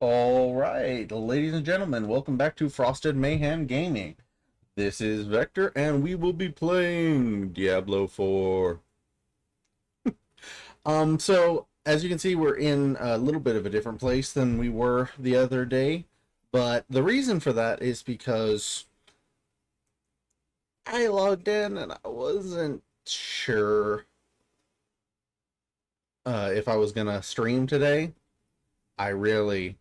All right, ladies and gentlemen, welcome back to Frosted Mayhem Gaming. This is Vector, and we will be playing Diablo 4. So as you can see, we're in a little bit of a different place than we were the other day, but the reason for that is because I logged in and I wasn't sure if I was gonna stream today. I really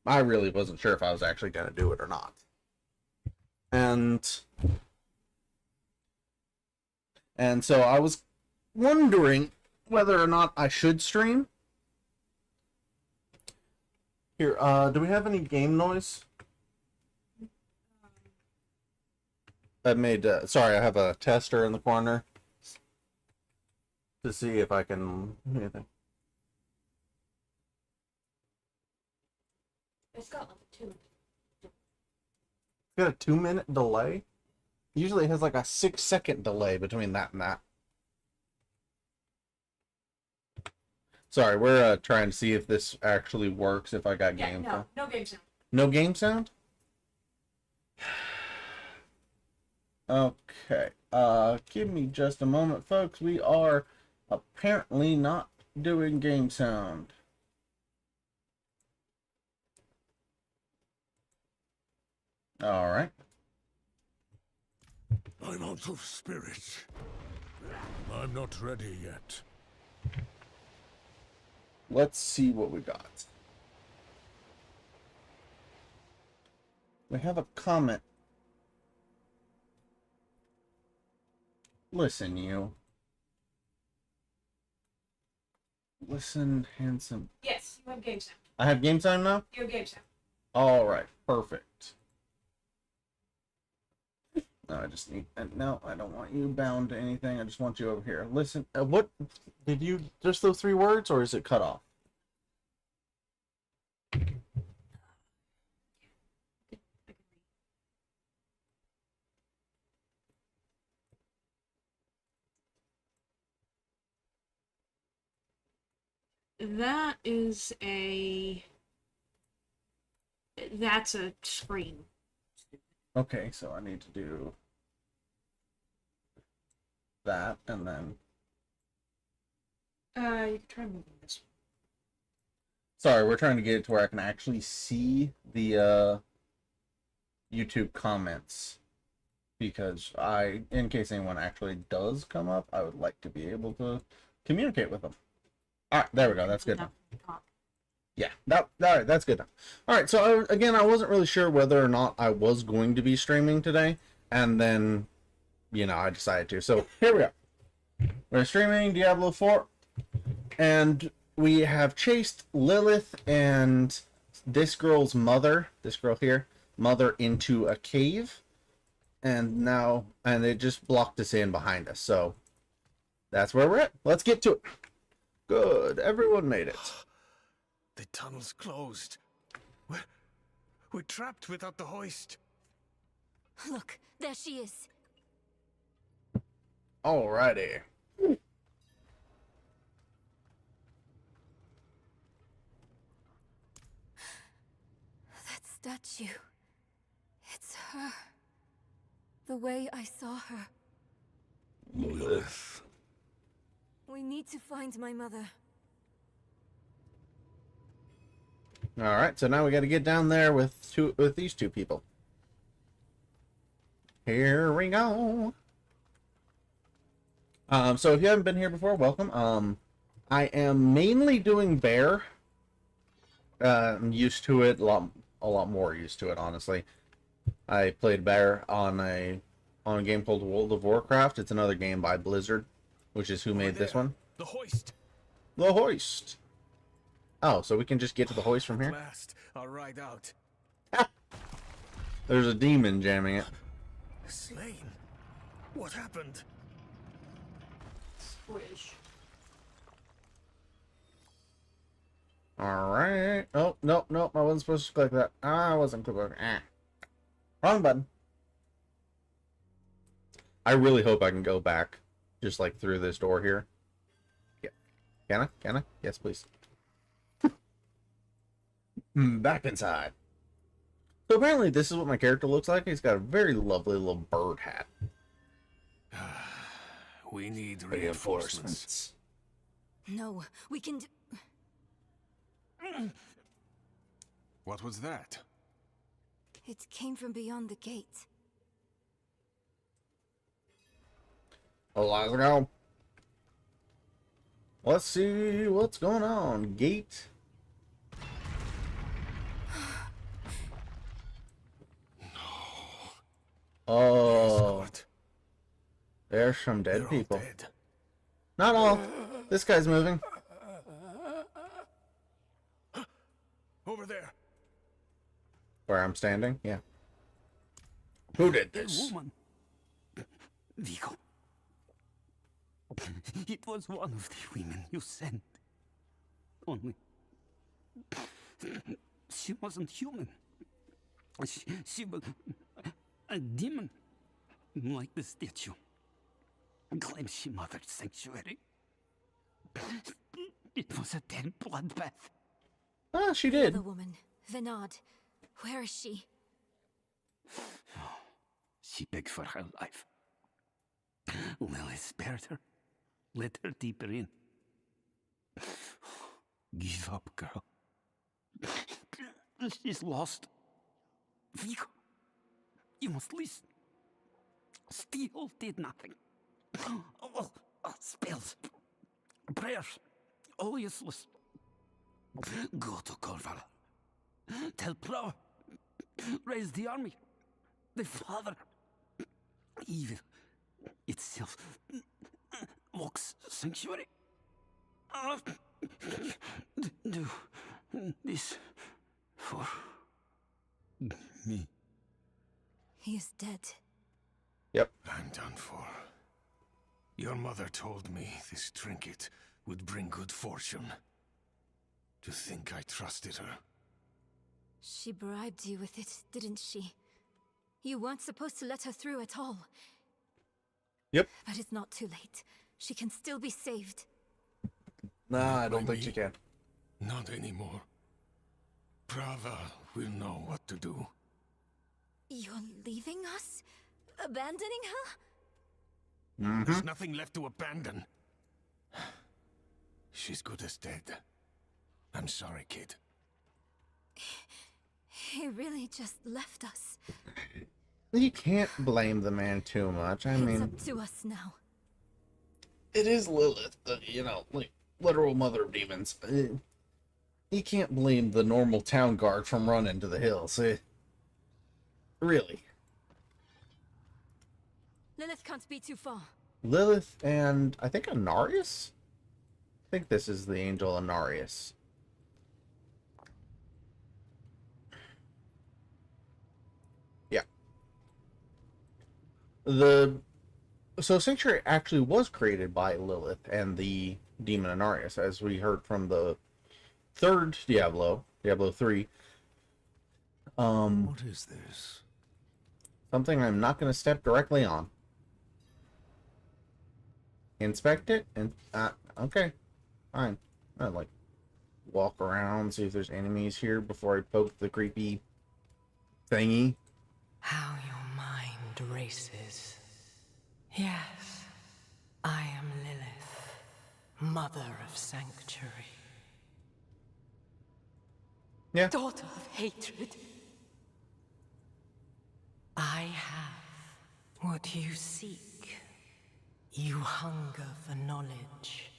wasn't sure if I was actually gonna do it or not. And so I was wondering whether or not I should stream. Here, do we have any game noise? I made, sorry, I have a tester in the corner to see if I can anything. It's got like a 2. It's got a 2-minute delay. Usually it has like a 6-second delay between that and that. Sorry, we're trying to see if this actually works, if I got game sound. No game sound. No game sound? Okay. Give me just a moment, folks. We are apparently not doing game sound. All right. I'm out of spirit. I'm not ready yet. Let's see what we got. We have a comment. Listen, you. Listen, handsome. Yes, you have game sound. I have game sound now? You have game sound. All right, perfect. No, I just need. No, I don't want you bound to anything. I just want you over here. Listen. What did you? Just those 3 words, or is it cut off? That's a screen. Okay, so I need to do that, and then. You can try moving this one. Sorry, we're trying to get it to where I can actually see the YouTube comments, because in case anyone actually does come up, I would like to be able to communicate with them. All right, there we go. That's good now. Yeah, all right, that's good now. All right, so again, I wasn't really sure whether or not I was going to be streaming today, and then, I decided to. So here we are. We're streaming Diablo 4, and we have chased Lilith and this girl's mother, this girl here, mother, into a cave, and it just blocked us in behind us. So that's where we're at. Let's get to it. Good, everyone made it. The tunnel's closed. We're trapped without the hoist. Look, there she is. Alrighty. That statue. It's her. The way I saw her. Lilith. We need to find my mother. Alright, so now we got to get down there with these 2 people. Here we go. So if you haven't been here before, welcome. I am mainly doing Bear. I'm used to it, a lot more used to it, honestly. I played Bear on a game called World of Warcraft. It's another game by Blizzard, which is who made this one. The hoist. The hoist. Oh, so we can just get to the hoist from here? At last, I'll ride out. There's a demon jamming it. Slain? What happened? Squish. Alright. Oh, no, I wasn't supposed to click that. I wasn't clicking. Wrong button. I really hope I can go back, just like through this door here. Yeah. Can I? Yes, please. Back inside. So apparently this is what my character looks like. He's got a very lovely little bird hat. We need reinforcements. No, we can do... What was that? It came from beyond the gate. Oh, let's go. Let's see what's going on. Gate. Oh, Escort. there's some dead They're all people. dead. Not all. This guy's moving. Over there. Where I'm standing? Yeah. Who did A this? woman. Vigo. It was one of the women you sent. Only... she wasn't human. She was... a demon. Like the statue. Claims she mothered sanctuary. It was a dead bloodbath. Ah, she The did. other woman, Venard. Where is she? She begged for her life. Lilith BEARtter. Let her deeper in. Give up, girl. She's lost. Vigo, you must listen. Steel did nothing. Spells. Prayers. All useless. Go to Corval. Tell Pro. Raise the army. The father. Evil itself walks sanctuary. Do this for me. He is dead. Yep. I'm done for. Your mother told me this trinket would bring good fortune. To think I trusted her. She bribed you with it, didn't she? You weren't supposed to let her through at all. Yep. But it's not too late. She can still be saved. Nah, I don't by think me. she can. Not anymore. Prava will know what to do. You're leaving us? Abandoning her? Mm-hmm. There's nothing left to abandon. She's good as dead. I'm sorry, kid. He really just left us. You can't blame the man too much. I It's mean, up to us now. it is Lilith, you know, like literal mother of demons. You can't blame the normal town guard from running to the hills. Really. Lilith can't be too far. Lilith and I think Anarius? I think this is the angel Anarius. Yeah. So Sanctuary actually was created by Lilith and the demon Anarius, as we heard from the third Diablo, Diablo 3. What is this? Something I'm not going to step directly on. Inspect it, and okay, fine. I like walk around, see if there's enemies here before I poke the creepy thingy. How your mind races. Yes, I am Lilith, mother of sanctuary. Yeah. Daughter of hatred. I have what you seek. You hunger for knowledge.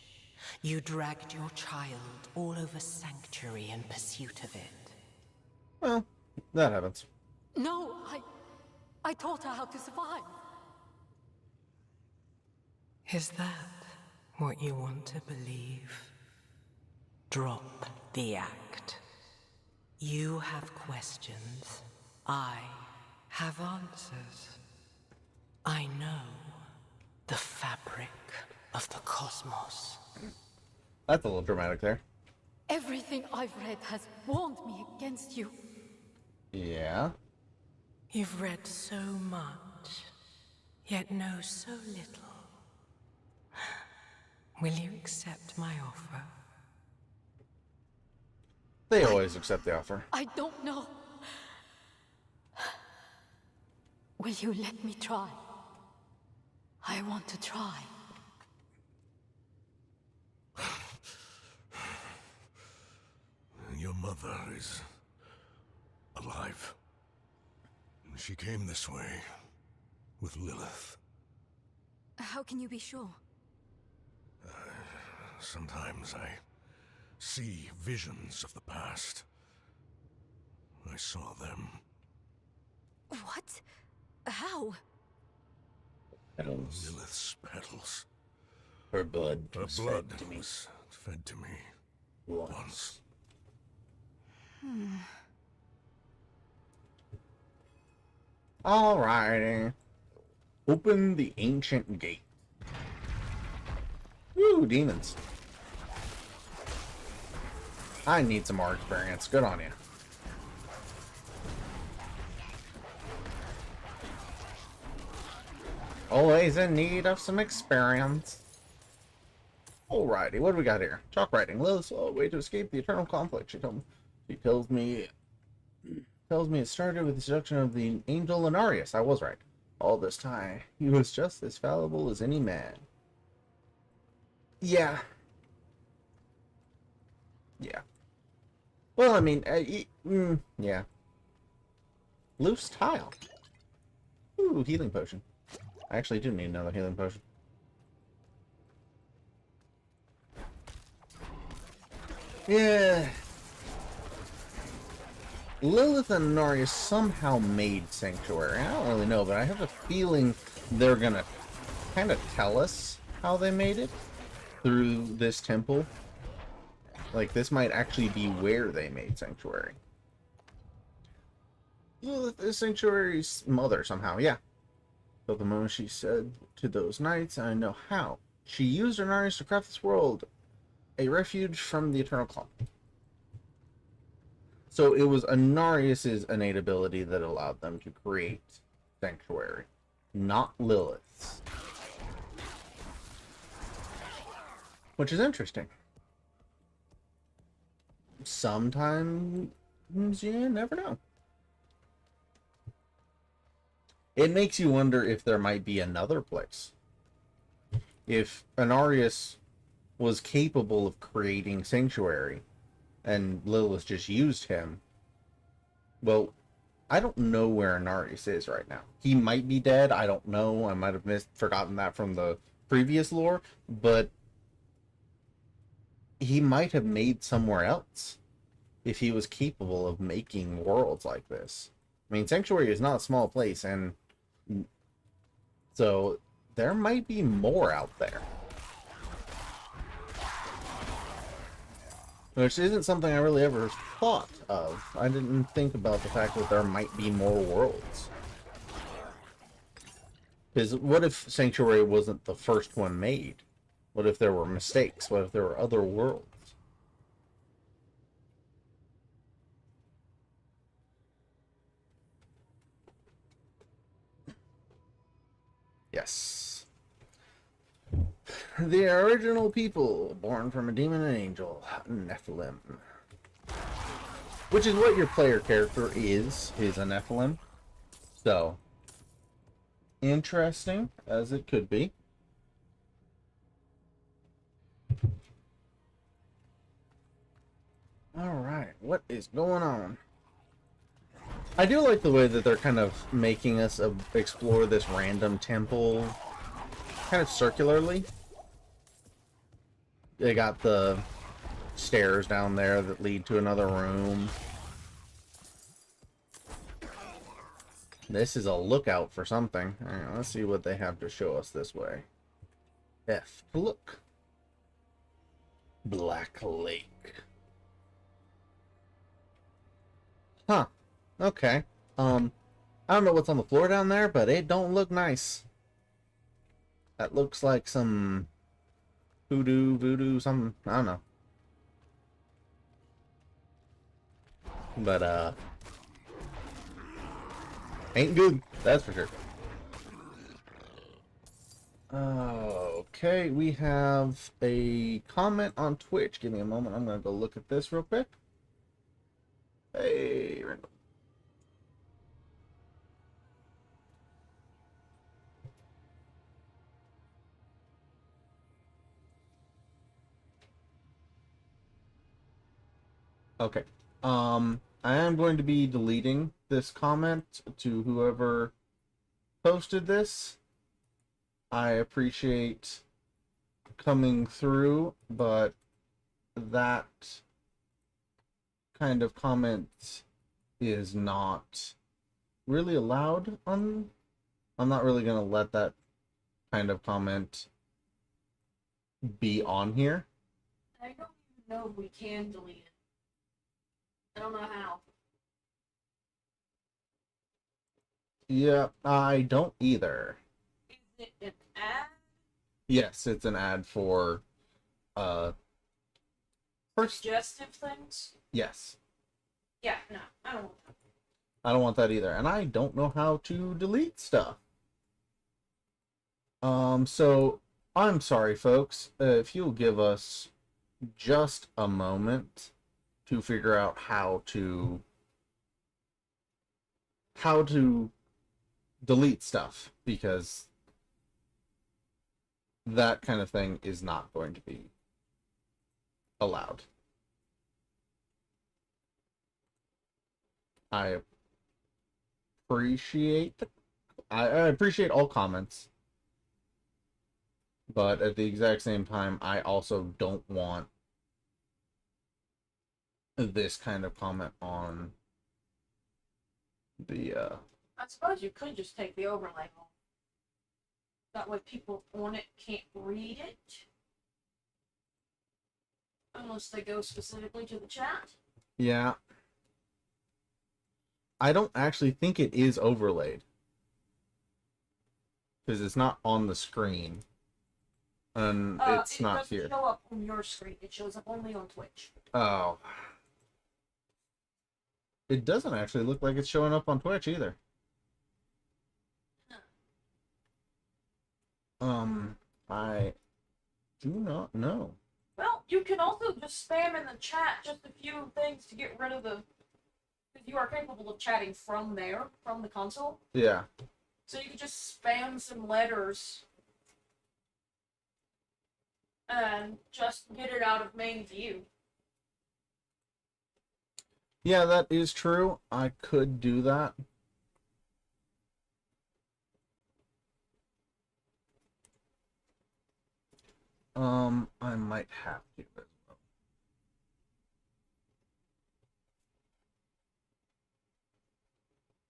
You dragged your child all over sanctuary in pursuit of it. Well, that happens. No, I taught her how to survive. Is that what you want to believe? Drop the act. You have questions. I have answers. I know the fabric of the cosmos. That's a little dramatic there. Everything I've read has warned me against you. Yeah. You've read so much, yet know so little. Will you accept my offer? They always accept the offer. I don't know. Will you let me try? I want to try. Your mother is alive. She came this way with Lilith. How can you be sure? Sometimes I see visions of the past. I saw them. What? How? Petals. Lilith's petals. Her blood. Her was blood fed to me was fed to me once. Alrighty. Open the ancient gate. Woo, demons. I need some more experience. Good on you. Always in need of some experience. Alrighty, what do we got here? Chalk writing. Lilith's way to escape the eternal conflict. She tells me it started with the seduction of the angel Lenarius. I was right. All this time, he was just as fallible as any man. Yeah. Yeah. Well, I mean, yeah. Loose tile. Ooh, healing potion. I actually do need another healing potion. Yeah. Lilith and Narius somehow made Sanctuary. I don't really know, but I have a feeling they're gonna kind of tell us how they made it through this temple. Like, this might actually be where they made Sanctuary. Lilith is Sanctuary's mother somehow, yeah. But the moment she said to those knights, I know how. She used her Narius to craft this world a refuge from the eternal calm. So it was Anarius's innate ability that allowed them to create Sanctuary, not Lilith's. Which is interesting. Sometimes you never know. It makes you wonder if there might be another place. If Anarius was capable of creating Sanctuary, and Lilith just used him, well, I don't know where Anarius is right now. He might be dead, I don't know. I might have forgotten that from the previous lore, but he might have made somewhere else if he was capable of making worlds like this. I mean, Sanctuary is not a small place, and so there might be more out there. Which isn't something I really ever thought of. I didn't think about the fact that there might be more worlds. Because what if Sanctuary wasn't the first one made? What if there were mistakes? What if there were other worlds? Yes. The original people, born from a demon and angel, Nephilim. Which is what your player character is a Nephilim. So, interesting as it could be. Alright, what is going on? I do like the way that they're kind of making us explore this random temple kind of circularly. They got the stairs down there that lead to another room. This is a lookout for something. Alright, let's see what they have to show us this way. F to look. Black Lake. Huh. Okay. I don't know what's on the floor down there, but it don't look nice. That looks like some voodoo, something. I don't know. But, ain't good. That's for sure. Okay, we have a comment on Twitch. Give me a moment. I'm going to go look at this real quick. Hey, Randall. Okay. I am going to be deleting this comment to whoever posted this. I appreciate coming through, but that kind of comment is not really allowed on. I'm not really going to let that kind of comment be on here. I don't even know if we can delete it. I don't know how. Yeah, I don't either. Is it an ad? Yes, it's an ad for first. Suggestive things? Yes. Yeah, no, I don't want that. I don't want that either, and I don't know how to delete stuff. So I'm sorry, folks. If you'll give us just a moment to figure out how to delete stuff, because that kind of thing is not going to be allowed. I appreciate I appreciate all comments, but at the exact same time, I also don't want this kind of comment on the I suppose you could just take the overlay off. That way people on it can't read it. Unless they go specifically to the chat. yeah. I don't actually think it is overlaid, because it's not on the screen, and it's it not doesn't here. show up on your screen. It shows up only on Twitch. Oh. It doesn't actually look like it's showing up on Twitch either. I do not know. Well, you can also just spam in the chat just a few things to get rid of the. Because you are capable of chatting from there, from the console. Yeah. So you can just spam some letters and just get it out of main view. Yeah, that is true. I could do that. I might have to as well.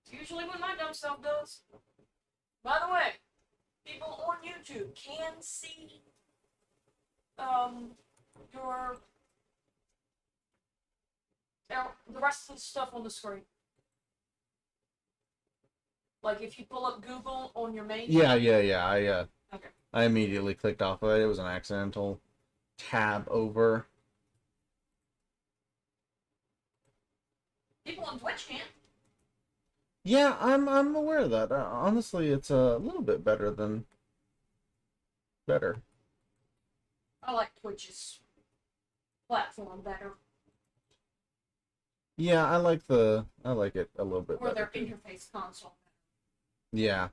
It's usually what my dumb self does. By the way, people on YouTube can see your the rest of the stuff on the screen. Like if you pull up Google on your main. Yeah. Okay. I immediately clicked off of it. It was an accidental tab over. People on Twitch can. Yeah, I'm aware of that. Honestly, it's a little bit better than better. I like Twitch's platform better. Yeah, I like it a little bit Or better. their Too. interface console. Yeah.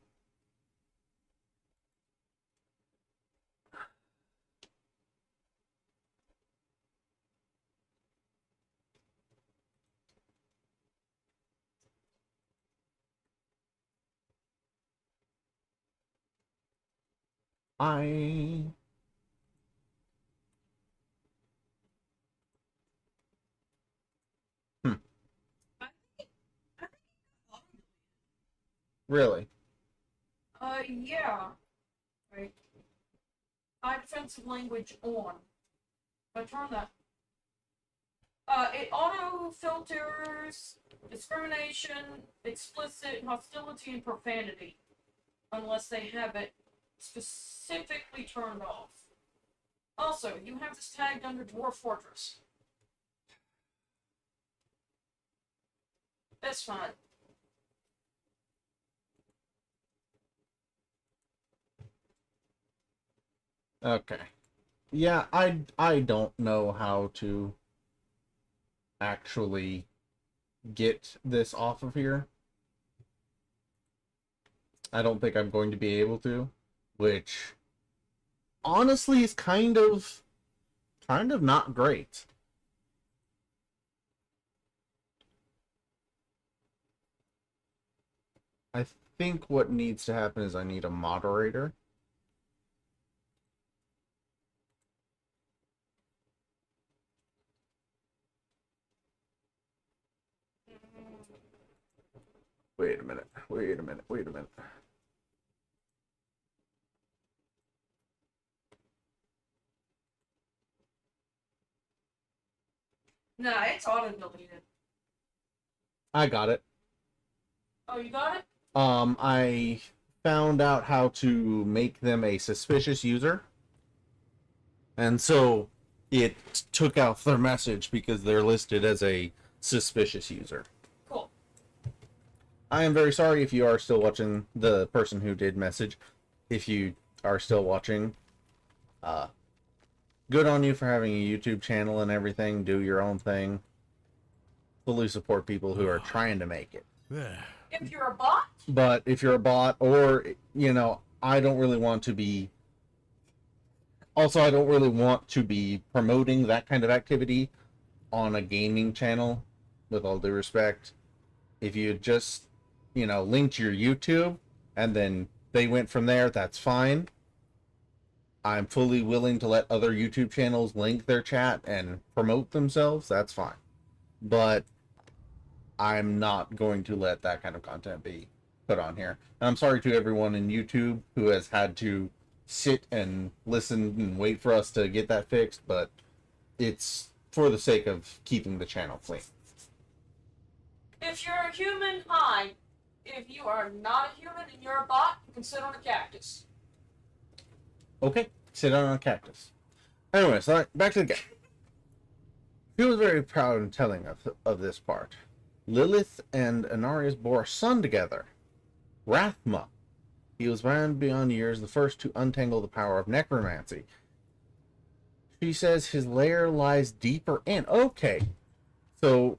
I hmm. I think Really? Yeah. Right. High defensive language on. If I turn that. It auto filters discrimination, explicit, hostility, and profanity. Unless they have it specifically turned off. Also, you have this tagged under Dwarf Fortress. That's fine. Okay. Yeah, I don't know how to actually get this off of here. I don't think I'm going to be able to, which honestly is kind of not great. I think what needs to happen is I need a moderator. Wait a minute. Wait a minute. Wait a minute. Nah, it's auto-deleted. I got it. Oh, you got it? I found out how to make them a suspicious user. And so it took out their message because they're listed as a suspicious user. Cool. I am very sorry if you are still watching, the person who did message. If you are still watching, good on you for having a YouTube channel and everything. Do your own thing. Fully support people who are trying to make it. There. If you're a bot, But if you're a bot, or, you know, I don't really want to be... Also, I don't really want to be promoting that kind of activity on a gaming channel, with all due respect. If you just, you know, linked your YouTube, and then they went from there, that's fine. I'm fully willing to let other YouTube channels link their chat and promote themselves, that's fine. But I'm not going to let that kind of content be put on here. And I'm sorry to everyone in YouTube who has had to sit and listen and wait for us to get that fixed, but it's for the sake of keeping the channel clean. if you're a human, hi. If you are not a human and you're a bot, you can sit on a cactus. Okay, sit down on a cactus. Anyways, all right, back to the game. She was very proud in telling of this part. Lilith and Inarius bore a son together, Rathma. He was man beyond years, the first to untangle the power of necromancy. She says his lair lies deeper in. Okay, so,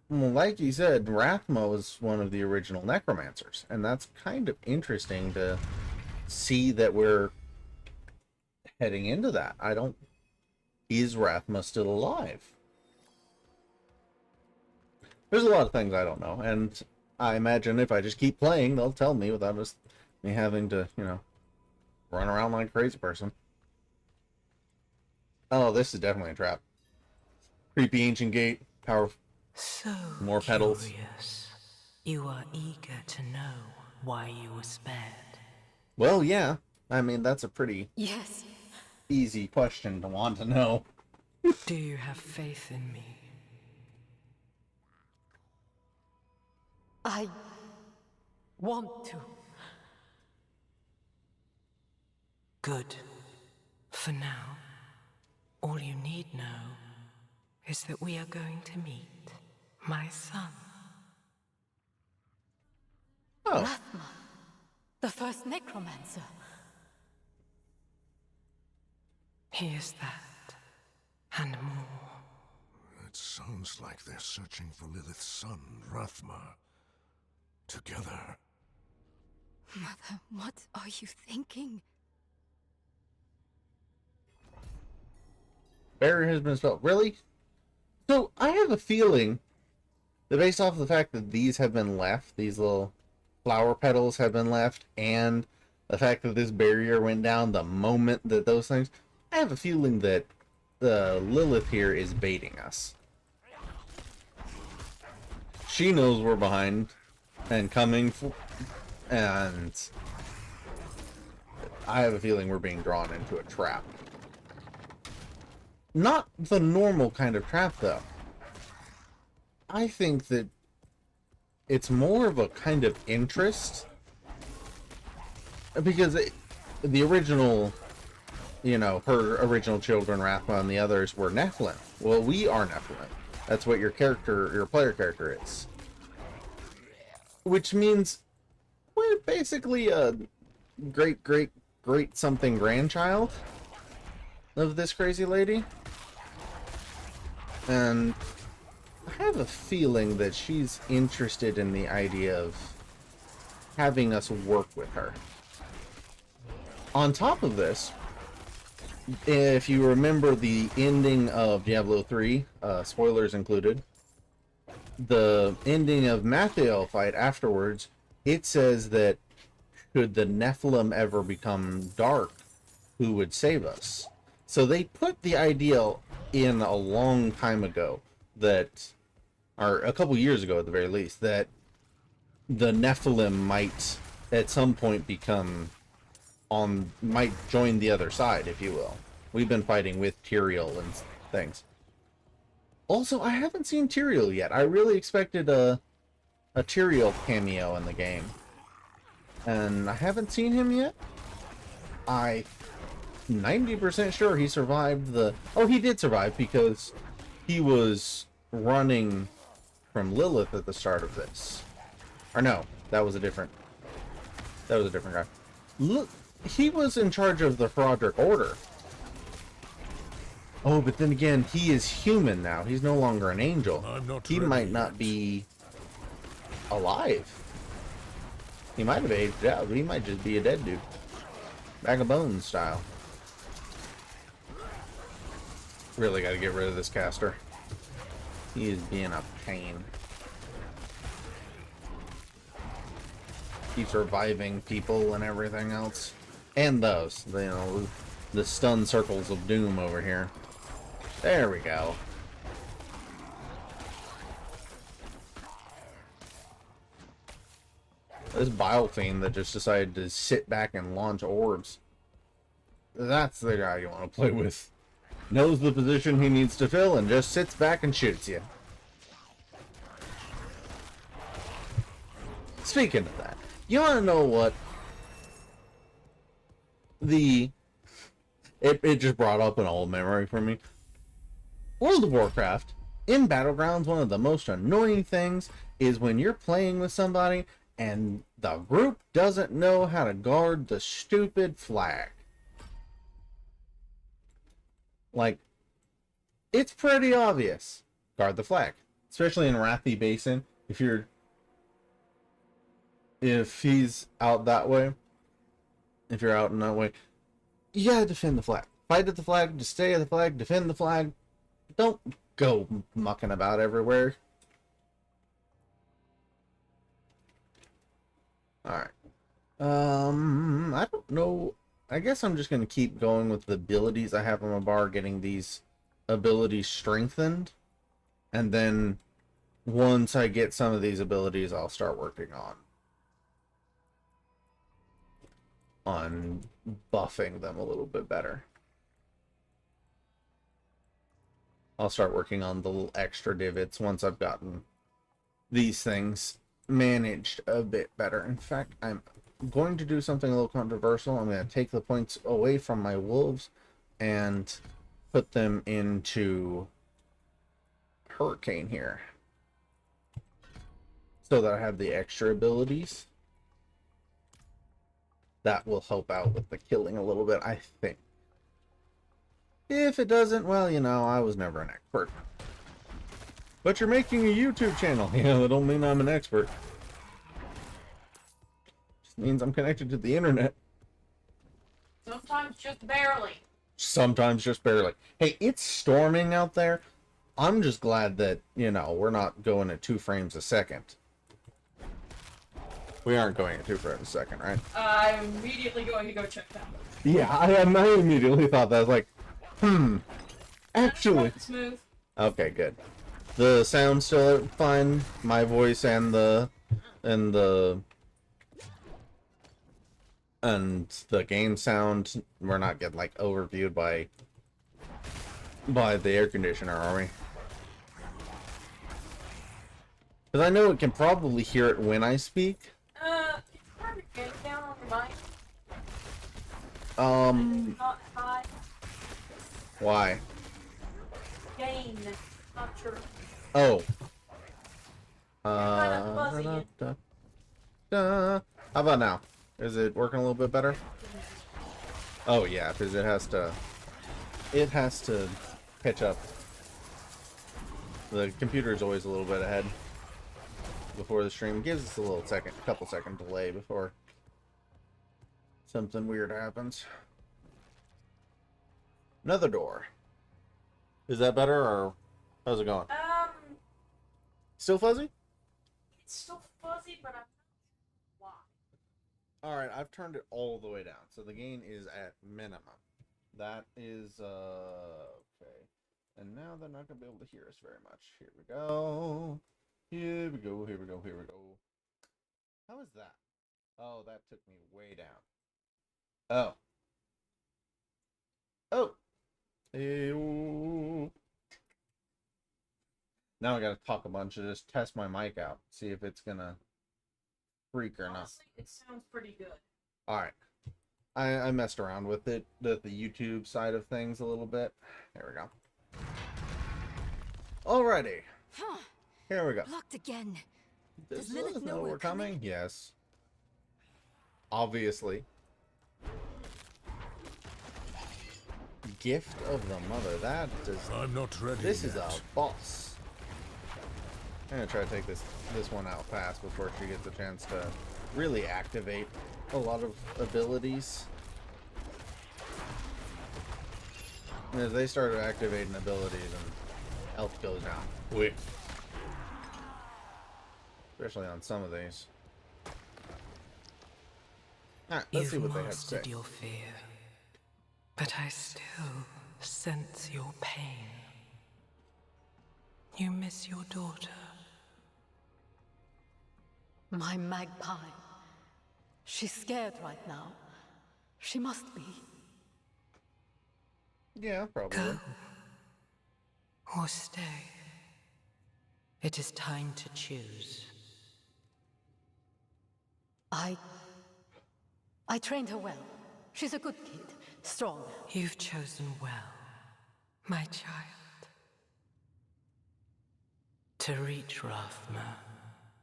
well, like you said, Rathma was one of the original necromancers, and that's kind of interesting to see that we're heading into that. Is Rathma still alive? There's a lot of things I don't know, and I imagine if I just keep playing, they'll tell me without me having to, you know, run around like a crazy person. Oh, this is definitely a trap. Creepy ancient gate, power, So more petals. curious. You are eager to know why you were spared. Well, yeah. I mean, that's a pretty Yes. easy question to want to know. Do you have faith in me? I want to. Good. For now, all you need know is that we are going to meet my son. Oh, Rathma, the first necromancer. He is that, and more. It sounds like they're searching for Lilith's son, Rathma. Together. Mother, what are you thinking? barrier has been spelled. Really? So, I have a feeling that based off of the fact that these have been left, these little flower petals have been left, and the fact that this barrier went down the moment that those things... I have a feeling that the Lilith here is baiting us. She knows we're behind and coming for, and I have a feeling we're being drawn into a trap. Not the normal kind of trap, though. I think that it's more of a kind of interest, because the original, you know, her original children, Rathma, and the others were Nephilim. Well, we are Nephilim. That's what your player character is. Which means we're basically a great something grandchild of this crazy lady. And have a feeling that she's interested in the idea of having us work with her. On top of this, if you remember the ending of Diablo 3, spoilers included, the ending of Mathiel fight afterwards, it says that should the Nephilim ever become dark, who would save us? So they put the idea in a long time ago that, or a couple years ago at the very least, that the Nephilim might at some point might join the other side, if you will. We've been fighting with Tyrael and things. Also, I haven't seen Tyrael yet. I really expected a Tyrael cameo in the game, and I haven't seen him yet. I'm 90% sure he survived the... Oh, he did survive because he was running from Lilith at the start of this. Or no, that was a different guy. Look, he was in charge of the Heraldric Order. Oh, but then again, he is human now. He's no longer an angel. He might not be alive. He might have aged out, but he might just be a dead dude. Bag of bones style. Really gotta get rid of this caster. He is being a pain. Keeps reviving people and everything else. And those, you know, the stun circles of doom over here. There we go. This Bile Fiend that just decided to sit back and launch orbs. That's the guy you want to play with. Knows the position he needs to fill and just sits back and shoots you. Speaking of that, you want to know what? It just brought up an old memory for me. World of Warcraft, in Battlegrounds, one of the most annoying things is when you're playing with somebody and the group doesn't know how to guard the stupid flag. Like, it's pretty obvious. Guard the flag. Especially in Wrathy Basin. If he's out that way, if you're out in that way, you gotta defend the flag. Fight at the flag, just stay at the flag, defend the flag. Don't go mucking about everywhere. Alright. I don't know. I guess I'm just going to keep going with the abilities I have on my bar, getting these abilities strengthened. And then once I get some of these abilities, I'll start working on buffing them a little bit better. I'll start working on the little extra divots once I've gotten these things managed a bit better. In fact, I'm going to do something a little controversial. I'm going to take the points away from my wolves and put them into Hurricane here, so that I have the extra abilities. That will help out with the killing a little bit, I think. If it doesn't, well, you know, I was never an expert. But you're making a YouTube channel. Yeah, that don't mean I'm an expert. Just means I'm connected to the internet. Sometimes just barely. Sometimes just barely. Hey, it's storming out there. I'm just glad that, you know, we're not going at 2 frames a second. We aren't going at 2 frames a second, right? I'm immediately going to go check that. Yeah, I immediately thought that. I was like, actually. Smooth. Okay, good. The sound's still fine. My voice and the game sound. We're not getting like overviewed by the air conditioner, are we? Because I know it can probably hear it when I speak. Can you turn the gain down on your mic? Not high. Why? Gain. Not sure. Oh. Kinda fuzzy. How about now? Is it working a little bit better? Oh yeah, because it has to pitch up. The computer is always a little bit ahead before the stream. It gives us a little couple second delay before something weird happens. Another door. Is that better, or how's it going? Still fuzzy? It's still fuzzy, but I'm not sure why. Alright, I've turned it all the way down, so the gain is at minimum. That is, okay. And now they're not going to be able to hear us very much. Here we go. Here we go, here we go, here we go. How is that? Oh, that took me way down. Oh. Oh. Ew. Now I gotta talk a bunch and just test my mic out. See if it's gonna freak or not. Honestly, it sounds pretty good. Alright. I messed around with it, the YouTube side of things a little bit. There we go. Alrighty. Here we go. Locked again. Does Does Lilith know we're we're coming? Yes. Obviously. Gift of the Mother. That does. I'm not ready This yet. is a boss. I'm gonna try to take this one out fast before she gets a chance to really activate a lot of abilities. And as they start activating abilities, and health goes down quick. Especially on some of these. Alright, let's see You've what they have to say. mastered your fear, but I still sense your pain. You miss your daughter. My magpie. She's scared right now. She must be. Yeah, probably. Go. Or stay. It is time to choose. I trained her well. She's a good kid. Strong. You've chosen well, my child. To reach Rathma,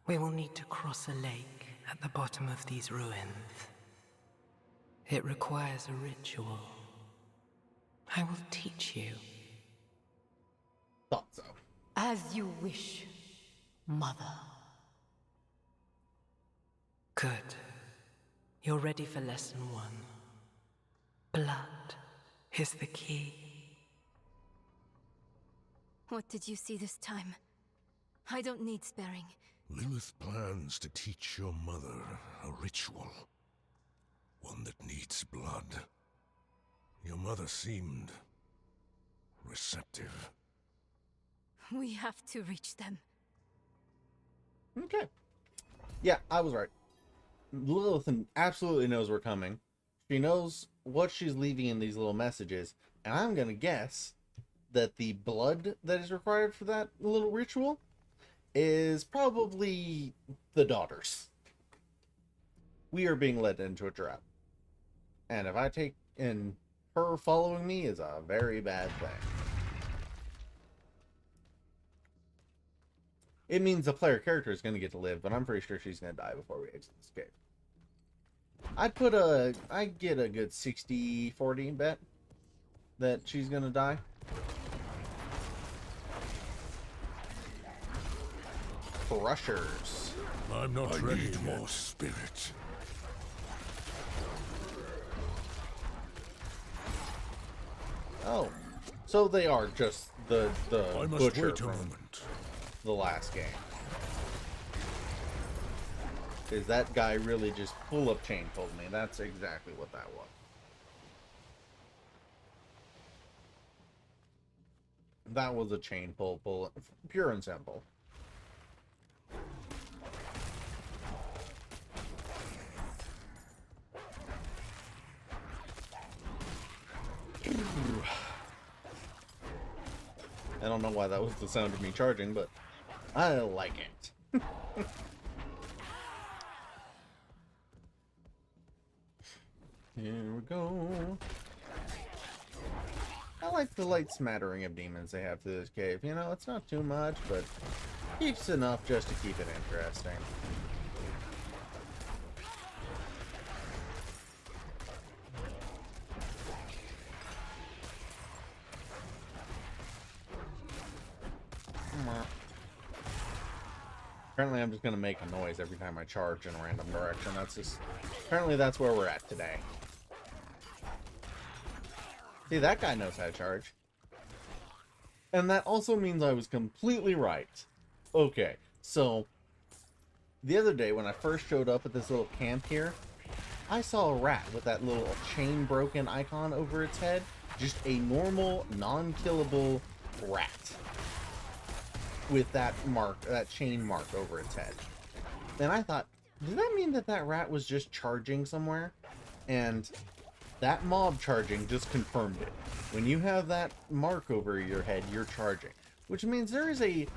we will need to cross a lake at the bottom of these ruins. It requires a ritual. I will teach you. Thought so. As you wish, Mother. Good. You're ready for lesson 1. Blood is the key. What did you see this time? I don't need sparing. Lilith plans to teach your mother a ritual. One that needs blood. Your mother seemed receptive. We have to reach them. Okay. Yeah, I was right. Lilith absolutely knows we're coming. She knows what she's leaving in these little messages. And I'm going to guess that the blood that is required for that little ritual is probably the daughters. We are being led into a trap. And if I take in her following me is a very bad thing. It means the player character is going to get to live, but I'm pretty sure she's going to die before we exit this cave. I'd get a good 60-40 bet that she's going to die. Crushers. I'm not ready need more spirit. Oh, so they are just the I must butcher wait a from moment. the last game. Is that guy really just full of chain pulled me? That's exactly what that was. That was a chain pull, pure and simple. I don't know why that was the sound of me charging, but I like it. Here we go. I like the light smattering of demons they have through this cave. You know, it's not too much, but keeps enough just to keep it interesting. Apparently I'm just gonna make a noise every time I charge in a random direction. Apparently that's where we're at today. See, that guy knows how to charge. And that also means I was completely right. Okay, so the other day when I first showed up at this little camp here, I saw a rat with that little chain broken icon over its head. Just a normal, non-killable rat with that mark, that chain mark over its head. And I thought, does that mean that that rat was just charging somewhere? And that mob charging just confirmed it. When you have that mark over your head, you're charging. Which means there is a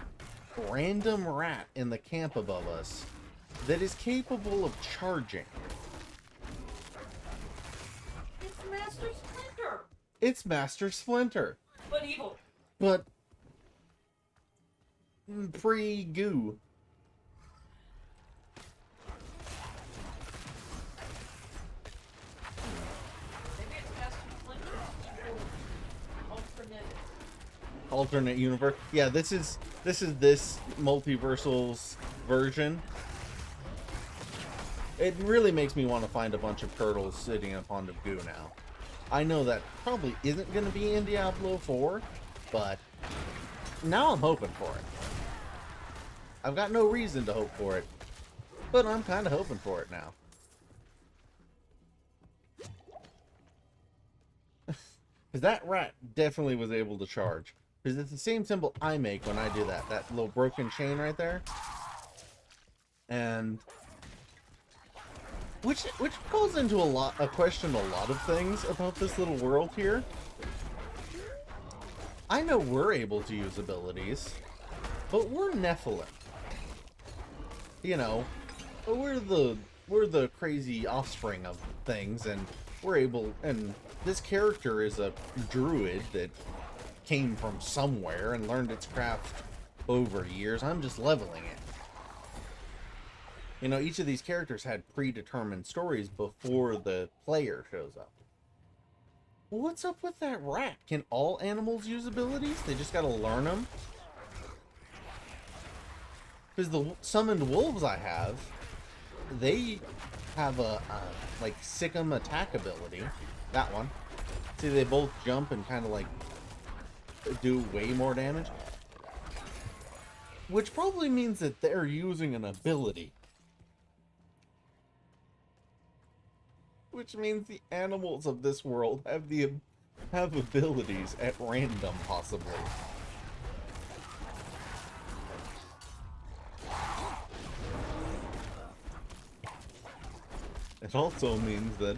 random rat in the camp above us that is capable of charging. It's Master Splinter. It's Master Splinter. But evil. But pre-goo. Maybe it's Master Splinter's evil Alternate universe. Yeah, this is this multiversal's version. It really makes me want to find a bunch of turtles sitting in a pond of goo now. I know that probably isn't going to be in Diablo 4, but now I'm hoping for it. I've got no reason to hope for it, but I'm kind of hoping for it now. Because that rat definitely was able to charge. Because it's the same symbol I make when I do that. That little broken chain right there. And which goes into a question a lot of things about this little world here. I know we're able to use abilities, but we're Nephilim. You know, we're the crazy offspring of things, and we're able, and this character is a druid that came from somewhere and learned its craft over years. I'm just leveling it. You know, each of these characters had predetermined stories before the player shows up. What's up with that rat? Can all animals use abilities? They just gotta learn them? Because the summoned wolves I have, they have a like sick 'em attack ability. That one. See, they both jump and kind of like do way more damage. Which probably means that they're using an ability. Which means the animals of this world have abilities at random, possibly. It also means that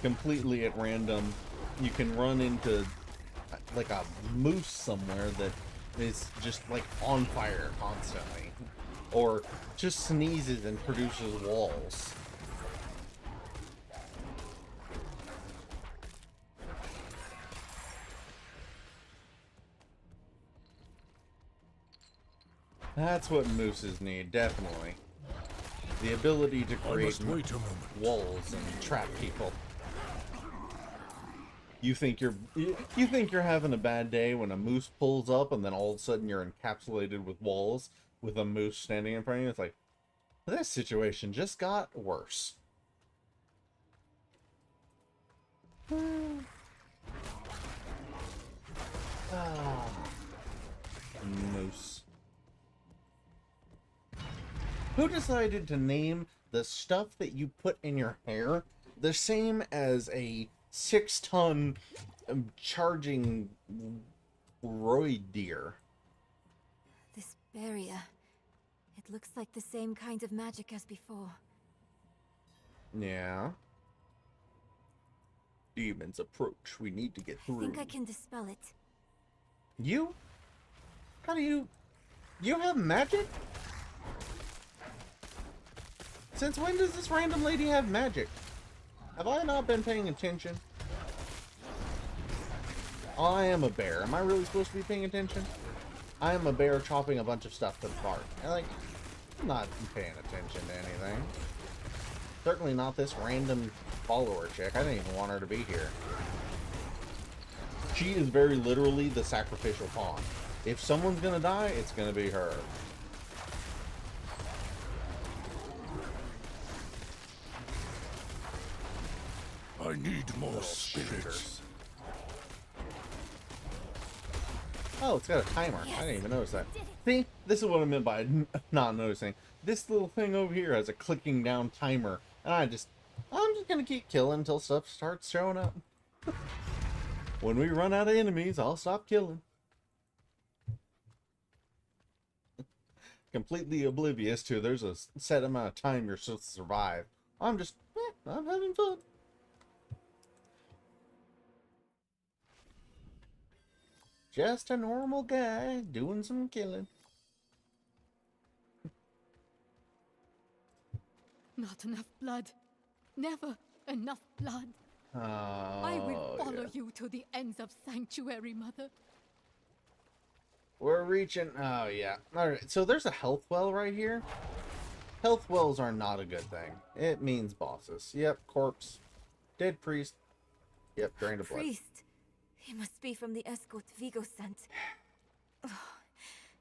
completely at random, you can run into like a moose somewhere that is just like on fire constantly, or just sneezes and produces walls. That's what mooses need, definitely. The ability to create walls and trap people. You think you're having a bad day when a moose pulls up and then all of a sudden you're encapsulated with walls with a moose standing in front of you. It's like, this situation just got worse. Moose. Who decided to name the stuff that you put in your hair the same as a 6-ton charging roid deer? This barrier. It looks like the same kind of magic as before. Yeah. Demons approach. We need to get through. I think I can dispel it. You? How do you... You have magic? Since when does this random lady have magic? Have I not been paying attention? Oh, I am a bear. Am I really supposed to be paying attention? I am a bear chopping a bunch of stuff to the park. I'm not paying attention to anything. Certainly not this random follower chick. I didn't even want her to be here. She is very literally the sacrificial pawn. If someone's gonna die, it's gonna be her. need more Little spirit. shooters. Oh, it's got a timer. I didn't even notice that. See, this is what I meant by not noticing. This little thing over here has a clicking down timer, and I'm just gonna keep killing until stuff starts showing up. When we run out of enemies, I'll stop killing. Completely oblivious to there's a set amount of time you're supposed to survive. I'm having fun. Just a normal guy doing some killing. Not enough blood. Never enough blood. Oh, I will follow yeah. you to the ends of Sanctuary, Mother. We're reaching. Oh, yeah. Alright, so there's a health well right here. Health wells are not a good thing. It means bosses. Yep, corpse. Dead priest. Yep, drained of blood. Priest. He must be from the escort Vigo sent. Oh,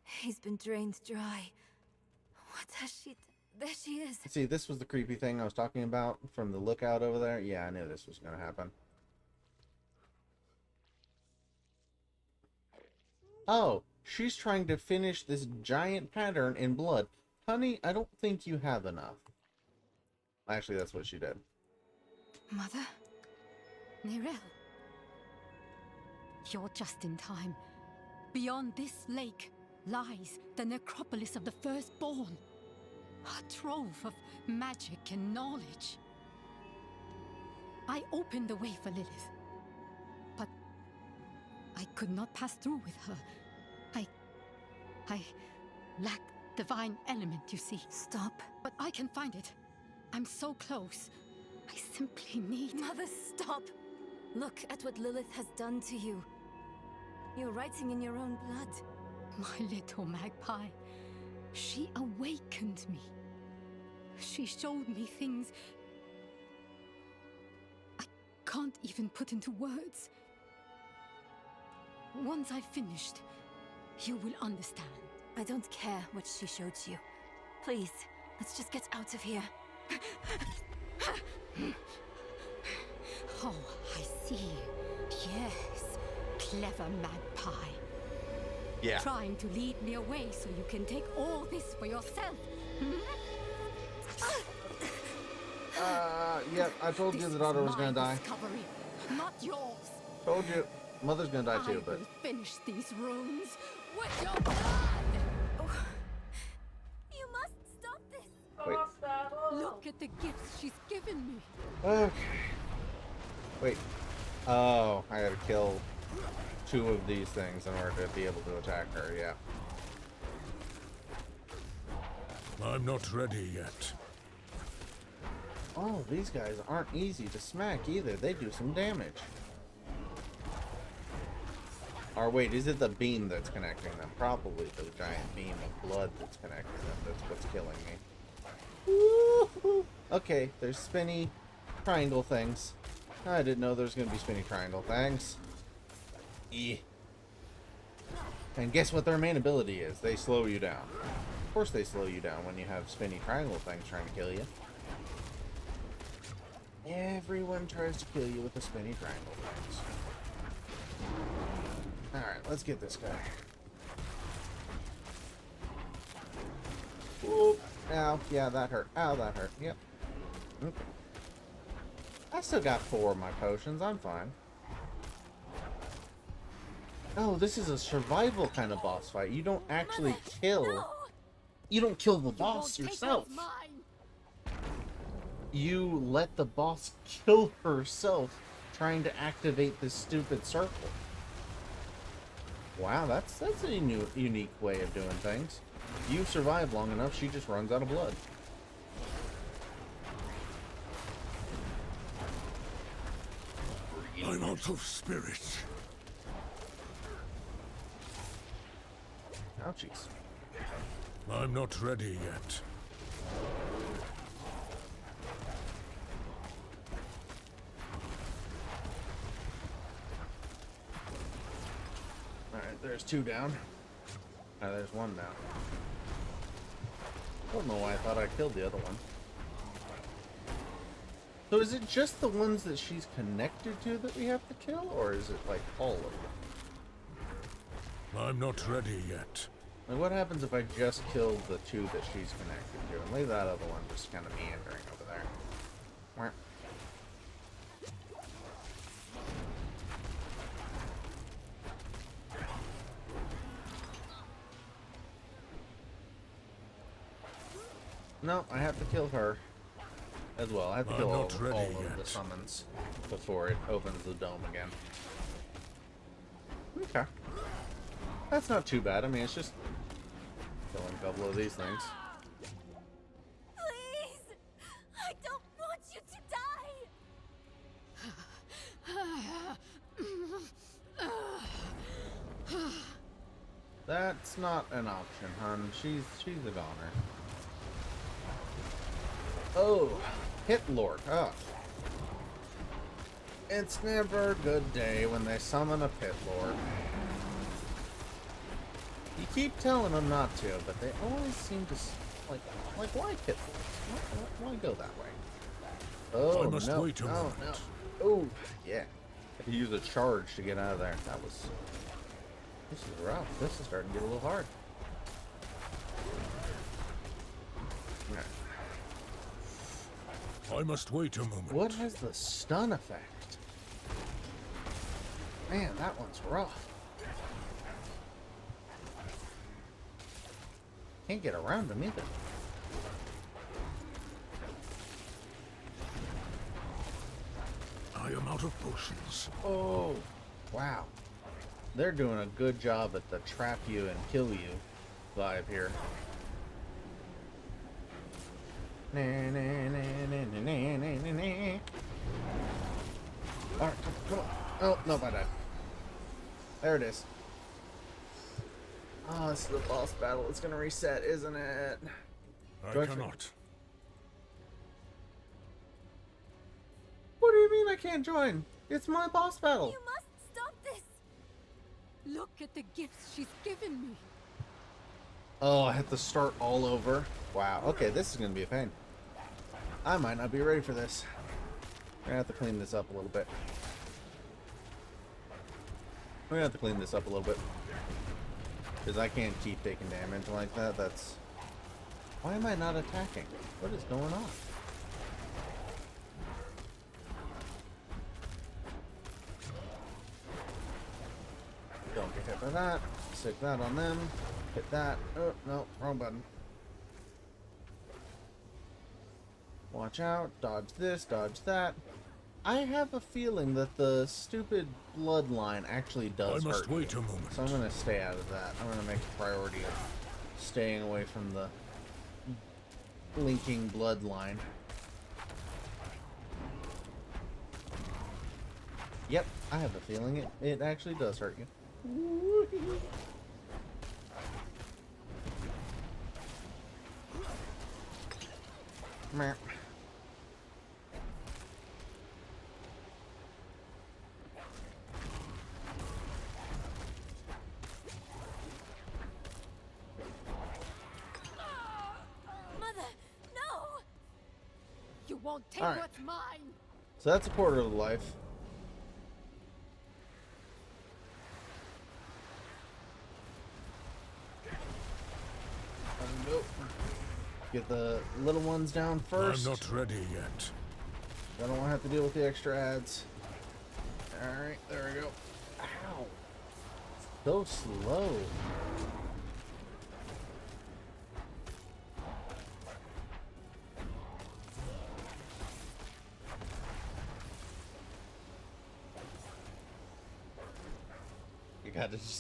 he's been drained dry. What has she... There she is. See, this was the creepy thing I was talking about from the lookout over there. Yeah, I knew this was going to happen. Oh, she's trying to finish this giant pattern in blood. Honey, I don't think you have enough. Actually, that's what she did. Mother? Nerel? You're just in time. Beyond this lake lies the necropolis of the firstborn. A trove of magic and knowledge. I opened the way for Lilith, but I could not pass through with her. I lack divine element, you see. Stop. But I can find it. I'm so close. I simply need... Mother, stop. Look at what Lilith has done to you. You're writing in your own blood. My little magpie. She awakened me. She showed me things I can't even put into words. Once I've finished, you will understand. I don't care what she showed you. Please, let's just get out of here. Oh, I see. Yes, clever magpie. Yeah. Trying to lead me away so you can take all this for yourself. Yep, I told you the daughter was gonna die. Discovery, not yours. Told you. Mother's gonna die too, I but... will finish these runes with your blood. You must stop this. Wait. Stop that. Oh. Look at the gifts she's given me. Okay. Wait. Oh, I gotta kill 2 of these things in order to be able to attack her, yeah. I'm not ready yet. Oh, these guys aren't easy to smack either. They do some damage. Or wait, is it the beam that's connecting them? Probably the giant beam of blood that's connecting them. That's what's killing me. Woo-hoo. Okay, there's spinny triangle things. I didn't know there was going to be spinny triangle things. Yeah. And guess what their main ability is? They slow you down. Of course they slow you down when you have spinny triangle things trying to kill you. Everyone tries to kill you with the spinny triangle things. Alright, let's get this guy. Oop. Ow. Yeah, that hurt. Ow, that hurt. Yep. Okay. I still got 4 of my potions. I'm fine. Oh, this is a survival kind of boss fight. You don't actually kill... No! You don't kill the You boss won't take yourself. what's mine. You let the boss kill herself trying to activate this stupid circle. Wow, that's a unique way of doing things. You survive long enough, she just runs out of blood. I'm out of spirit. Ouchies. I'm not ready yet. Alright, there's 2 down. Now there's 1 down. Don't know why I thought I killed the other one. So is it just the ones that she's connected to that we have to kill, or is it like all of them? I'm not ready yet. Like, what happens if I just kill the two that she's connected to and leave that other one just kind of meandering over there? Wah. No, I have to kill her as well. I have to kill all of the summons before it opens the dome again. Okay. That's not too bad. I mean, it's just killing a couple of these things. Please! I don't want you to die! That's not an option, hun. She's a goner. Oh, Hit Lord. Oh. It's never a good day when they summon a Pit Lord. You keep telling them not to, but they always seem to like why Pit Lords? Why go that way? Oh I must wait a moment. no. Oh yeah. I had to use a charge to get out of there. This is rough. This is starting to get a little hard. Yeah. I must wait a moment. What has the stun effect? Man, that one's rough. Can't get around him either. I am out of potions. Oh, wow. They're doing a good job at the trap you and kill you vibe here. Alright, come on. Oh, no, I died. There it is. Oh, this is the boss battle. It's gonna reset, isn't it? I Do I cannot. What do you mean I can't join? It's my boss battle. You must stop this! Look at the gifts she's given me. Oh, I have to start all over. Wow. Okay, this is gonna be a pain. I might not be ready for this. We're gonna have to clean this up a little bit. We're gonna have to clean this up a little bit. Because I can't keep taking damage like that. That's... Why am I not attacking? What is going on? Don't get hit by that. Stick that on them. Hit that. Oh, no. Wrong button. Watch out. Dodge this. Dodge that. I have a feeling that the stupid bloodline actually does I must hurt wait you. a moment. So I'm going to stay out of that. I'm going to make a priority of staying away from the blinking bloodline. Yep, I have a feeling it actually does hurt you. Meh. Mother, no! You won't take All right. what's mine. So that's a quarter of life. Nope. Get the little ones down first. I'm not ready yet. I don't want to have to deal with the extra ads. Alright, there we go. Ow. So slow.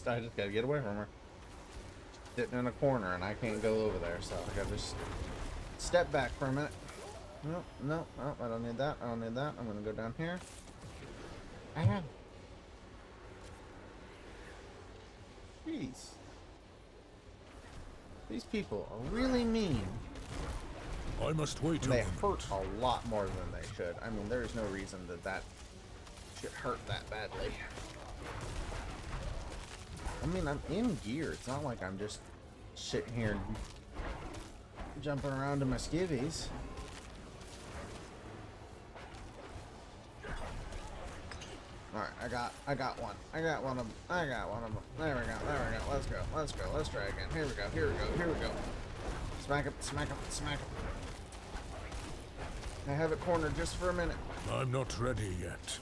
I just gotta get away from her. Sitting in a corner and I can't go over there, so I gotta just step back for a minute. No, no, no, I don't need that. I don't need that. I'm gonna go down here. Ow. Jeez. These people are really mean. I must wait a They moment. hurt a lot more than they should. I mean, there's no reason that should hurt that badly. I mean, I'm in gear. It's not like I'm just sitting here and jumping around in my skivvies. I got one. I got one of them. I got one of them. There we go. There we go. Let's go. Let's go. Let's try again. Here we go. Here we go. Here we go. Smack him. Smack him. Smack him. I have it cornered just for a minute. I'm not ready yet.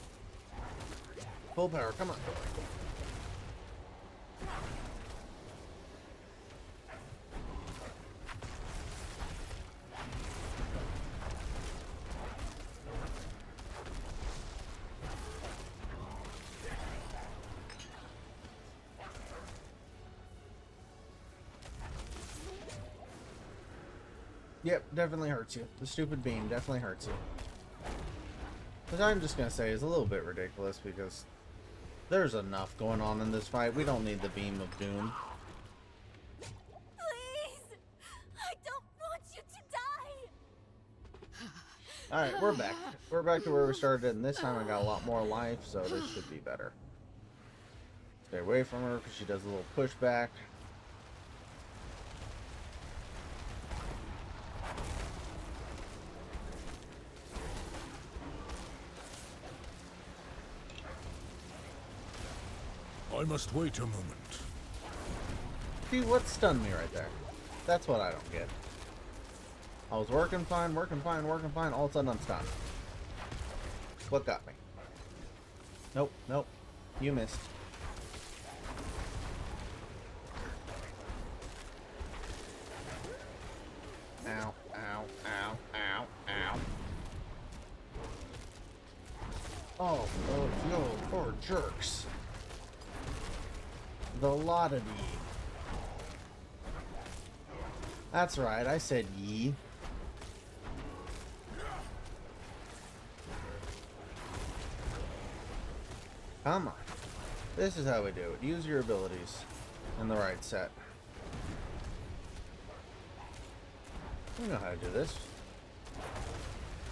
Full power. Come on. Yep, definitely hurts you. The stupid beam definitely hurts you. Which I'm just gonna say is a little bit ridiculous because there's enough going on in this fight. We don't need the beam of doom. Please! I don't want you to die! Alright, we're back. We're back to where we started, and this time I got a lot more life, so this should be better. Stay away from her because she does a little pushback. I must wait a moment. See, what stunned me right there? That's what I don't get. I was working fine, working fine, working fine. All of a sudden, I'm stunned. What got me? Nope, nope. You missed. Ow, ow, ow, ow, ow. Oh, no, poor jerks. The lot of ye. That's right, I said ye. Come on. This is how we do it. Use your abilities in the right set. We know how to do this.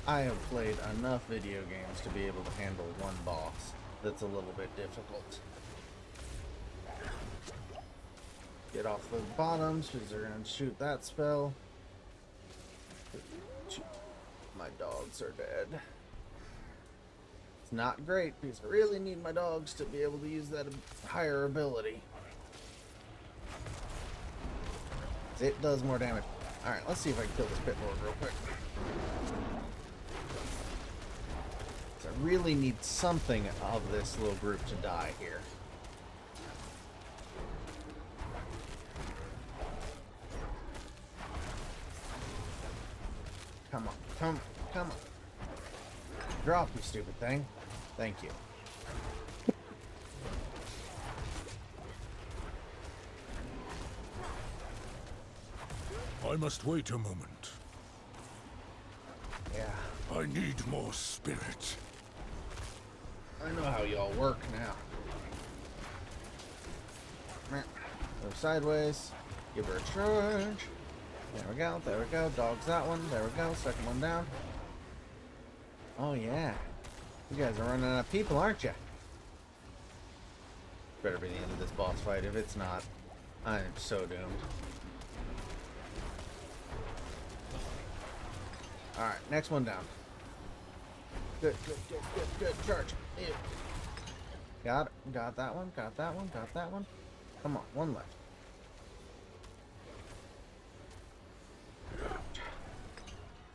I have played enough video games to be able to handle one boss that's a little bit difficult. Get off the bottoms because they're going to shoot that spell. My dogs are dead. It's not great because I really need my dogs to be able to use that higher ability. It does more damage. Alright, let's see if I can kill this pit lord real quick. So I really need something of this little group to die here. Come on, come on. Drop, you stupid thing. Thank you. I must wait a moment. Yeah, I need more spirit. I know how y'all work now. Go sideways. Give her a charge. There we go, there we go. Dog's that one. There we go. Second one down. Oh, yeah. You guys are running out of people, aren't you? Better be the end of this boss fight. If it's not, I am so doomed. Alright, next one down. Good. Charge. Ew. Got it. Got that one. Got that one. Got that one. Come on, one left.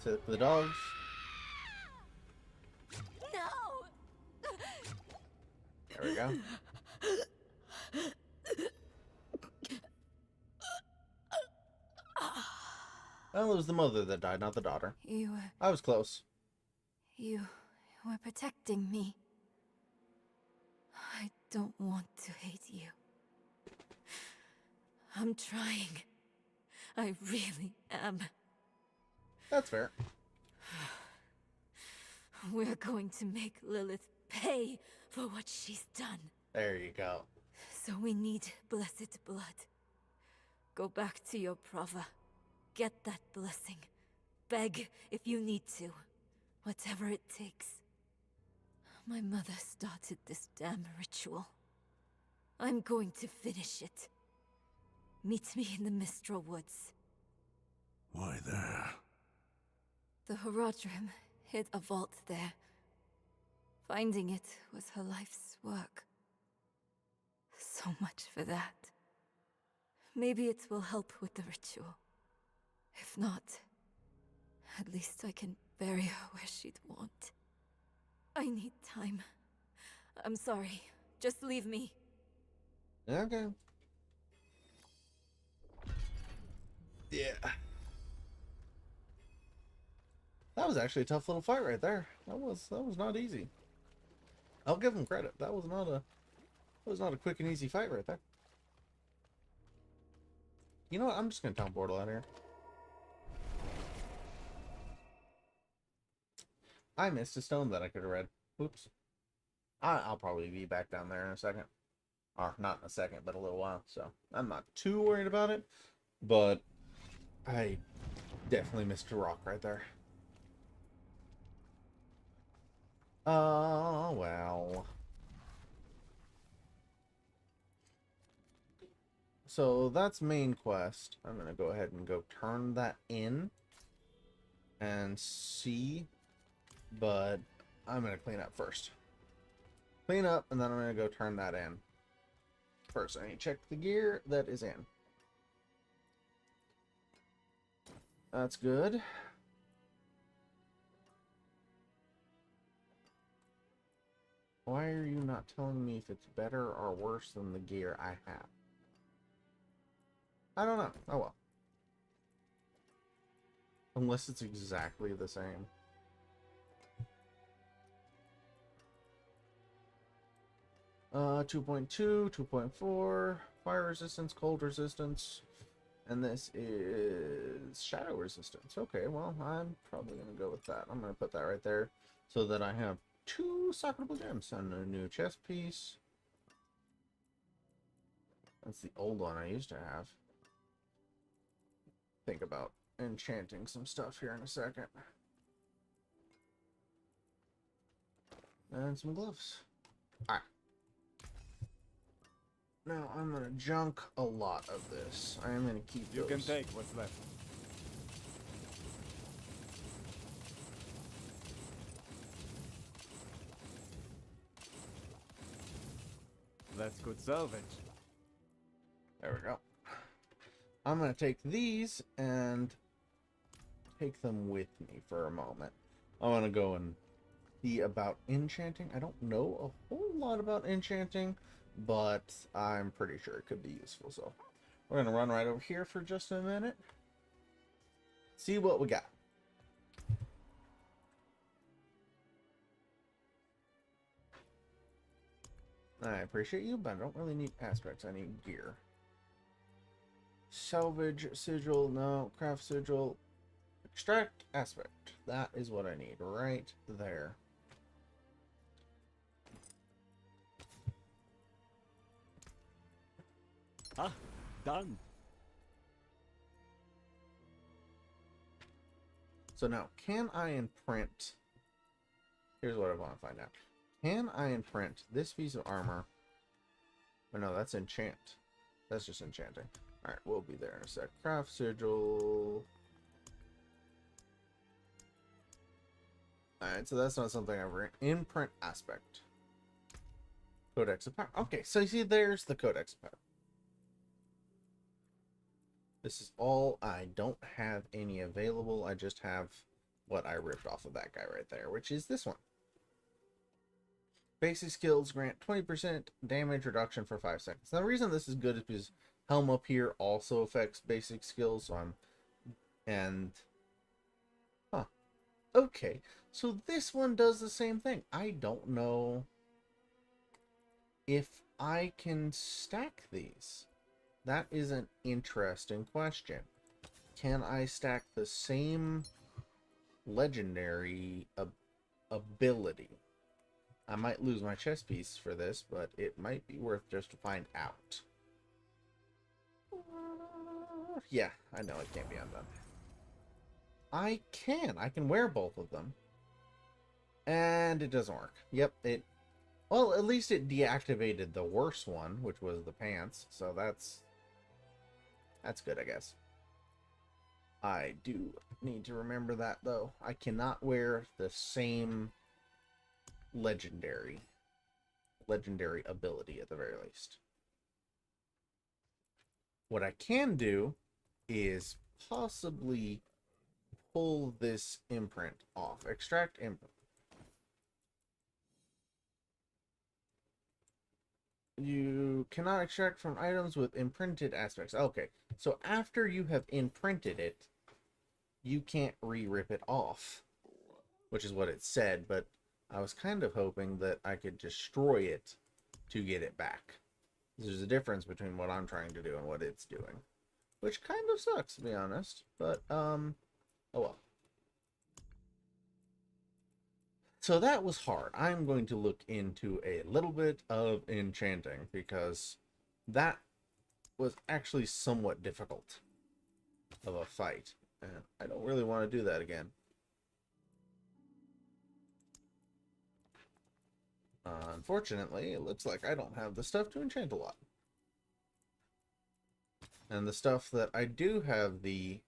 So the dogs. No! There we go. Well, it was the mother that died, not the daughter. I was close. You were protecting me. I don't want to hate you. I'm trying. I really am. That's fair. We're going to make Lilith pay for what she's done. There you go. So we need blessed blood. Go back to your Prava. Get that blessing. Beg if you need to. Whatever it takes. My mother started this damn ritual. I'm going to finish it. Meet me in the Mistral Woods. Why there? The Horadrim hid a vault there. Finding it was her life's work. So much for that. Maybe it will help with the ritual. If not, at least I can bury her where she'd want. I need time. I'm sorry. Just leave me. Okay. Yeah. That was actually a tough little fight right there. That was not easy. I'll give him credit. That was not a quick and easy fight right there. You know what? I'm just gonna teleport out of here. I missed a stone that I could have read. Whoops. I'll probably be back down there in a second. Or not in a second, but a little while. So I'm not too worried about it. But I definitely missed a rock right there. Oh, well. So that's main quest. I'm going to go ahead and go turn that in and see. But I'm going to clean up first. Clean up, and then I'm going to go turn that in. First, I need to check the gear that is in. That's good. Why are you not telling me if it's better or worse than the gear I have? I don't know. Oh well. Unless it's exactly the same. Uh, 2.2, 2.4, fire resistance, cold resistance, and this is shadow resistance. Okay, well, I'm probably going to go with that. I'm going to put that right there so that I have 2 socketable gems and a new chest piece. That's the old one I used to have. Think about enchanting some stuff here in a second. And some gloves. Alright. Now I'm gonna junk a lot of this. I am gonna keep You those. can take what's left. That's good salvage. There we go. I'm gonna take these and take them with me for a moment. I want to go and see about enchanting. I don't know a whole lot about enchanting, but I'm pretty sure it could be useful. So we're gonna run right over here for just a minute. See what we got. I appreciate you, but I don't really need aspects. I need gear. Salvage, sigil, no. Craft sigil. Extract aspect. That is what I need right there. Ah, done. So now, can I imprint? Here's what I want to find out. Can I imprint this piece of armor? Oh no, that's enchant. That's just enchanting. Alright, we'll be there in a sec. Craft sigil. Alright, so that's not something I've written. Imprint aspect. Codex of Power. Okay, so you see, there's the Codex of Power. This is all. I don't have any available. I just have what I ripped off of that guy right there, which is this one. Basic skills grant 20% damage reduction for 5 seconds. Now, the reason this is good is because Helm up here also affects basic skills, so okay, so this one does the same thing. I don't know if I can stack these. That is an interesting question. Can I stack the same legendary ability? I might lose my chess piece for this, but it might be worth just to find out. Yeah, I know it can't be undone. I can wear both of them. And it doesn't work. Yep, well, at least it deactivated the worst one, which was the pants. So that's good, I guess. I do need to remember that, though. I cannot wear the same legendary ability at the very least. What I can do is possibly pull this imprint off. Extract imprint. You cannot extract from items with imprinted aspects. Okay, so after you have imprinted it, you can't re-rip it off, which is what it said, but I was kind of hoping that I could destroy it to get it back. There's a difference between what I'm trying to do and what it's doing, which kind of sucks, to be honest, but, oh well. So that was hard. I'm going to look into a little bit of enchanting, because that was actually somewhat difficult of a fight, and I don't really want to do that again. Unfortunately, it looks like I don't have the stuff to enchant a lot. And the stuff that I do have the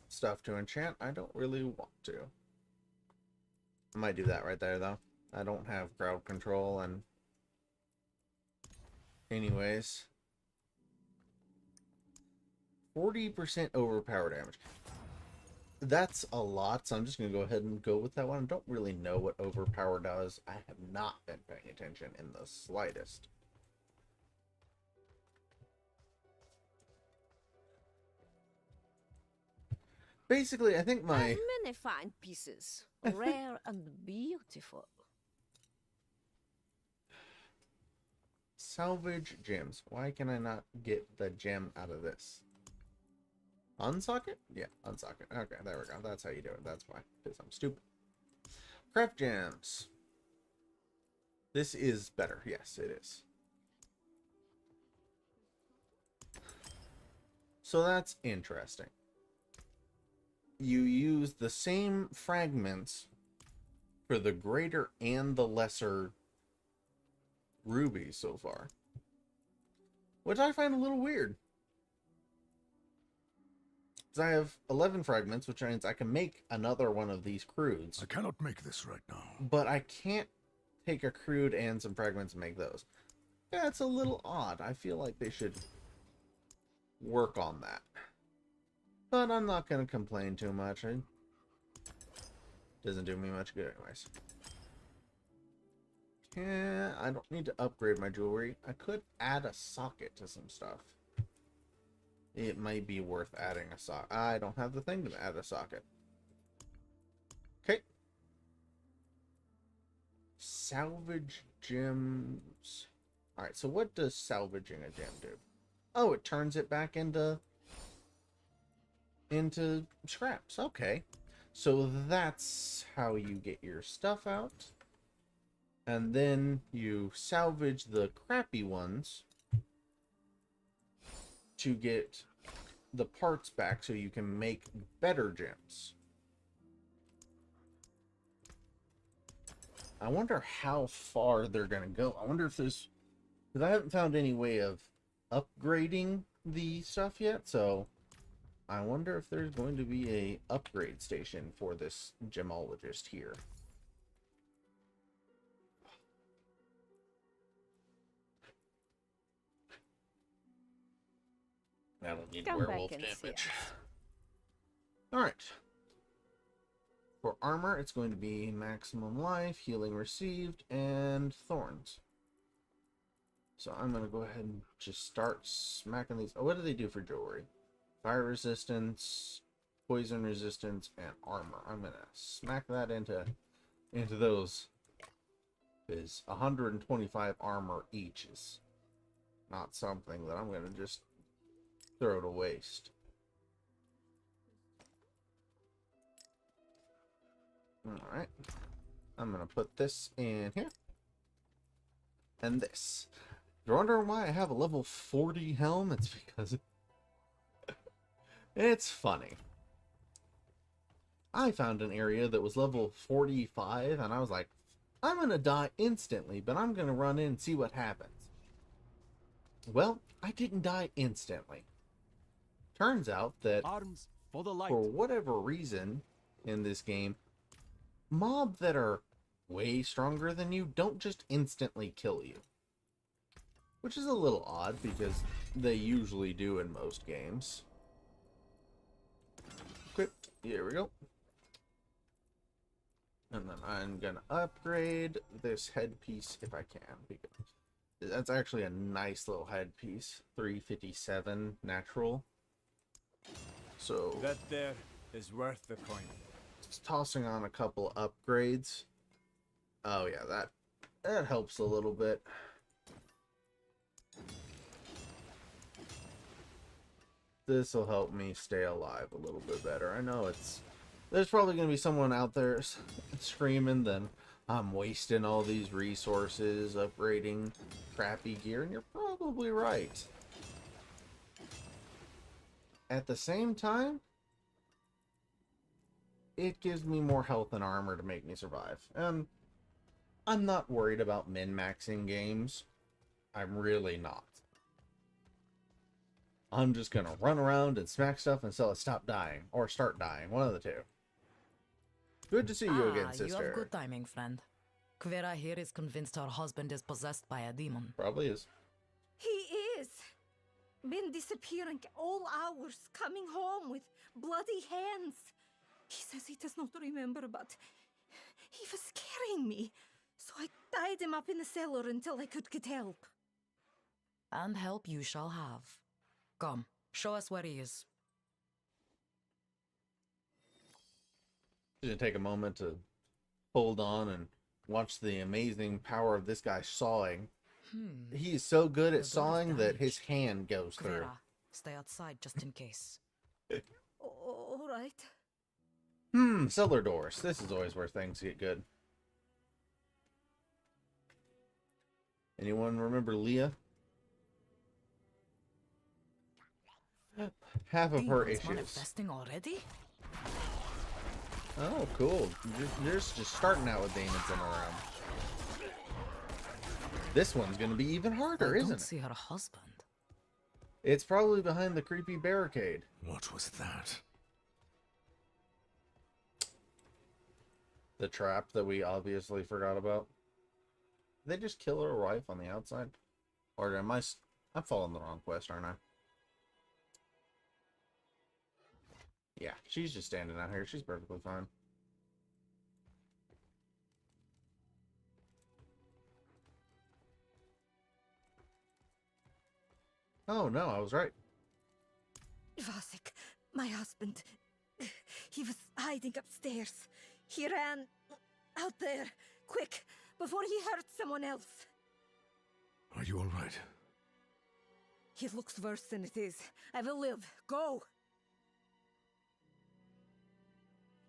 stuff to enchant, I don't really want to. I might do that right there, though. I don't have crowd control, and... anyways. 40% overpower damage. That's a lot, so I'm just going to go ahead and go with that one. I don't really know what overpower does. I have not been paying attention in the slightest. Basically, I think my... I've many fine pieces, rare and beautiful. Salvage gems. Why can I not get the gem out of this? Unsock it? Yeah, unsock it. Okay, there we go. That's how you do it. That's why. Because I'm stupid. Craft gems. This is better. Yes, it is. So that's interesting. You use the same fragments for the greater and the lesser rubies so far, which I find a little weird. Because I have 11 fragments, which means I can make another one of these crudes. I cannot make this right now. But I can't take a crude and some fragments and make those. That's a little odd. I feel like they should work on that. But I'm not going to complain too much. It doesn't do me much good anyways. Yeah, I don't need to upgrade my jewelry. I could add a socket to some stuff. It might be worth adding a socket. I don't have the thing to add a socket. Okay. Salvage gems. Alright, so what does salvaging a gem do? Oh, it turns it back into scraps. Okay. So that's how you get your stuff out. And then you salvage the crappy ones to get the parts back so you can make better gems. I wonder how far they're going to go. I wonder if there's... because I haven't found any way of upgrading the stuff yet, so I wonder if there's going to be a upgrade station for this gemologist here. I don't need werewolf damage. Alright. For armor, it's going to be maximum life, healing received, and thorns. So I'm going to go ahead and just start smacking these. Oh, what do they do for jewelry? Fire resistance, poison resistance, and armor. I'm going to smack that into those. Because 125 armor each is not something that I'm going to just throw to waste. Alright. I'm going to put this in here. And this. If you're wondering why I have a level 40 helm, it's because it's funny. I found an area that was level 45, and I was like, I'm going to die instantly, but I'm going to run in and see what happens. Well, I didn't die instantly. Turns out that Arms for the light. for whatever reason in this game, mobs that are way stronger than you don't just instantly kill you. Which is a little odd because they usually do in most games. Equip. Here we go. And then I'm gonna upgrade this headpiece if I can, because that's actually a nice little headpiece. 357 natural. So That there is worth the coin. just tossing on a couple upgrades. Oh yeah, that helps a little bit. This will help me stay alive a little bit better. I know there's probably going to be someone out there screaming then I'm wasting all these resources upgrading crappy gear, and you're probably right. At the same time, it gives me more health and armor to make me survive. And I'm not worried about min-maxing games. I'm really not. I'm just gonna run around and smack stuff until it stop dying, or start dying, one of the two. Good to see you again, sister. You have good timing, friend. Kvera here is convinced her husband is possessed by a demon. Probably is. He is. Been disappearing all hours, coming home with bloody hands. He says he does not remember, but he was scaring me. So I tied him up in the cellar until I could get help. And help you shall have. Come, show us where he is. Just take a moment to hold on and watch the amazing power of this guy sawing. He's so good at sawing that his hand goes through. Kvera, stay outside just in case. All right. Cellar doors. This is always where things get good. Anyone remember Leah? Half of her Demons issues. manifesting already? Oh, cool. You're just starting out with demons in the room. This one's gonna be even harder, I isn't don't it? see her husband. It's probably behind the creepy barricade. What was that? The trap that we obviously forgot about. Did they just kill her wife on the outside? Or am I'm following the wrong quest, aren't I? Yeah, she's just standing out here. She's perfectly fine. Oh no, I was right. Vasek, my husband. He was hiding upstairs. He ran out there. Quick, before he hurts someone else. Are you all right? It looks worse than it is. I will live. Go!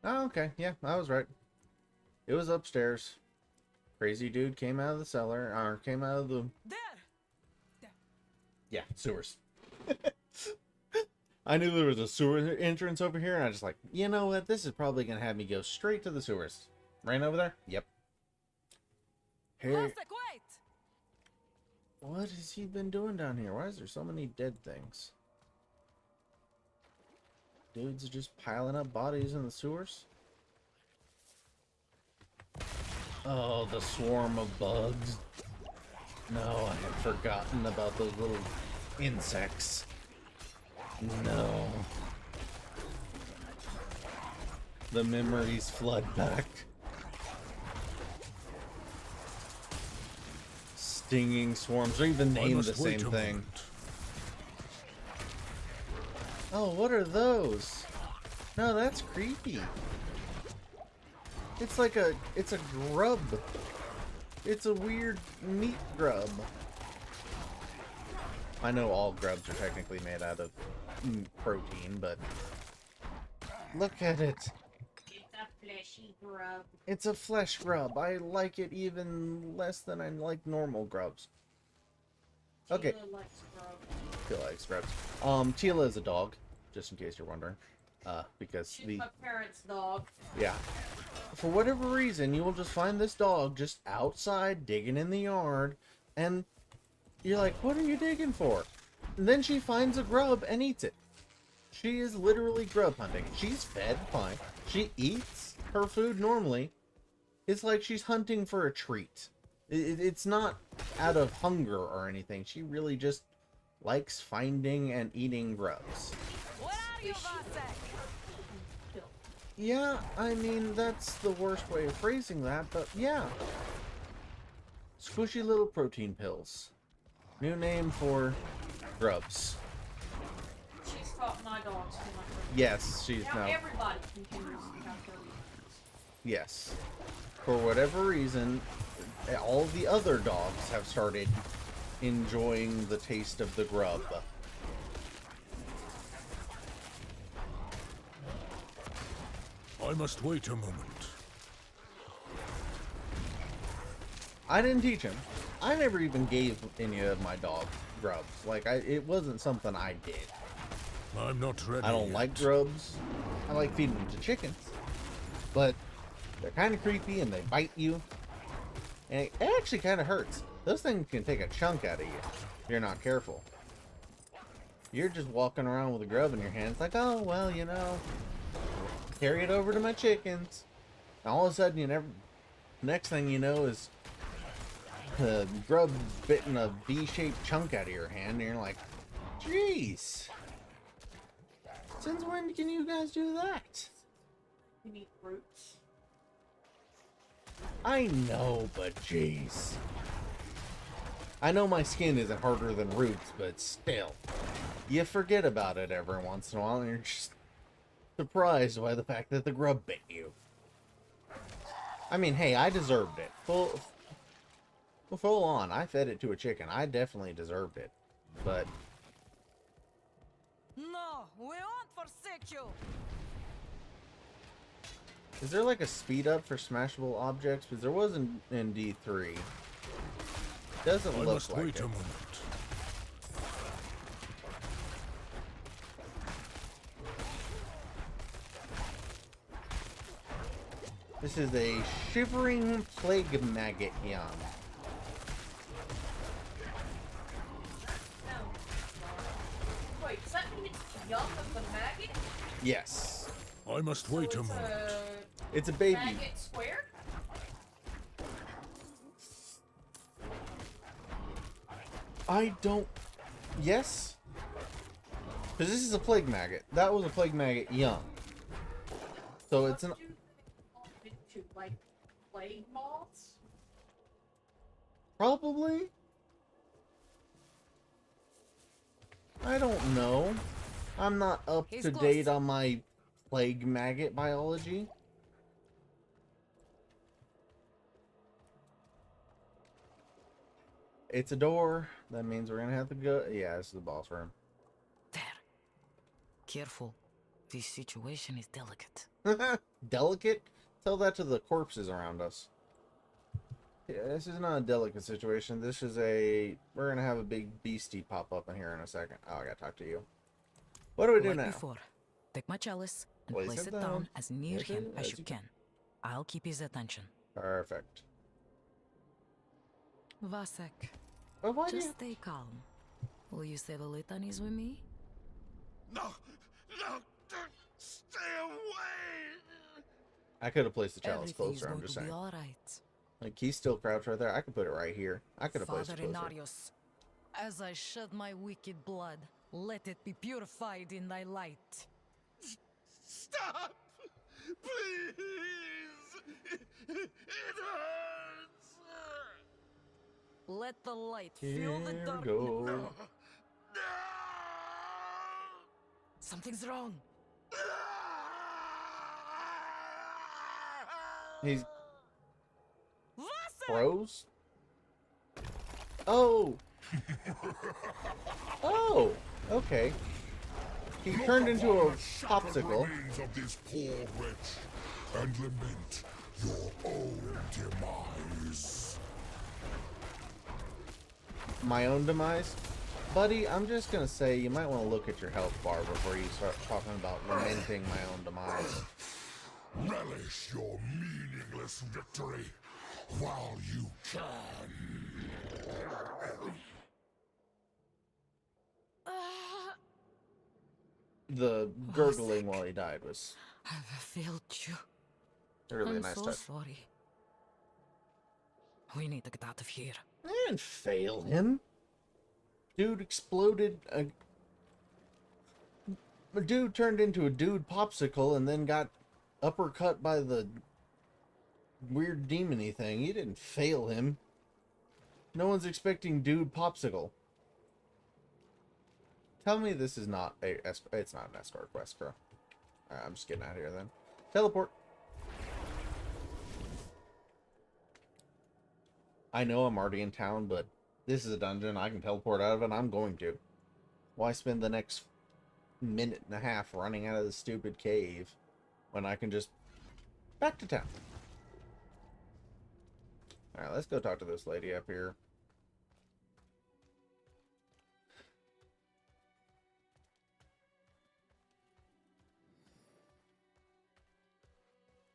Oh, okay. Yeah, I was right. It was upstairs. Crazy dude came out of the cellar, or came out of the... There! Yeah, sewers. I knew there was a sewer entrance over here, and I was just like, you know what? This is probably going to have me go straight to the sewers. Right over there? Yep. Here. Vasek, wait! What has he been doing down here? Why is there so many dead things? Dudes are just piling up bodies in the sewers? Oh, the swarm of bugs. No, I had forgotten about those little insects. No. The memories flood back. Stinging swarms, or even named the same thing. Oh, what are those? No, that's creepy. It's like it's a grub. It's a weird meat grub. I know all grubs are technically made out of protein, but look at it. It's a fleshy grub. It's a flesh grub. I like it even less than I like normal grubs. Okay. Tila likes grub. Tila likes grubs. Tila is a dog, just in case you're wondering. Because She's my parents' dog. yeah. For whatever reason, you will just find this dog just outside digging in the yard, and you're like, what are you digging for? And then she finds a grub and eats it. She is literally grub hunting. She's fed fine. She eats her food normally, It's like she's hunting for a treat. It's not out of hunger or anything. She really just likes finding and eating grubs. What are you, Vasek? Yeah, I mean, that's the worst way of phrasing that, but yeah. Squishy little protein pills. New name for grubs. She's taught my dogs too much. Yes, she's Now now. everybody continues to have their reasons. Yes. For whatever reason, all the other dogs have started enjoying the taste of the grub. I must wait a moment. I didn't teach him. I never even gave any of my dogs grubs. Like, it wasn't something I did. I'm not ready I don't yet. like grubs. I like feeding them to chickens. But they're kind of creepy and they bite you. And it actually kind of hurts. Those things can take a chunk out of you if you're not careful. You're just walking around with a grub in your hand. It's like, oh, well, you know, carry it over to my chickens. And all of a sudden, you never... Next thing you know is the grub bitten a V-shaped chunk out of your hand. And you're like, jeez. Since when can you guys do that? You need roots. I know, but jeez. I know my skin isn't harder than roots, but still. You forget about it every once in a while, and you're just surprised by the fact that the grub bit you. I mean, hey, I deserved it. Full on. I fed it to a chicken. I definitely deserved it. But No, we won't forsake you. is there like a speed up for smashable objects? Because there was in D3. Doesn't I look must like wait it. a moment. This is a shivering plague maggot young. No. Wait, does that mean it's young of the maggot? Yes. I must wait So a it's moment. It's a baby. Maggot square? I don't... Yes? Because this is a plague maggot. That was a plague maggot young. So it's an... What do you think it's into, like plague moths? Probably? I don't know. I'm not up He's to close. date on my plague maggot biology. It's a door. That means we're gonna have to go... Yeah, this is the boss room. There. Careful. This situation is delicate. Delicate? Tell that to the corpses around us. Yeah, this is not a delicate situation. This is a... We're gonna have a big beastie pop up in here in a second. Oh, I gotta talk to you. What do we do Like now? before, take my chalice and Place place it it down down. as near Place him it as as you you can. I'll keep his attention. Perfect. Vasek, But why do just you... stay calm. Will you say the litanies with me? No! No! Stay away! I could have placed the chalice Everything's closer, I'm going just to be saying. all right. Like, he's still crouched right there. I could put it right here. I could have placed Father it closer. Inarius, as I shed my wicked blood, let it be purified in thy light. Stop! Please! It hurts! Let the light Here fill the darkness. go. No! Something's wrong. He's Vasek! froze? Oh! Oh! Okay. He turned into a popsicle. Remains of this poor wretch and lament your own demise. My own demise? Buddy, I'm just gonna say you might want to look at your health bar before you start talking about lamenting my own demise. Relish your meaningless victory while you can. The gurgling while he died was I've failed you. a really I'm nice so touch. sorry. We need to get out of here. I didn't fail him. Dude exploded. A dude turned into a dude popsicle and then got uppercut by the weird demony thing. You didn't fail him. No one's expecting dude popsicle. Tell me this is not a it's not an escort quest, bro. Alright, I'm just getting out of here then. Teleport. I know I'm already in town, but this is a dungeon. I can teleport out of it, and I'm going to. Why spend the next minute and a half running out of the stupid cave when I can just back to town? Alright, let's go talk to this lady up here.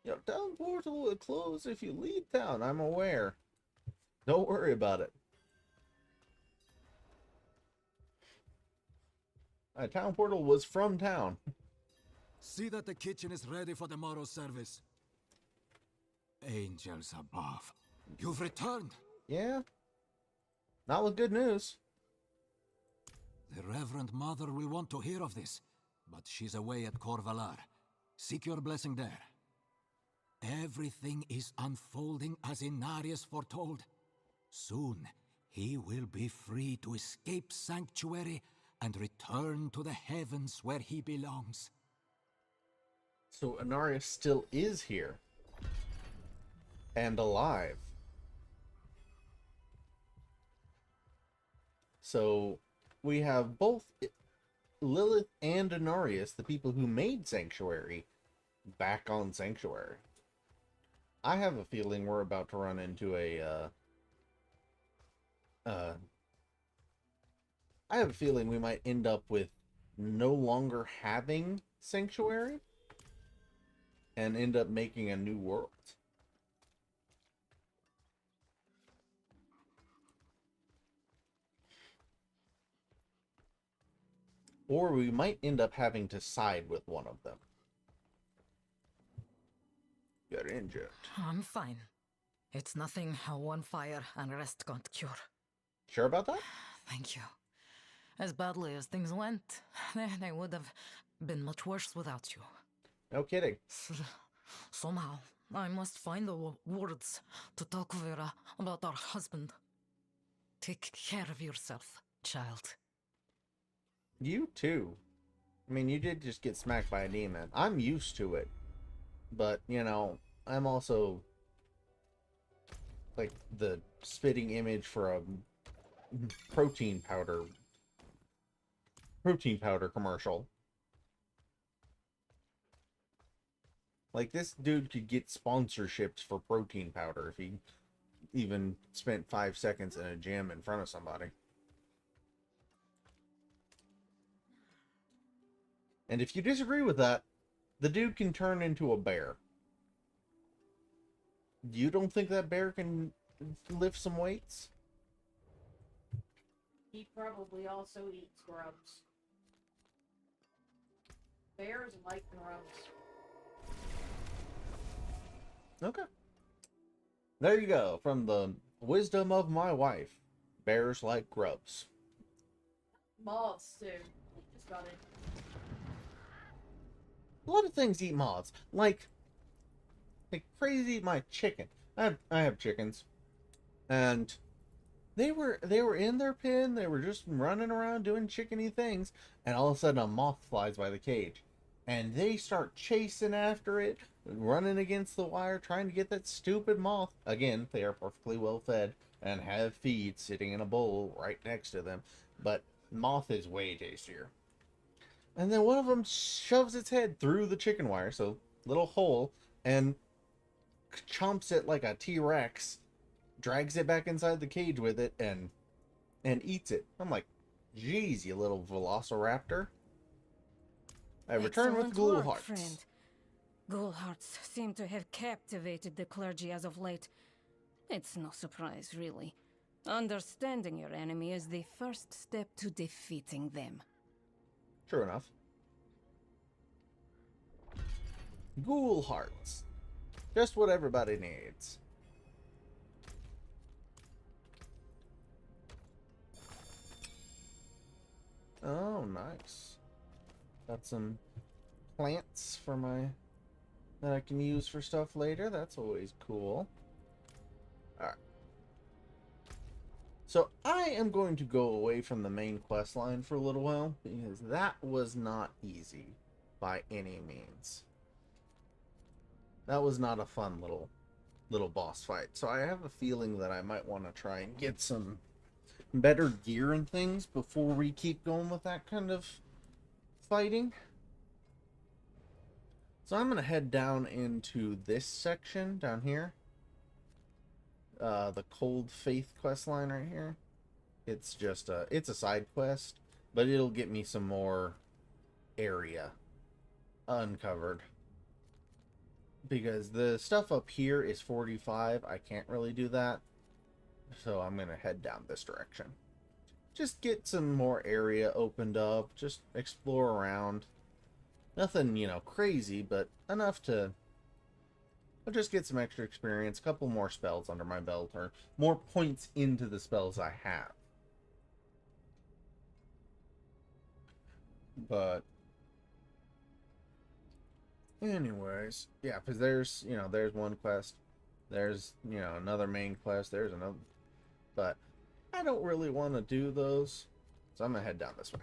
Your town portal will close if you leave town. I'm aware. Don't worry about it. A town portal was from town. See that the kitchen is ready for tomorrow's service. Angels above. You've returned. Yeah. Not with good news. The Reverend Mother will want to hear of this, but she's away at Corvalar. Seek your blessing there. Everything is unfolding as Inarius foretold. Soon, he will be free to escape Sanctuary and return to the heavens where he belongs. So Inarius still is here. And alive. So we have both Lilith and Inarius, the people who made Sanctuary, back on Sanctuary. I have a feeling we're about to run into I have a feeling we might end up with no longer having Sanctuary and end up making a new world. Or we might end up having to side with one of them. You're injured. I'm fine. It's nothing one fire and rest can't cure. Sure about that? Thank you. As badly as things went, they would have been much worse without you. No kidding. Somehow, I must find the words to talk Vera about our husband. Take care of yourself, child. You too. I mean, you did just get smacked by a demon. I'm used to it. But, you know, I'm also like the spitting image for a protein powder commercial. Like, this dude could get sponsorships for protein powder if he even spent 5 seconds in a gym in front of somebody. And if you disagree with that, the dude can turn into a bear. You don't think that bear can lift some weights? He probably also eats grubs. Bears like grubs. Okay. There you go. From the wisdom of my wife. Bears like grubs. Moths, too. Just about it. A lot of things eat moths. Like crazy eat my chicken. I have chickens. And they were in their pen, they were just running around doing chickeny things, and all of a sudden a moth flies by the cage. And they start chasing after it, running against the wire, trying to get that stupid moth. Again, they are perfectly well fed and have feed sitting in a bowl right next to them. But moth is way tastier. And then one of them shoves its head through the chicken wire, so little hole, and chomps it like a T-Rex, drags it back inside the cage with it, and eats it. I'm like, geez, you little velociraptor. I return with Excellent ghoul work, hearts. friend. Ghoul hearts seem to have captivated the clergy as of late. It's no surprise, really. Understanding your enemy is the first step to defeating them. True enough. Ghoul hearts. Just what everybody needs. Oh, nice. Got some plants for my that I can use for stuff later. That's always cool. Alright. So I am going to go away from the main quest line for a little while, because that was not easy by any means. That was not a fun little boss fight. So I have a feeling that I might want to try and get some better gear and things before we keep going with that kind of fighting. So I'm going to head down into this section down here. The Cold Faith quest line right here. It's just it's a side quest, but it'll get me some more area uncovered. Because the stuff up here is 45. I can't really do that. So I'm going to head down this direction. Just get some more area opened up. Just explore around. Nothing, you know, crazy, but enough to I'll just get some extra experience, a couple more spells under my belt, or more points into the spells I have. But anyways, yeah, because there's, you know, there's one quest. There's, you know, another main quest. There's another. But I don't really want to do those. So I'm going to head down this way.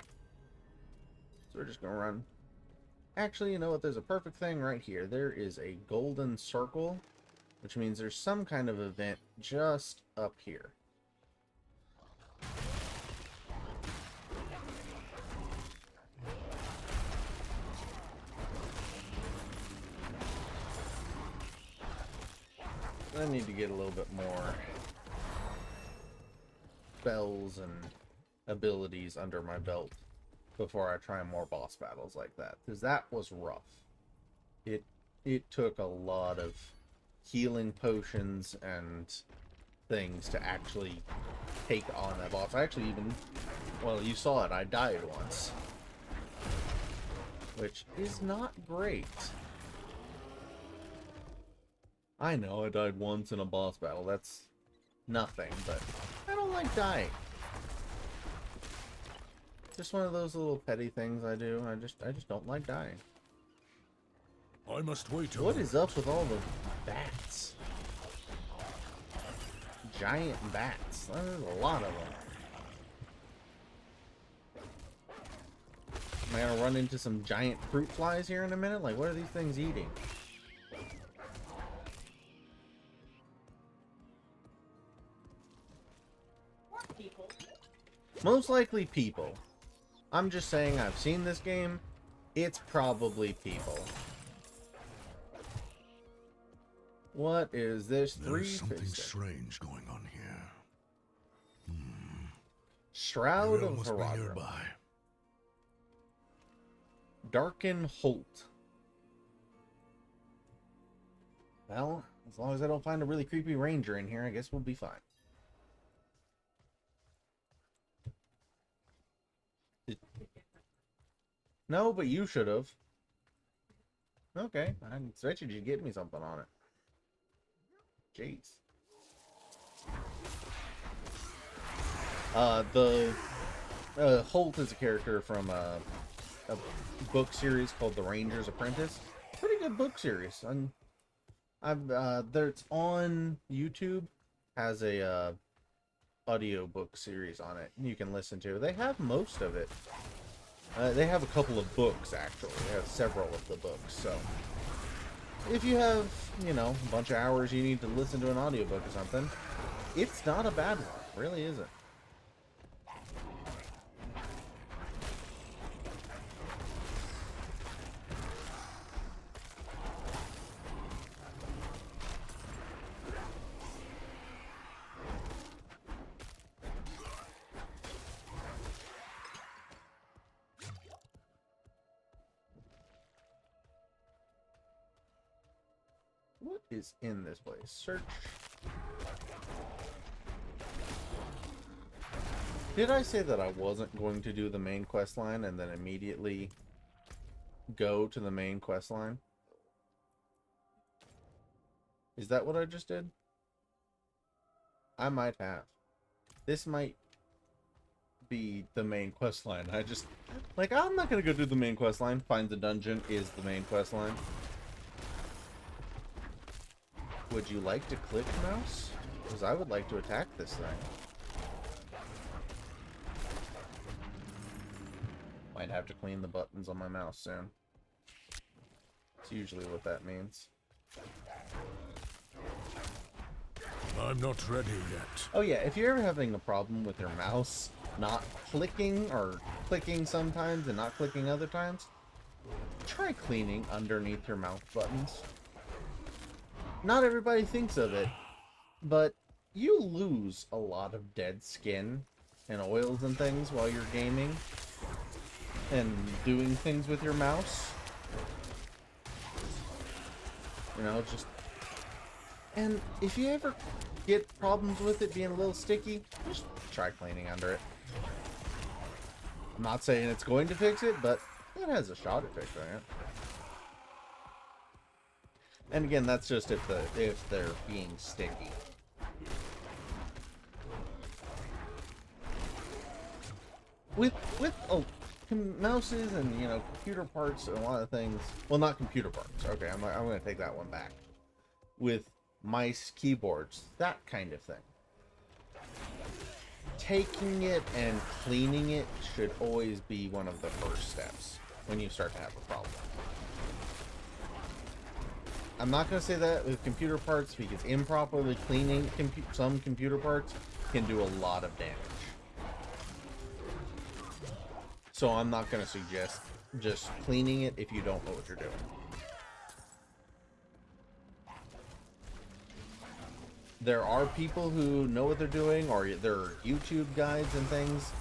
So we're just going to run. Actually, you know what? There's a perfect thing right here. There is a golden circle, which means there's some kind of event just up here. I need to get a little bit more spells and abilities under my belt before I try more boss battles like that, because that was rough. It took a lot of healing potions and things to actually take on that boss. I actually even, well, you saw it, I died once, which is not great. I know I died once in a boss battle. That's nothing, but I don't like dying. Just one of those little petty things I do. I just don't like dying. I must wait. What is up with all the bats? Giant bats. There's a lot of them. Am I gonna run into some giant fruit flies here in a minute? Like, what are these things eating? People. Most likely people. I'm just saying, I've seen this game. It's probably people. What is this? There's something strange going on here. Shroud of must be Haradrim. nearby. Darken Holt. Well, as long as I don't find a really creepy ranger in here, I guess we'll be fine. No, but you should have. Okay, I expected you to get me something on it. Jeez. Holt is a character from a book series called The Ranger's Apprentice. Pretty good book series. It's on YouTube. Has a audio book series on it you can listen to. They have most of it. They have a couple of books, actually. They have several of the books, so if you have, you know, a bunch of hours you need to listen to an audiobook or something, it's not a bad one. It really isn't. What is in this place? Search. Did I say that I wasn't going to do the main quest line and then immediately go to the main quest line? Is that what I just did? I might have. This might be the main quest line. I just, like, I'm not gonna go do the main quest line. Find the dungeon is the main quest line. Would you like to click, mouse? Because I would like to attack this thing. Might have to clean the buttons on my mouse soon. That's usually what that means. I'm not ready yet. Oh yeah, if you're ever having a problem with your mouse not clicking, or clicking sometimes and not clicking other times, try cleaning underneath your mouse buttons. Not everybody thinks of it, but you lose a lot of dead skin and oils and things while you're gaming and doing things with your mouse. You know, just... And if you ever get problems with it being a little sticky, just try cleaning under it. I'm not saying it's going to fix it, but it has a shot at fixing it. And again, that's just if they're being sticky. With mouses and, you know, computer parts and a lot of things. Well, not computer parts. Okay, I'm going to take that one back. With mice, keyboards, that kind of thing. Taking it and cleaning it should always be one of the first steps when you start to have a problem. I'm not going to say that with computer parts, because improperly cleaning some computer parts can do a lot of damage. So I'm not going to suggest just cleaning it if you don't know what you're doing. There are people who know what they're doing, or there are YouTube guides and things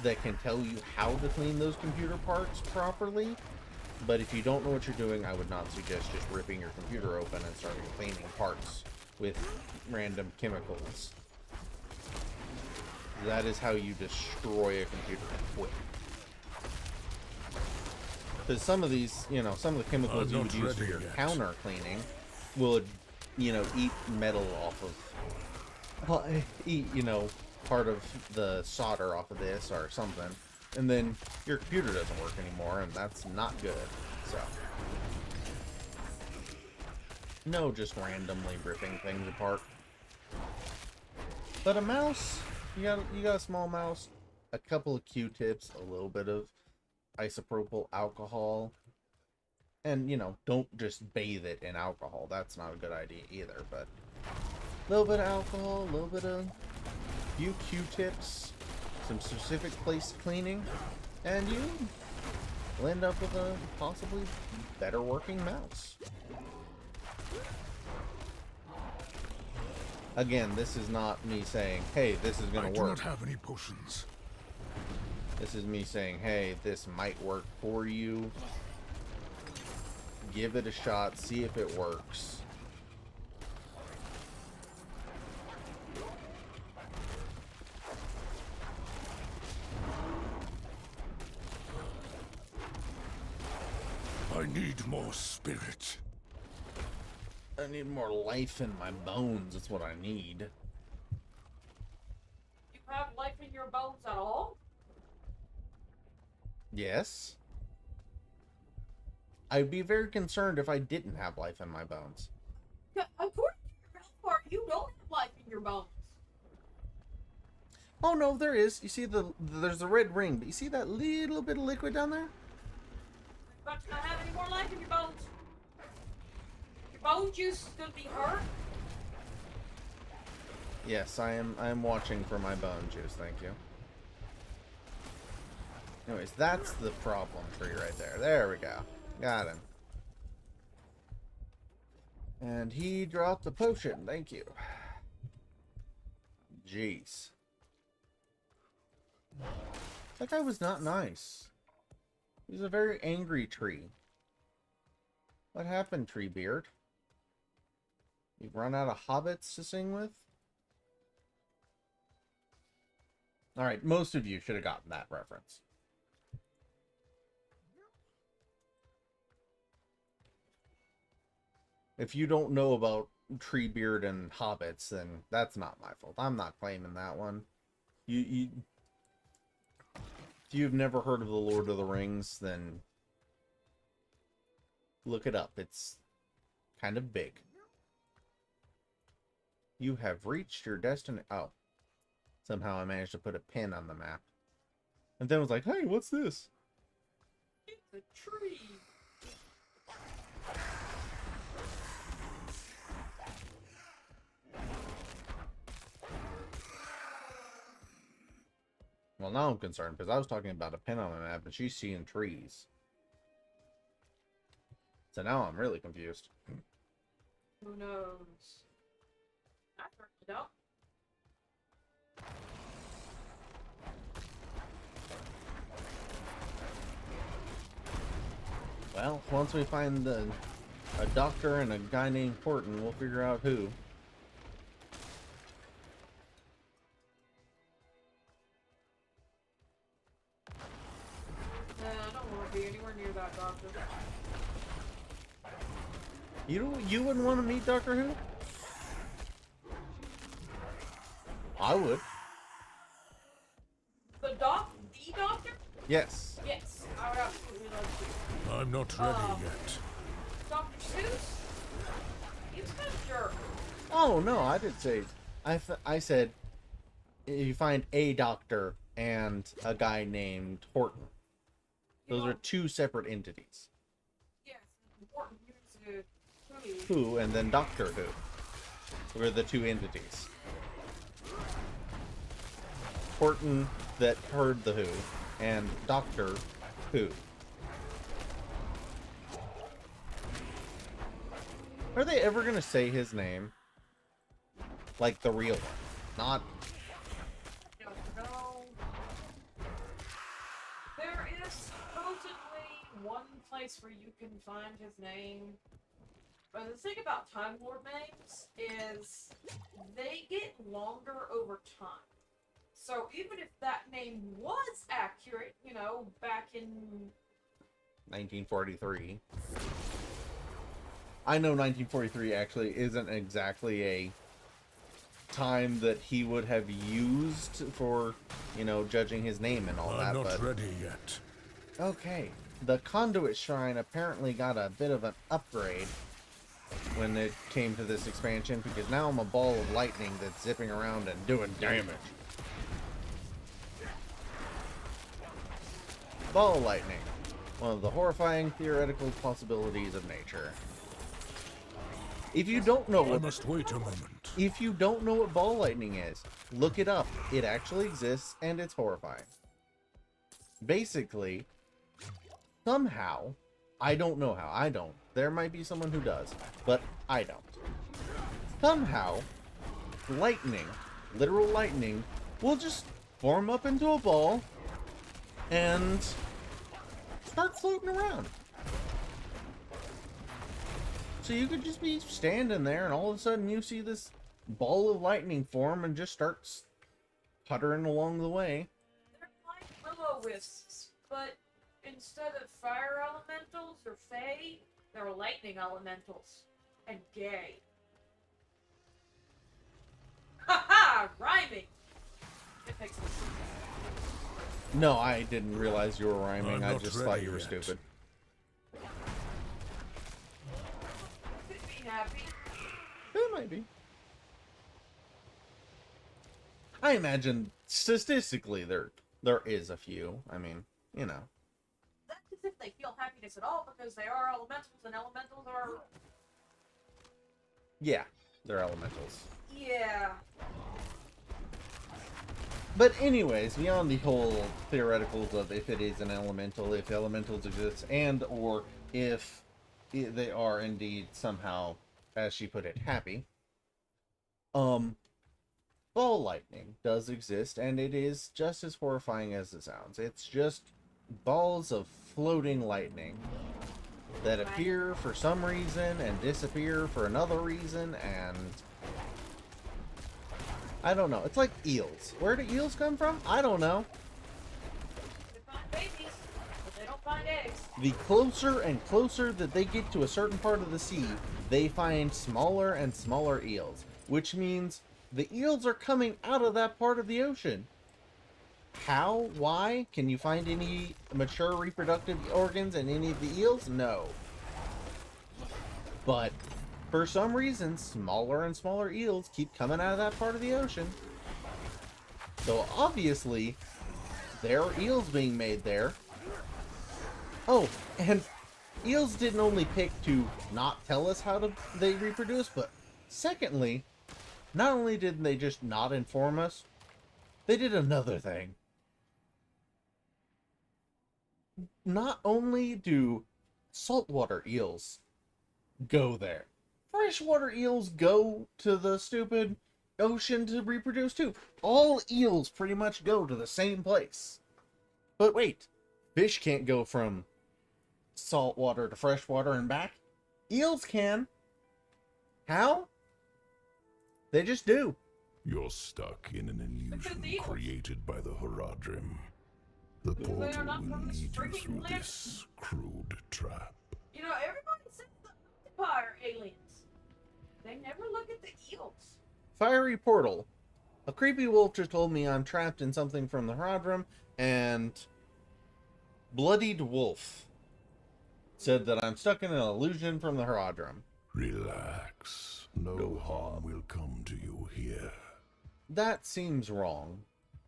that can tell you how to clean those computer parts properly. But if you don't know what you're doing, I would not suggest just ripping your computer open and starting cleaning parts with random chemicals. That is how you destroy a computer quick. Because some of these, you know, some of the chemicals you would use for your counter cleaning will, you know, eat metal off of, well, eat, you know, part of the solder off of this or something. And then your computer doesn't work anymore, and that's not good. So, no just randomly ripping things apart. But a mouse, you got a small mouse, a couple of Q-tips, a little bit of isopropyl alcohol, and, you know, don't just bathe it in alcohol. That's not a good idea either. But a little bit of alcohol, a little bit of few Q-tips, some specific place cleaning, and you will end up with a possibly better working mouse. Again, this is not me saying, hey, this is going to work. I do not have any potions. This is me saying, hey, this might work for you. Give it a shot, see if it works. I need more spirit. I need more life in my bones. That's what I need. You have life in your bones at all? Yes. I'd be very concerned if I didn't have life in my bones. Yeah, according to your health bar, you don't have life in your bones. Oh no, there is. You see there's the red ring, but you see that little bit of liquid down there? But you don't have any more life in your bones. Your bone juice is gonna be hurt. Yes, I am watching for my bone juice, thank you. Anyways, that's the problem tree right there. There we go. Got him. And he dropped a potion, thank you. Jeez. That guy was not nice. He was a very angry tree. What happened, Treebeard? You've run out of hobbits to sing with? Alright, most of you should have gotten that reference. If you don't know about Treebeard and hobbits, then that's not my fault. I'm not claiming that one. If you've never heard of the Lord of the Rings, then look it up. It's kind of big. You have reached your destiny. Oh. Somehow I managed to put a pin on the map. And then was like, hey, what's this? It's a tree. Well, now I'm concerned, because I was talking about a pin on the map, and she's seeing trees. So now I'm really confused. Who knows? I worked it out. Well, once we find a doctor and a guy named Horton, we'll figure out who. I don't want to be anywhere near that doctor. You wouldn't want to meet Doctor Who? I would. The doctor? Yes. Yes, I would absolutely love to. I'm not ready yet. Dr. Seuss? He was kind of a jerk. Oh, no, I did say... I said you find a doctor and a guy named Horton. Those are two separate entities. Yes, important use Who and then Doctor Who were the two entities. Horton that heard the Who and Doctor Who. Are they ever gonna say his name? Like the real one, not... I don't know. There is supposedly one place where you can find his name. But the thing about Time Lord names is they get longer over time. So even if that name was accurate, you know, back in 1943. I know 1943 actually isn't exactly a time that he would have used for, you know, judging his name and all that. I'm not but... ready yet. Okay. The Conduit Shrine apparently got a bit of an upgrade when it came to this expansion, because now I'm a ball of lightning that's zipping around and doing damage. Ball of lightning. One of the horrifying theoretical possibilities of nature. If you don't know I what... must wait a moment. If you don't know what ball lightning is, look it up. It actually exists, and it's horrifying. Basically, somehow, I don't know how, I don't. There might be someone who does, but I don't. Somehow, lightning, literal lightning, will just form up into a ball and start floating around. So you could just be standing there, and all of a sudden you see this ball of lightning form and just starts puttering along the way. they're like will-o-wisps, but instead of fire elementals or fae, they're lightning elementals. And gay. Haha! Rhyming! It makes sense. No, I didn't realize you were rhyming. I'm I not just thought ready you were yet. stupid. Could be happy. It might be. I imagine statistically there is a few. I mean, you know. That's as if they feel happiness at all, because they are elementals, and elementals are... Yeah, they're elementals. Yeah. But anyways, beyond the whole theoreticals of if it is an elemental, if elementals exist, and or if they are indeed somehow, as she put it, happy. Ball lightning does exist, and it is just as horrifying as it sounds. It's just balls of floating lightning that appear for some reason and disappear for another reason, and I don't know. It's like eels. Where do eels come from? I don't know. They find babies, but they don't find eggs. The closer and closer that they get to a certain part of the sea, they find smaller and smaller eels, which means the eels are coming out of that part of the ocean. How? Why? Can you find any mature reproductive organs in any of the eels? No. But for some reason, smaller and smaller eels keep coming out of that part of the ocean. So obviously, there are eels being made there. Oh, and eels didn't only pick to not tell us how they reproduce, but secondly, not only did they just not inform us, they did another thing. Not only do saltwater eels go there, freshwater eels go to the stupid ocean to reproduce too. All eels pretty much go to the same place. But wait, fish can't go from saltwater to freshwater and back. Eels can. How? They just do. You're stuck in an illusion created by the Horadrim. The portal will lead you through this crude trap. You know, everybody says the Empire aliens. They never look at the eels. Fiery portal. A creepy wolf just told me I'm trapped in something from the Horadrim, and Bloodied Wolf said that I'm stuck in an illusion from the Horadrim. Relax. No harm will come to you here. That seems wrong.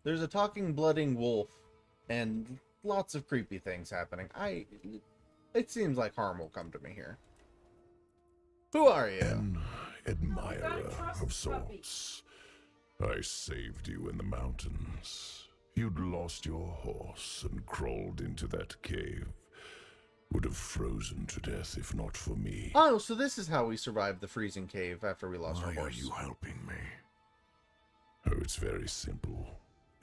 There's a talking, blooding wolf, and lots of creepy things happening. It seems like harm will come to me here. Who are you? An admirer of sorts. I saved you in the mountains. You'd lost your horse and crawled into that cave. Would have frozen to death if not for me. Oh, so this is how we survived the freezing cave after we lost our horse. Why are you helping me? Oh, it's very simple.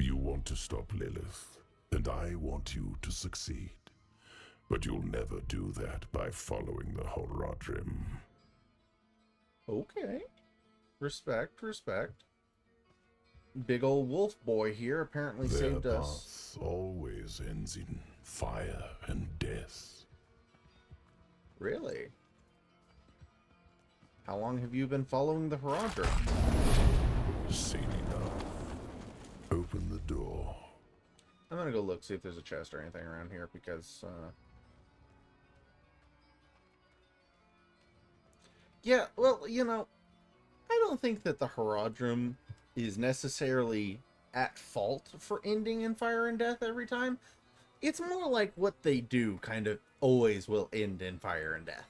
You want to stop Lilith, and I want you to succeed. But you'll never do that by following the Horadrim. Okay. Respect, respect. Big old wolf boy here apparently saved us. Their path always ends in fire and death. Really? How long have you been following the Horadrim? Seen enough. Open the door. I'm gonna go look, see if there's a chest or anything around here, because, yeah, well, you know, I don't think that the Horadrim is necessarily at fault for ending in fire and death every time. It's more like what they do kind of always will end in fire and death.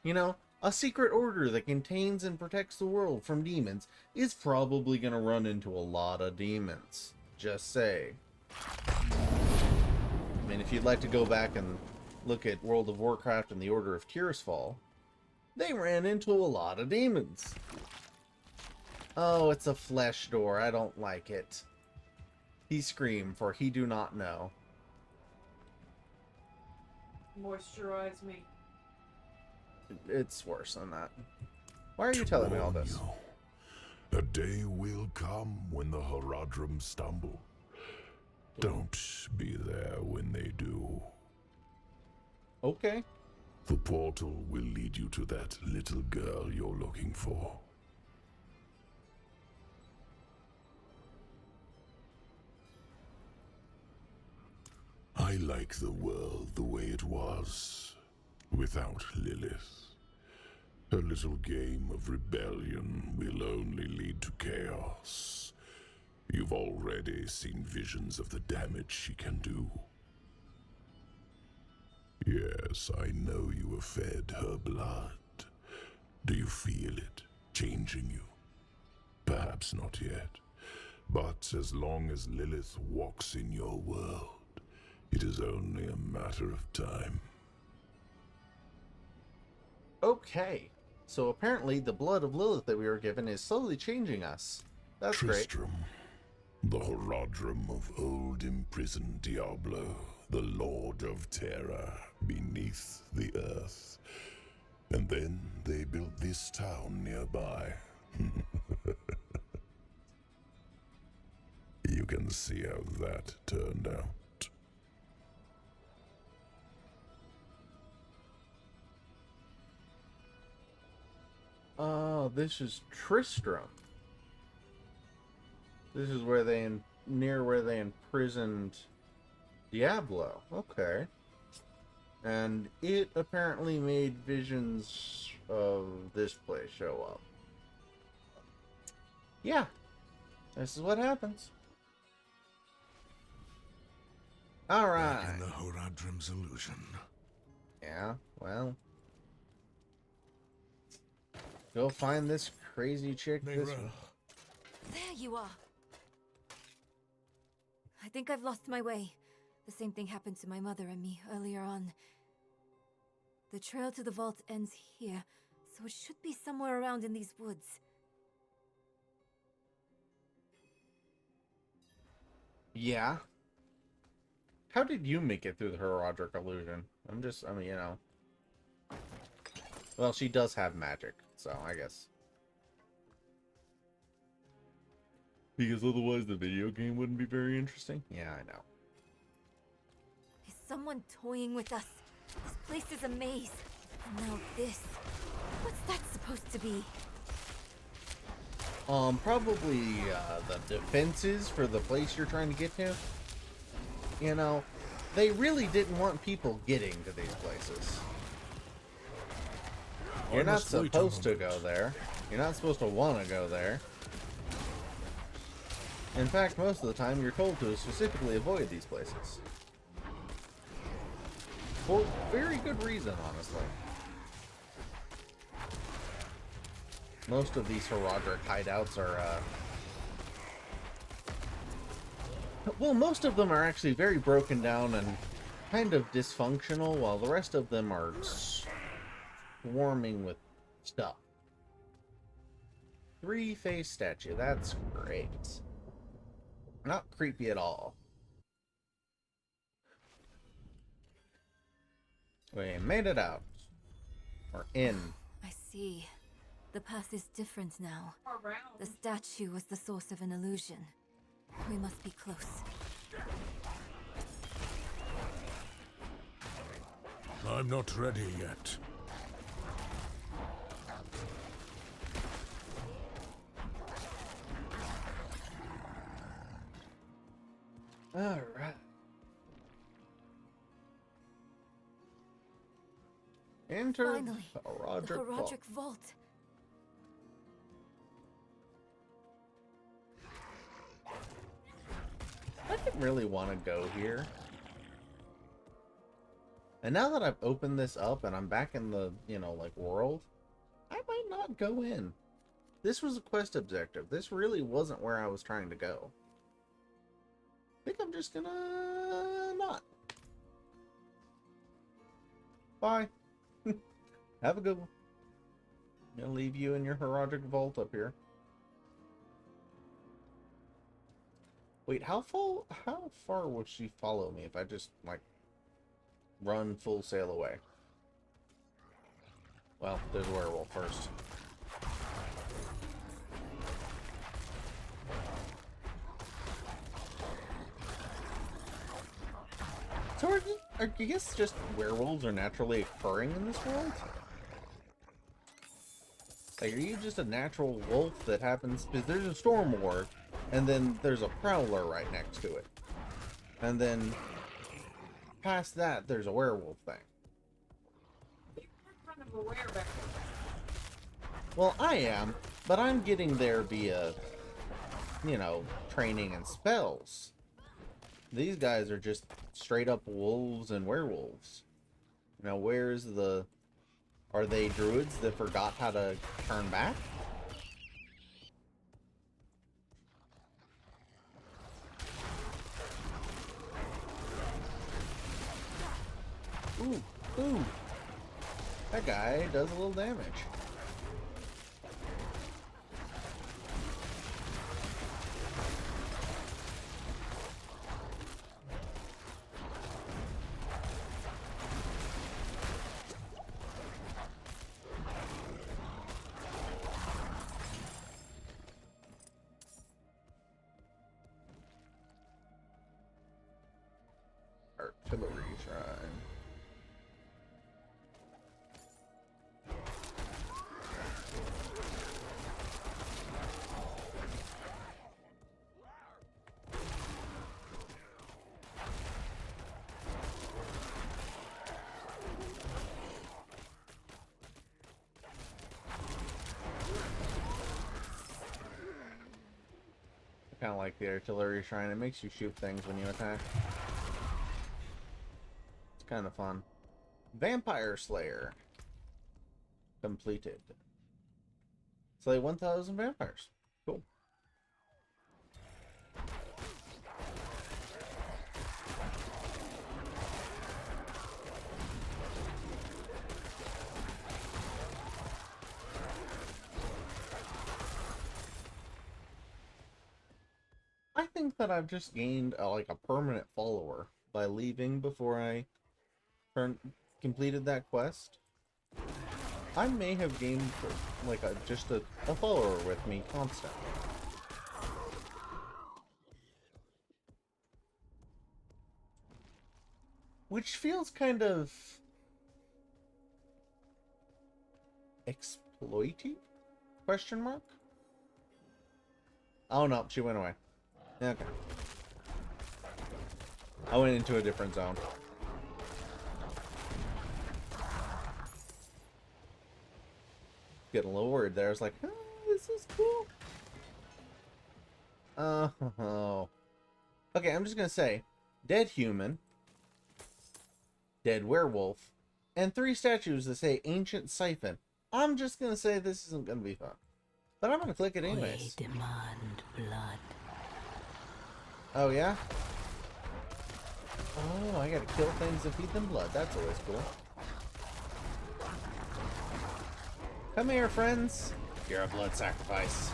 You know, a secret order that contains and protects the world from demons is probably going to run into a lot of demons. Just say. I mean, if you'd like to go back and look at World of Warcraft and the Order of Tearsfall, they ran into a lot of demons. Oh, it's a flesh door. I don't like it. He screamed, for he do not know. Moisturize me. It's worse than that. Why are you telling me all this? A day will come when the Horadrim stumble. Don't be there when they do. Okay. The portal will lead you to that little girl you're looking for. I like the world the way it was, without Lilith. Her little game of rebellion will only lead to chaos. You've already seen visions of the damage she can do. Yes, I know you have fed her blood. Do you feel it changing you? Perhaps not yet, but as long as Lilith walks in your world, it is only a matter of time. Okay. So apparently the blood of Lilith that we were given is slowly changing us. That's Tristram, the Horadrim of old imprisoned Diablo, the Lord of Terror beneath the earth. And then they built this town nearby. You can see how that turned out. Oh, this is Tristram. This is where they near where they imprisoned Diablo. Okay. And it apparently made visions of this place show up. Yeah. This is what happens. Alright. Back in the Horadrim's illusion. Yeah, well. Go find this crazy chick. This Neyrelle. There you are. I think I've lost my way. The same thing happened to my mother and me earlier on. The trail to the vault ends here, so it should be somewhere around in these woods. Yeah. How did you make it through the Horadric illusion? I mean, you know. Well, she does have magic, so I guess. Because otherwise the video game wouldn't be very interesting? Yeah, I know. Is someone toying with us? This place is a maze. And now this. What's that supposed to be? Probably, the defenses for the place you're trying to get to. You know, they really didn't want people getting to these places. You're not supposed to go there. You're not supposed to want to go there. In fact, most of the time you're told to specifically avoid these places. For very good reason, honestly. Most of these Horadric hideouts are, well, most of them are actually very broken down and kind of dysfunctional, while the rest of them are swarming with stuff. 3-face statue, that's great. Not creepy at all. We made it out. Or in. I see. The path is different now. Around. The statue was the source of an illusion. We must be close. I'm not ready yet. Alright. Enter Finally, the the Horadric Vault. Horadric Vault. I didn't really want to go here. And now that I've opened this up and I'm back in the, you know, like, world, I might not go in. This was a quest objective. This really wasn't where I was trying to go. I think I'm just gonna not. Bye. Have a good one. I'm gonna leave you in your Horadric Vault up here. Wait, how far would she follow me if I just, like, run full sail away? Well, there's a werewolf first. So are you guess just werewolves are naturally occurring in this world? Like, are you just a natural wolf that happens... Because there's a storm ward, and then there's a prowler right next to it. And then, past that, there's a werewolf thing. You're kind of aware back there. Well, I am, but I'm getting there via, you know, training and spells. These guys are just straight up wolves and werewolves. Now, where's the... Are they druids that forgot how to turn back? Ooh, ooh. That guy does a little damage. Artillery shrine. kind of like the artillery shrine. It makes you shoot things when you attack. It's kind of fun. Vampire Slayer. Completed. Slay 1,000 vampires. Cool. I think that I've just gained like a permanent follower by leaving before I completed that quest. I may have gained like just a follower with me constantly. Which feels kind of exploity? Question mark? Oh no, she went away. Okay. I went into a different zone. Getting a little worried there. I was like, oh, this is cool. Oh. Okay, I'm just gonna say, dead human, dead werewolf, and 3 statues that say ancient siphon. I'm just gonna say this isn't gonna be fun. But I'm gonna click it anyways. We demand blood. Oh yeah? Oh, I gotta kill things and feed them blood. That's always cool. Come here, friends. You're a blood sacrifice.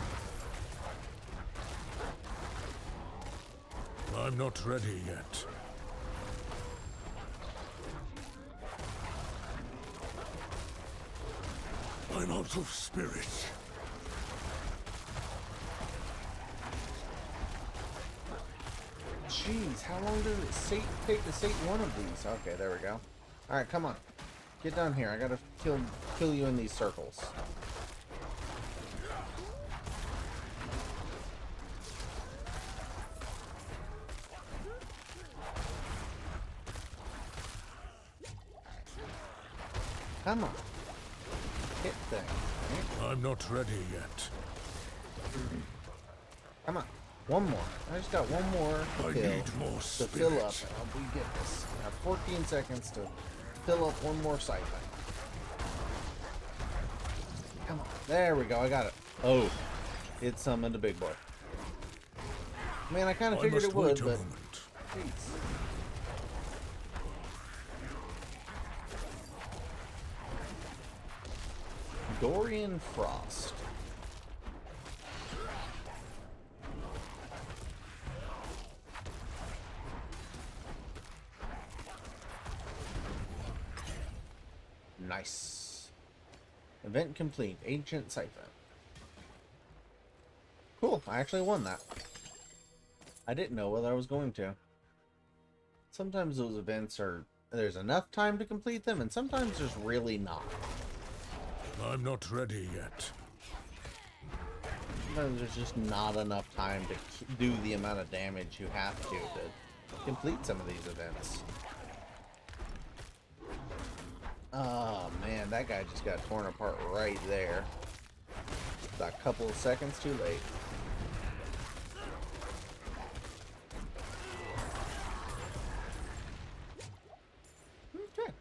I'm not ready yet. I'm out of spirit. Jeez, how long does it take to sate one of these? Okay, there we go. Alright, come on. Get down here. I gotta kill you in these circles. Come on. Hit things. Right? I'm not ready yet. Come on. One more. I just got one more I kill need more to spirit. fill up. And we get this. I have 14 seconds to fill up one more siphon. Come on. There we go. I got it. Oh. It summoned a big boy. Man, I kind of figured it would, but... Jeez. Dorian Frost. Nice. Event complete. Ancient Siphon. Cool. I actually won that. I didn't know whether I was going to. Sometimes those events are... There's enough time to complete them, and sometimes there's really not. I'm not ready yet. Sometimes there's just not enough time to do the amount of damage you have to complete some of these events. Oh man, that guy just got torn apart right there. About a couple of seconds too late. Okay.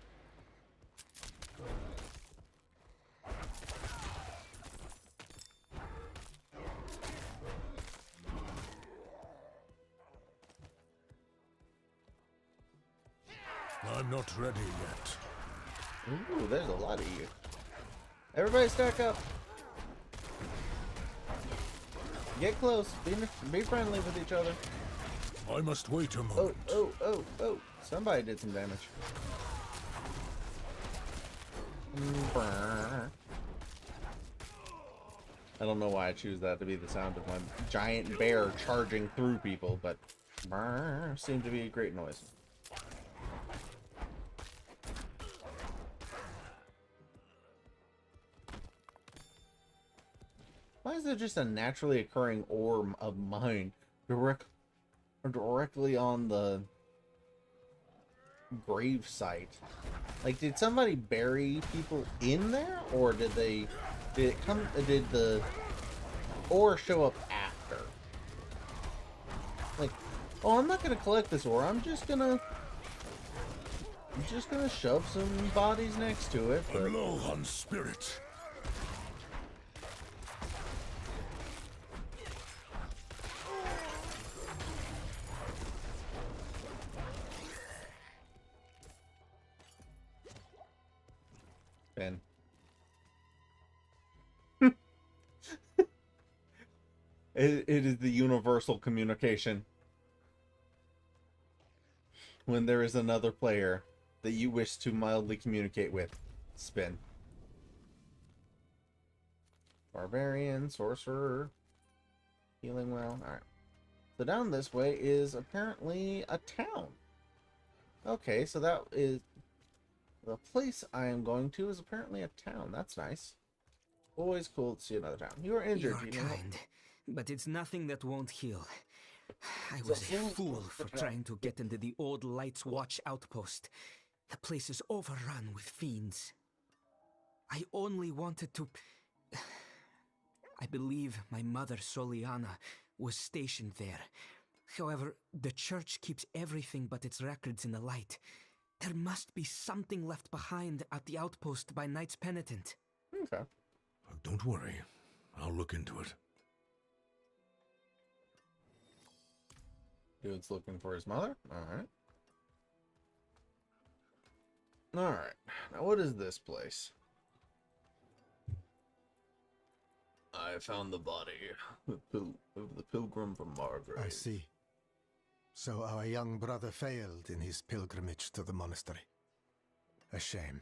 I'm not ready yet. Ooh, there's a lot of you. Everybody stack up. Get close. Be friendly with each other. I must wait a Oh, moment. oh. Somebody did some damage. Brr. I don't know why I choose that to be the sound of my giant bear charging through people, but brr seemed to be a great noise. Why is there just a naturally occurring ore of mine directly on the grave site? Like, did somebody bury people in there, or did the ore show up after? Like, oh, I'm not gonna collect this ore. I'm just gonna shove some bodies next to it. But... I'm low on spirit. Ben. It is the universal communication. When there is another player that you wish to mildly communicate with, spin. Barbarian, sorcerer, healing well. Alright. So down this way is apparently a town. Okay, so that is... The place I am going to is apparently a town. That's nice. Always cool to see another town. You are injured. You're kind, but it's nothing that won't heal. I was a fool for trying to get into the old Lights Watch outpost. The place is overrun with fiends. I only wanted to... I believe my mother, Soliana, was stationed there. However, the church keeps everything but its records in the light. There must be something left behind at the outpost by Knights Penitent. Okay. Don't worry. I'll look into it. Dude's looking for his mother? Alright. Alright. Now what is this place? I found the body of the pilgrim from Margaret. I see. So our young brother failed in his pilgrimage to the monastery. A shame.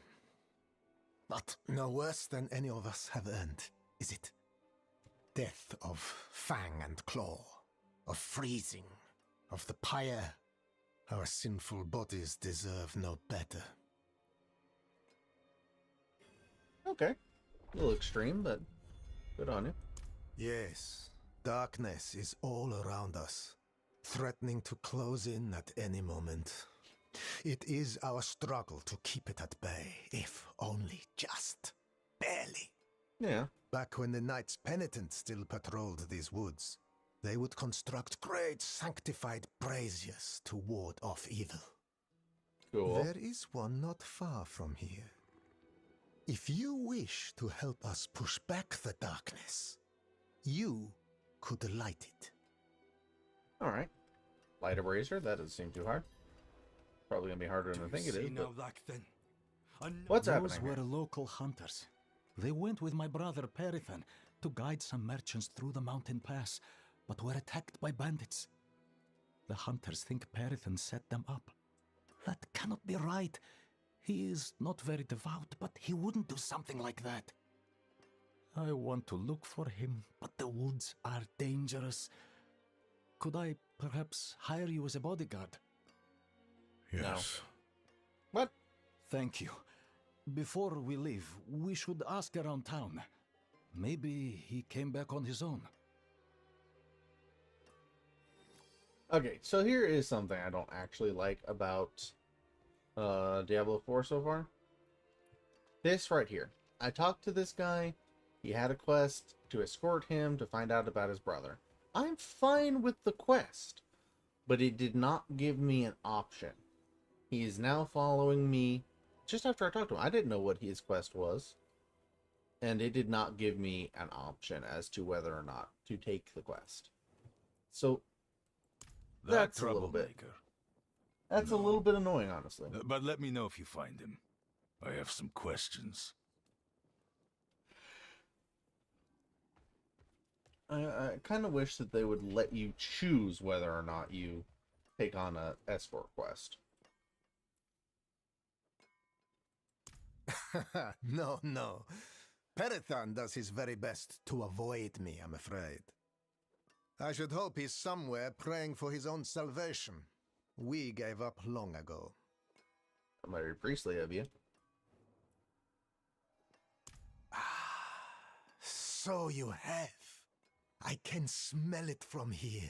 But no worse than any of us have earned, is it? Death of fang and claw, of freezing, of the pyre. Our sinful bodies deserve no better. Okay. A little extreme, but good on you. Yes, darkness is all around us, threatening to close in at any moment. It is our struggle to keep it at bay, if only just barely. Yeah. Back when the Knights Penitent still patrolled these woods, they would construct great sanctified braziers to ward off evil. Cool. There is one not far from here. If you wish to help us push back the darkness, you could light it. Alright. Light a brazier? That doesn't seem too hard. Probably gonna be harder than I think it is. But... What's happening Those here? were local hunters. They went with my brother Perithan to guide some merchants through the mountain pass, but were attacked by bandits. The hunters think Perithan set them up. That cannot be right. He is not very devout, but he wouldn't do something like that. I want to look for him, but the woods are dangerous. Could I perhaps hire you as a bodyguard? Yes. What? Thank you. Before we leave, we should ask around town. Maybe he came back on his own. Okay, so here is something I don't actually like about Diablo 4 so far. This right here. I talked to this guy. He had a quest to escort him to find out about his brother. I'm fine with the quest, but it did not give me an option. He is now following me just after I talked to him. I didn't know what his quest was, and it did not give me an option as to whether or not to take the quest. So that's a little bit. That's a little bit annoying, honestly. But let me know if you find him. I have some questions. I kind of wish that they would let you choose whether or not you take on a escort quest. No, no. Perithan does his very best to avoid me, I'm afraid. I should hope he's somewhere praying for his own salvation. We gave up long ago. Very priestly of you. So you have. I can smell it from here.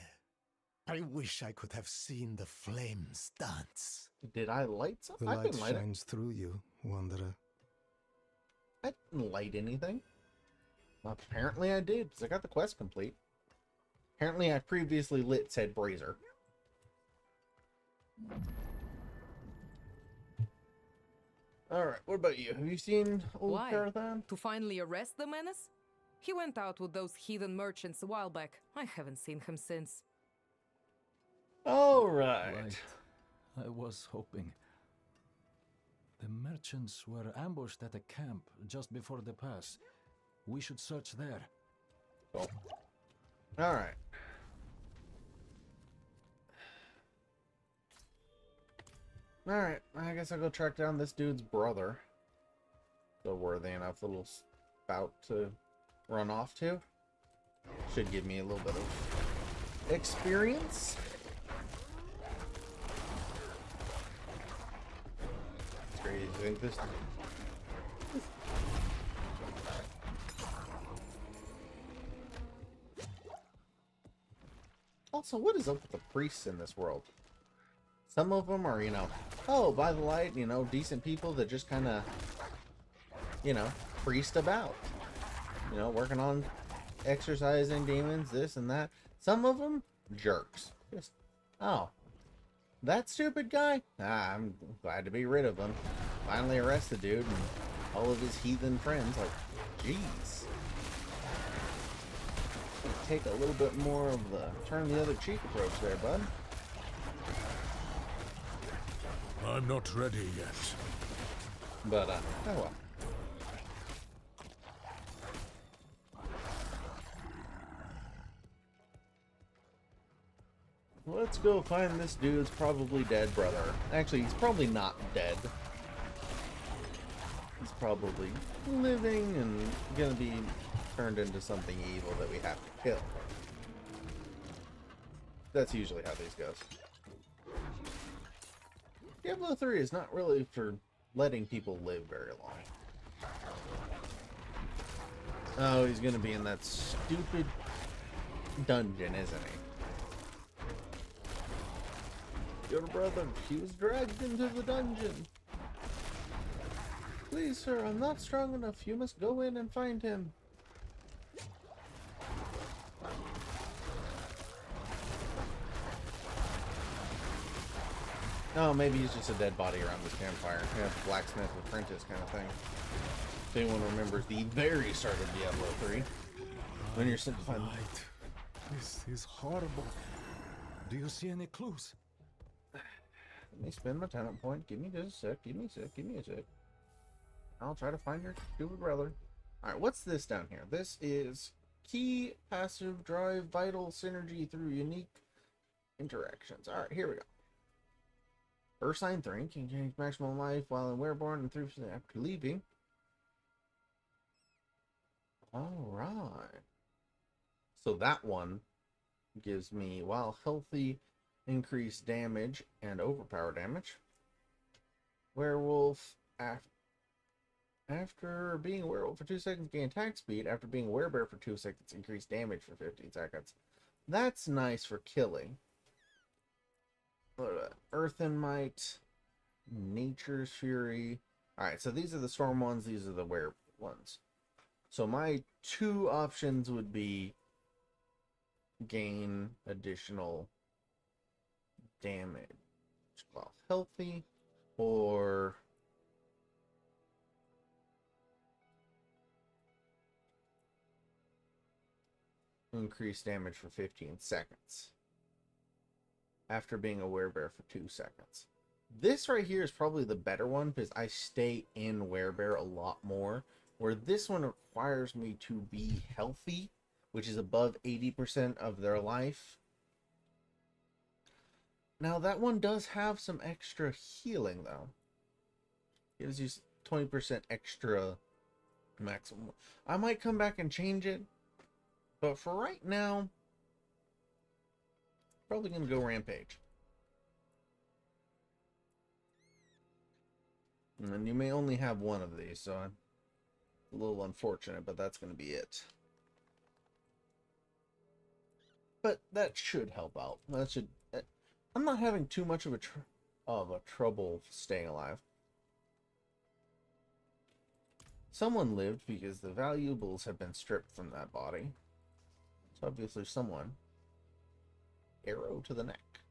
I wish I could have seen the flames dance. Did I light something? The I light didn't light shines through you, Wanderer. I didn't light anything. Apparently I did, because I got the quest complete. Apparently I previously lit said brazier. Alright, what about you? Have you seen old Why? Carathan? To finally arrest the menace? He went out with those heathen merchants a while back. I haven't seen him since. Alright. Right. I was hoping. The merchants were ambushed at a camp just before the pass. We should search there. Cool. Alright. Alright, I guess I'll go track down this dude's brother. The worthy enough little spout to run off to. Should give me a little bit of experience. It's crazy to think this. Also, what is up with the priests in this world? Some of them are, oh, by the light, decent people that just kind of, priest about. Working on exorcising demons, this and that. Some of them, jerks. Just, oh, that stupid guy? Ah, I'm glad to be rid of him. Finally arrest the dude and all of his heathen friends. Like, jeez. Take a little bit more of the turn the other cheek approach there, bud. I'm not ready yet. But, oh well. Let's go find this dude's probably dead brother. Actually, he's probably not dead. He's probably living and gonna be turned into something evil that we have to kill. That's usually how these goes. Diablo 3 is not really for letting people live very long. Oh, he's gonna be in that stupid dungeon, isn't he? Your brother, he was dragged into the dungeon. Please, sir, I'm not strong enough. You must go in and find him. Oh, maybe he's just a dead body around this campfire. Yeah, blacksmith apprentice kind of thing. If anyone remembers the very start of Diablo 3, when you're simplifying. This is horrible. Do you see any clues? Let me spend my talent point. Give me just a sec. Give me a sec. Give me a sec. I'll try to find your stupid brother. Alright, what's this down here? This is key, passive, drive, vital, synergy through unique interactions. Alright, here we go. Earth Sign 3 can change maximum life while in Wereborn and 3% after leaving. Alright. So that one gives me, while healthy, increased damage and overpower damage. Werewolf, after being a werewolf for 2 seconds, gain attack speed. After being a werebear for 2 seconds, increase damage for 15 seconds. That's nice for killing. Earthen Might, Nature's Fury. Alright, so these are the storm ones, these are the were ones. So my two options would be gain additional damage while healthy, or increase damage for 15 seconds after being a werebear for 2 seconds. This right here is probably the better one because I stay in werebear a lot more, where this one requires me to be healthy, which is above 80% of their life. Now that one does have some extra healing though. Gives you 20% extra maximum. I might come back and change it, but for right now, probably gonna go Rampage. And you may only have one of these, so I'm a little unfortunate, but that's gonna be it. But that should help out. That should. I'm not having too much of a trouble staying alive. Someone lived because the valuables have been stripped from that body. So obviously someone. Arrow to the neck.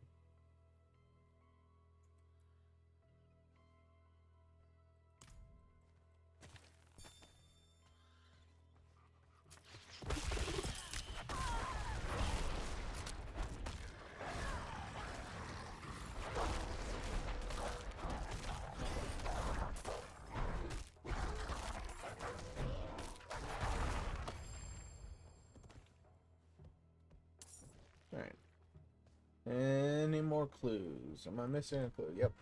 Any more clues? Am I missing a clue? Yep.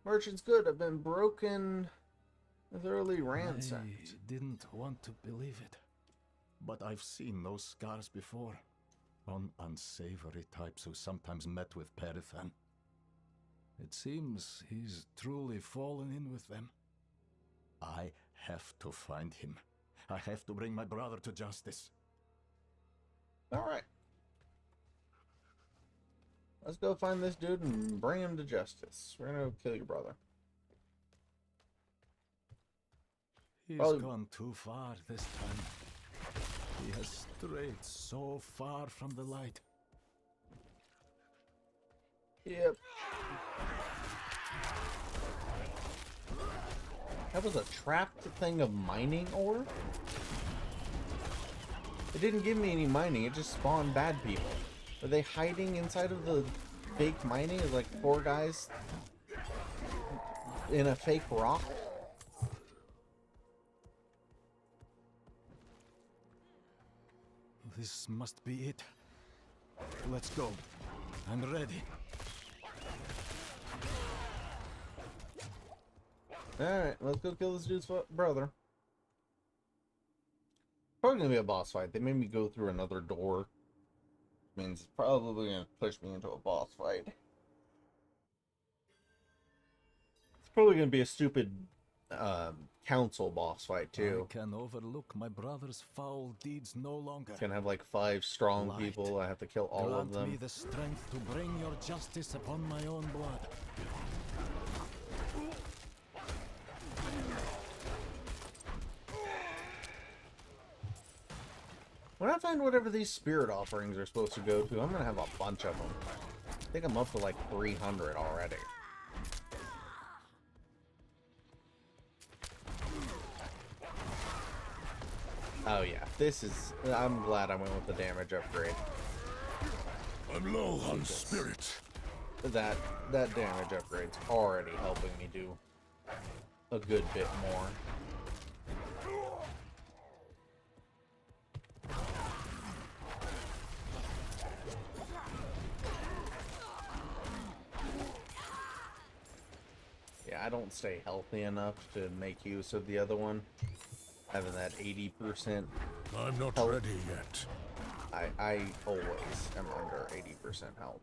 Merchant's good. I've been broken, thoroughly ransacked. I didn't want to believe it, but I've seen those scars before on unsavory types who sometimes met with Perithan. It seems he's truly fallen in with them. I have to find him. I have to bring my brother to justice. All right. Let's go find this dude and bring him to justice. We're gonna go kill your brother. He's gone too far this time. He has strayed so far from the light. Yep. That was a trapped thing of mining ore? It didn't give me any mining, it just spawned bad people. Are they hiding inside of the fake mining as like 4 guys in a fake rock? This must be it. Let's go. I'm ready. Alright, let's go kill this dude's brother. Probably gonna be a boss fight. They made me go through another door. Means it's probably gonna push me into a boss fight. It's probably gonna be a stupid council boss fight too. I can overlook my brother's foul deeds no longer. It's gonna have like 5 strong people. I have to kill all of them. Grant me the strength to bring your justice upon my own blood. When I find whatever these spirit offerings are supposed to go to, I'm gonna have a bunch of them. I think I'm up to like 300 already. Oh yeah, this is... I'm glad I went with the damage upgrade. I'm low on spirit. That damage upgrade's already helping me do a good bit more. Yeah, I don't stay healthy enough to make use of the other one. Having that 80%. I'm not health. ready yet. I always am under 80% health.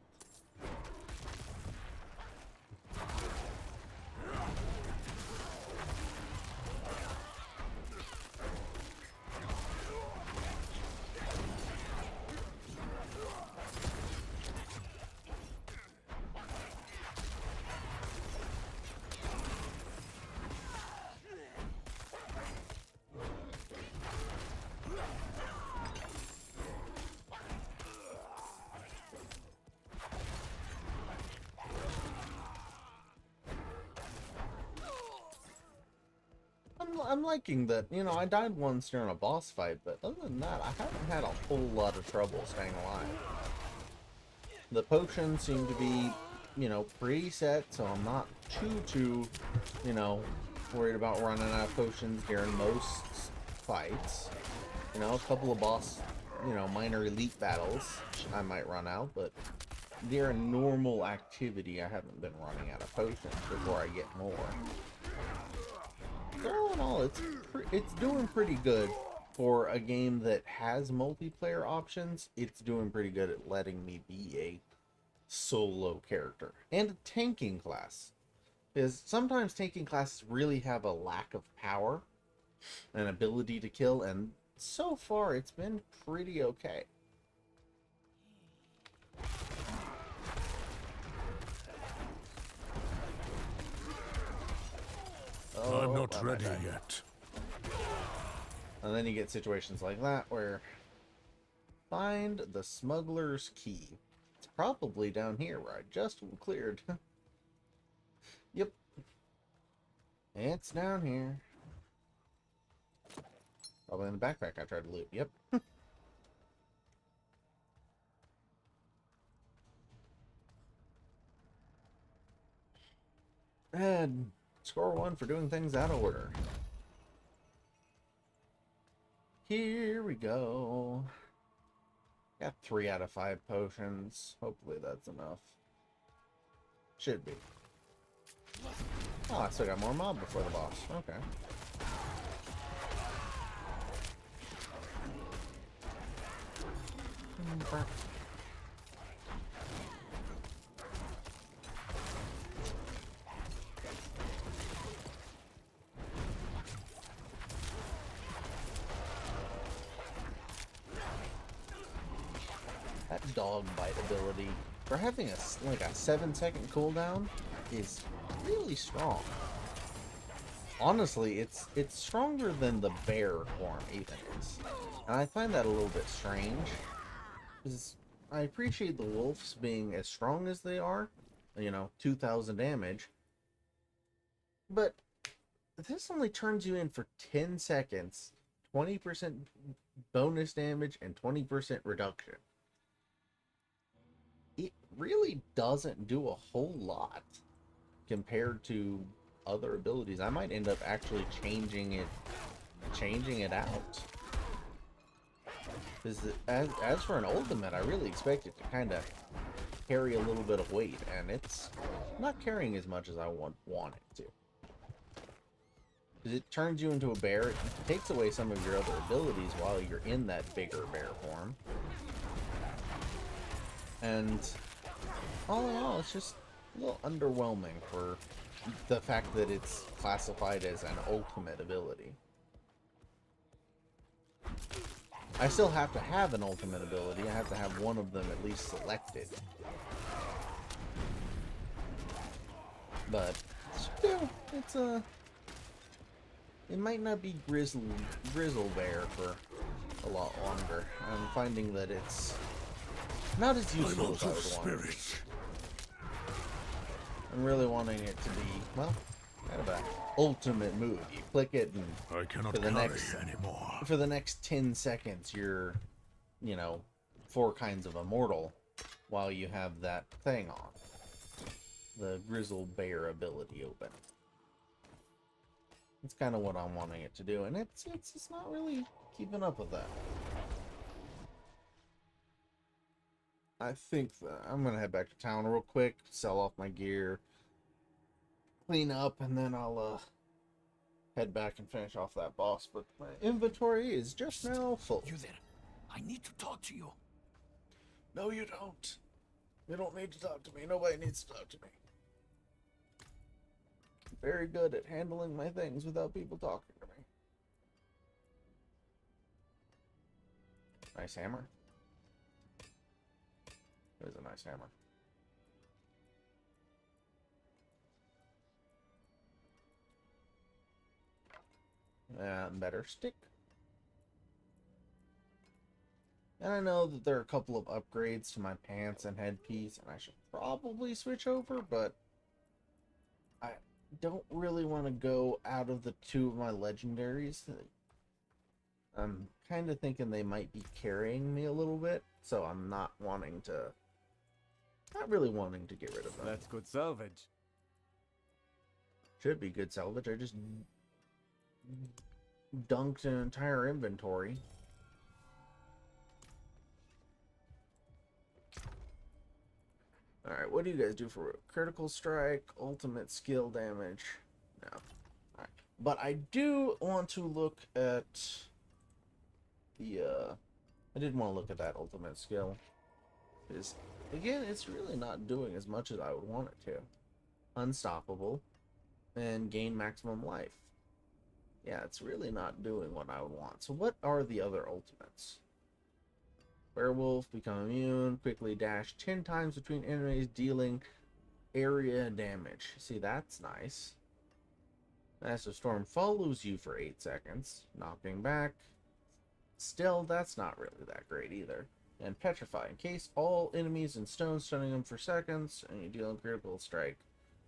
I'm liking that, you know, I died once during a boss fight, but other than that, I haven't had a whole lot of trouble staying alive. The potions seem to be, you know, pretty set, so I'm not too, you know, worried about running out of potions during most fights. You know, a couple of boss, you know, minor elite battles, I might run out, but during normal activity, I haven't been running out of potions before I get more. All in all, it's doing pretty good for a game that has multiplayer options. It's doing pretty good at letting me be a solo character and a tanking class, because sometimes tanking classes really have a lack of power and ability to kill, and so far it's been pretty okay. I'm not ready yet. And then you get situations like that where find the smuggler's key. It's probably down here where I just cleared. Yep. It's down here. Probably in the backpack I tried to loot. Yep. And score 1 for doing things out of order. Here we go. Got 3 out of 5 potions. Hopefully that's enough. Should be. Oh, I still got more mob before the boss. Okay. That dog bite ability, for having like a 7-second cooldown, is really strong. Honestly, it's stronger than the bear form even is. And I find that a little bit strange, because I appreciate the wolves being as strong as they are, 2,000 damage, but this only turns you in for 10 seconds, 20% bonus damage, and 20% reduction. It really doesn't do a whole lot compared to other abilities. I might end up actually changing it out. Because as for an ultimate, I really expect it to kind of carry a little bit of weight, and it's not carrying as much as I want it to. Because it turns you into a bear, it takes away some of your other abilities while you're in that bigger bear form. And all in all, it's just a little underwhelming for the fact that it's classified as an ultimate ability. I still have to have an ultimate ability. I have to have one of them at least selected. But still, it's it might not be Grizzle Bear for a lot longer. I'm finding that it's not as useful as I would want it. I'm really wanting it to be, well, kind of an ultimate move. You click it, and I cannot carry anymore. For the next 10 seconds, you're, 4 kinds of immortal while you have that thing on. The Grizzle Bear ability open. It's kind of what I'm wanting it to do, and it's not really keeping up with that. I think that I'm gonna head back to town real quick, sell off my gear, clean up, and then I'll head back and finish off that boss. But my inventory is just now full. You there? I need to talk to you. No, you don't. You don't need to talk to me. Nobody needs to talk to me. I'm very good at handling my things without people talking to me. Nice hammer. It was a nice hammer. Better stick. And I know that there are a couple of upgrades to my pants and headpiece, and I should probably switch over, but I don't really want to go out of the 2 of my legendaries. I'm kind of thinking they might be carrying me a little bit, so I'm not really wanting to get rid of them. That's good salvage. Should be good salvage. I just dunked an entire inventory. Alright, what do you guys do for critical strike, ultimate skill damage? No. Alright. But I do want to look at the, I did want to look at that ultimate skill. Because, again, it's really not doing as much as I would want it to. Unstoppable. And gain maximum life. Yeah, it's really not doing what I would want. So what are the other ultimates? Werewolf, become immune, quickly dash 10 times between enemies, dealing area damage. See, that's nice. Massive Storm follows you for 8 seconds, knocking back. Still, that's not really that great either. And Petrify, encase all enemies in stone, stunning them for seconds, and you deal a critical strike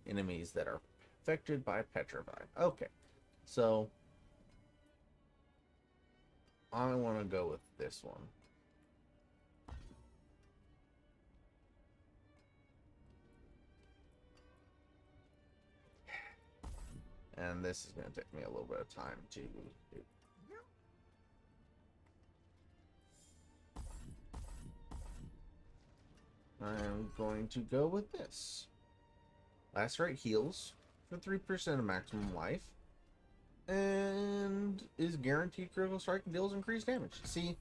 enemies that are affected by Petrify. Okay, so I want to go with this one. And this is going to take me a little bit of time to do. I'm going to go with this. Lacerate heals for 3% of maximum life. And is guaranteed critical strike and deals increased damage. See,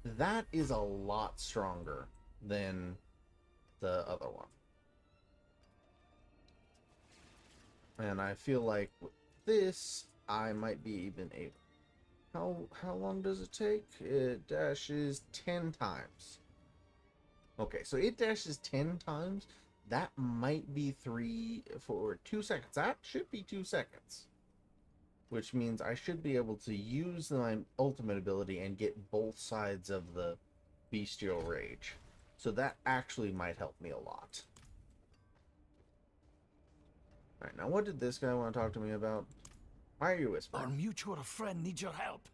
that is a lot stronger than the other one. And I feel like with this, I might be even able. How long does it take? It dashes 10 times. Okay, so it dashes 10 times. That might be 2 seconds. That should be 2 seconds. Which means I should be able to use my ultimate ability and get both sides of the bestial rage. So that actually might help me a lot. Alright, now what did this guy want to talk to me about? Why are you whispering? Our mutual friend needs your help,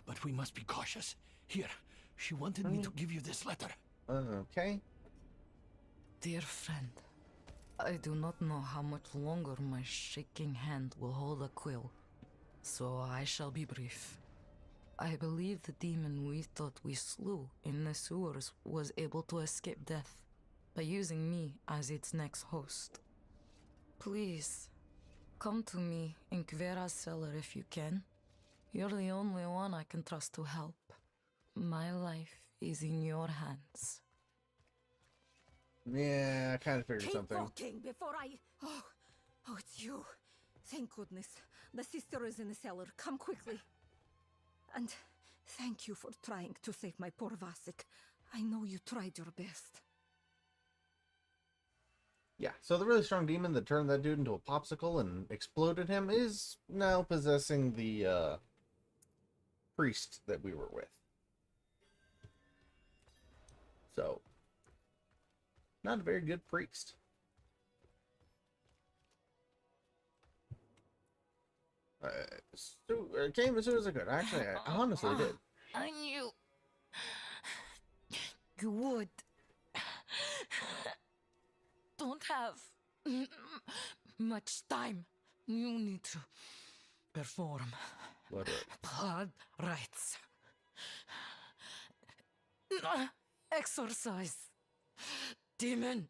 but we must be cautious. Here, she wanted me to give you this letter. Okay. Dear friend, I do not know how much longer my shaking hand will hold a quill, so I shall be brief. I believe the demon we thought we slew in the sewers was able to escape death by using me as its next host. Please, come to me in Kvera's cellar if you can. You're the only one I can trust to help. My life is in your hands. Yeah, I kind of figured something. Keep walking before I... Oh, it's you. Thank goodness. The sister is in the cellar. Come quickly. And thank you for trying to save my poor Vasek. I know you tried your best. Yeah, so the really strong demon that turned that dude into a popsicle and exploded him is now possessing the priest that we were with. So, not a very good priest. Came as soon as I could. Actually, I honestly did. I knew you would. Don't have much time. You need to perform blood rites. Exorcise. Demon.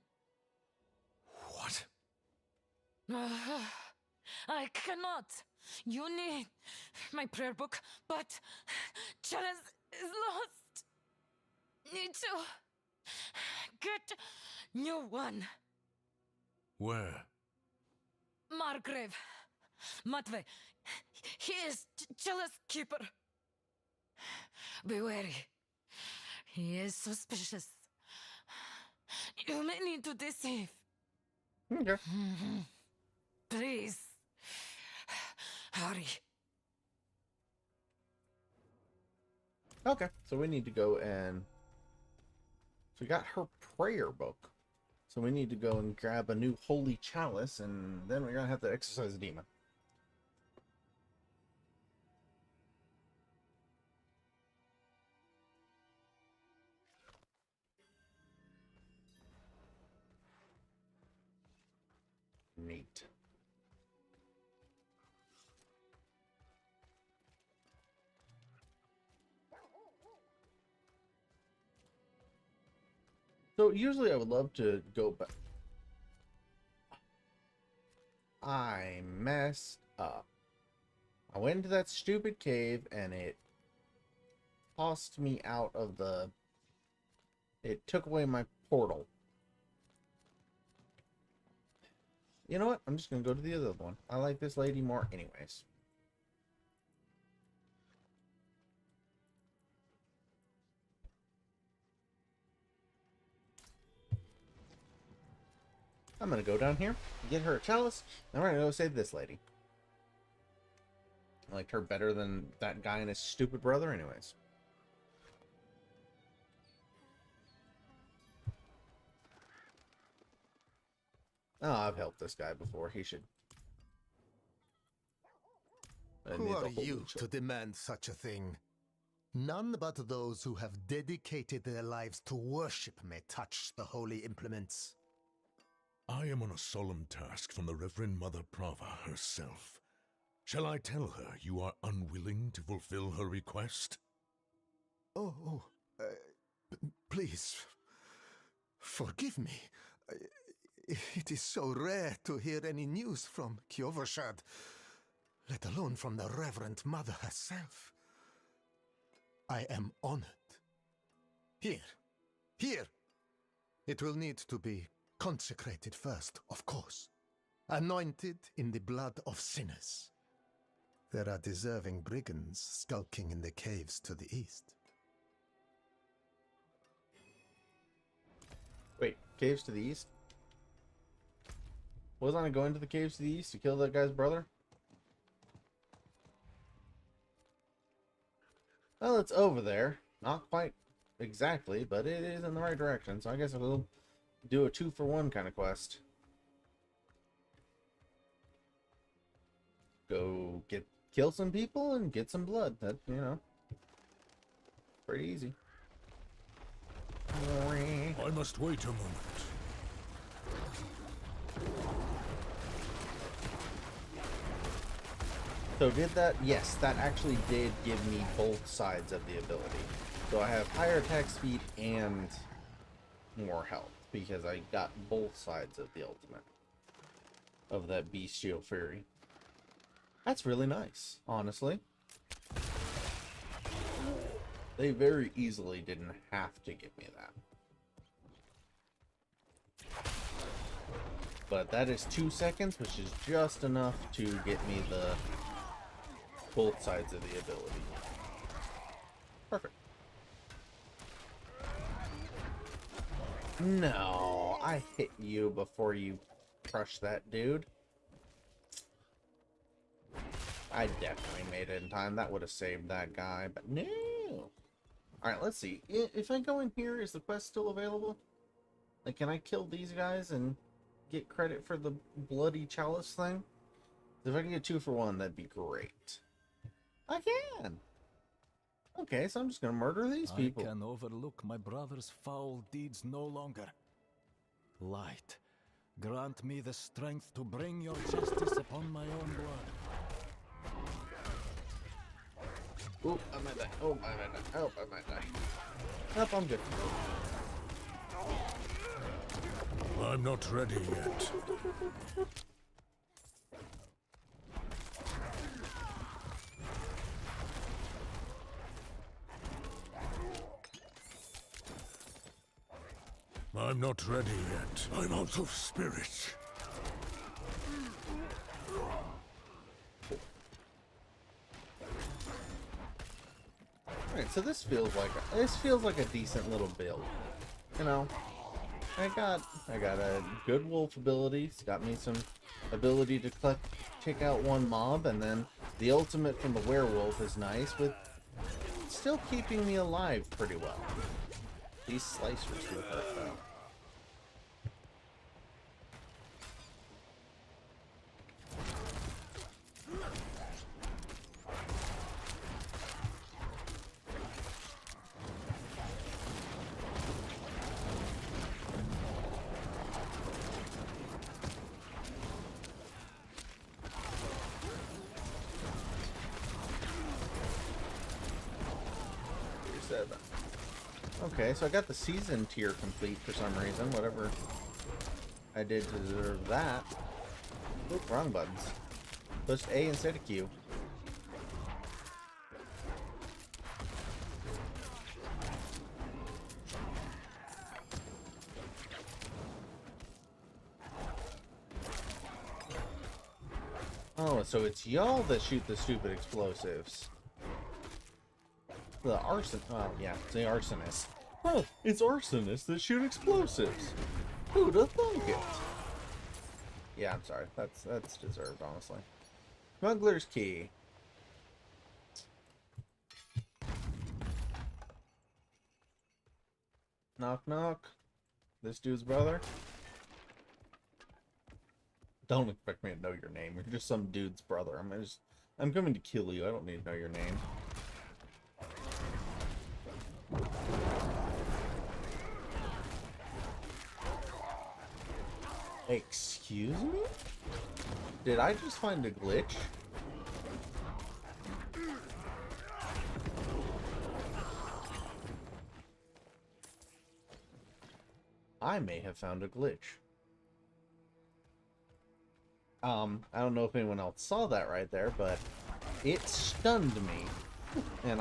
What? I cannot. You need my prayer book, but Chalice is lost. Need to get new one. Where? Margrave. Matvey. He is Chalice keeper. Be wary. He is suspicious. You may need to deceive. Okay. Please. Hurry. Okay, so we need to go and... So we got her prayer book. So we need to go and grab a new holy chalice, and then we're going to have to exorcise the demon. Neat. So usually I would love to go back. I messed up. I went into that stupid cave and it tossed me out of the... It took away my portal. You know what? I'm just going to go to the other one. I like this lady more anyways. I'm going to go down here, get her a chalice, and we're going to go save this lady. I liked her better than that guy and his stupid brother anyways. Oh, I've helped this guy before. He should... Who are you to demand such a thing? None but those who have dedicated their lives to worship may touch the holy implements. I am on a solemn task from the Reverend Mother Prava herself. Shall I tell her you are unwilling to fulfill her request? Please. Forgive me. It is so rare to hear any news from Kiovershad, let alone from the Reverend Mother herself. I am honored. Here. It will need to be consecrated first, of course. Anointed in the blood of sinners. There are deserving brigands skulking in the caves to the east. Wait, caves to the east? Wasn't I going to the caves to the east to kill that guy's brother? Well, it's over there. Not quite exactly, but it is in the right direction, so I guess we'll do a 2-for-1 kind of quest. Go kill some people and get some blood. That, you know, pretty easy. I must wait a moment. So did that? Yes, that actually did give me both sides of the ability. So I have higher attack speed and more health because I got both sides of the ultimate of that bestial fury. That's really nice, honestly. They very easily didn't have to give me that. But that is 2 seconds, which is just enough to get me the both sides of the ability. Perfect. No, I hit you before you crushed that dude. I definitely made it in time. That would have saved that guy, but no. Alright, let's see. If I go in here, is the quest still available? Like, can I kill these guys and get credit for the bloody chalice thing? If I can get 2-for-1, that'd be great. I can! Okay, so I'm just gonna murder these people. I can overlook my brother's foul deeds no longer. Light, grant me the strength to bring your justice upon my own blood. Oh, I might die. Oh, I might die. Oh, I might die. Nope, I'm good. I'm not ready yet. I'm not ready yet. I'm out of spirit. Alright, so this feels like a decent little build. You know, I got a good wolf ability. It's got me some ability to take out one mob, and then the ultimate from the werewolf is nice, with still keeping me alive pretty well. These slicers do hurt though. Okay, so I got the season tier complete for some reason, whatever I did to deserve that. Oop, wrong buttons. Pushed A instead of Q. Oh, so it's y'all that shoot the stupid explosives. The arson. Oh, yeah, it's the arsonists. Oh, it's arsonists that shoot explosives. Who'd have thunk it? Yeah, I'm sorry. That's deserved, honestly. Smuggler's key. Knock, knock. This dude's brother. Don't expect me to know your name. You're just some dude's brother. I'm coming to kill you. I don't need to know your name. Excuse me? Did I just find a glitch? I may have found a glitch. I don't know if anyone else saw that right there, but it stunned me, and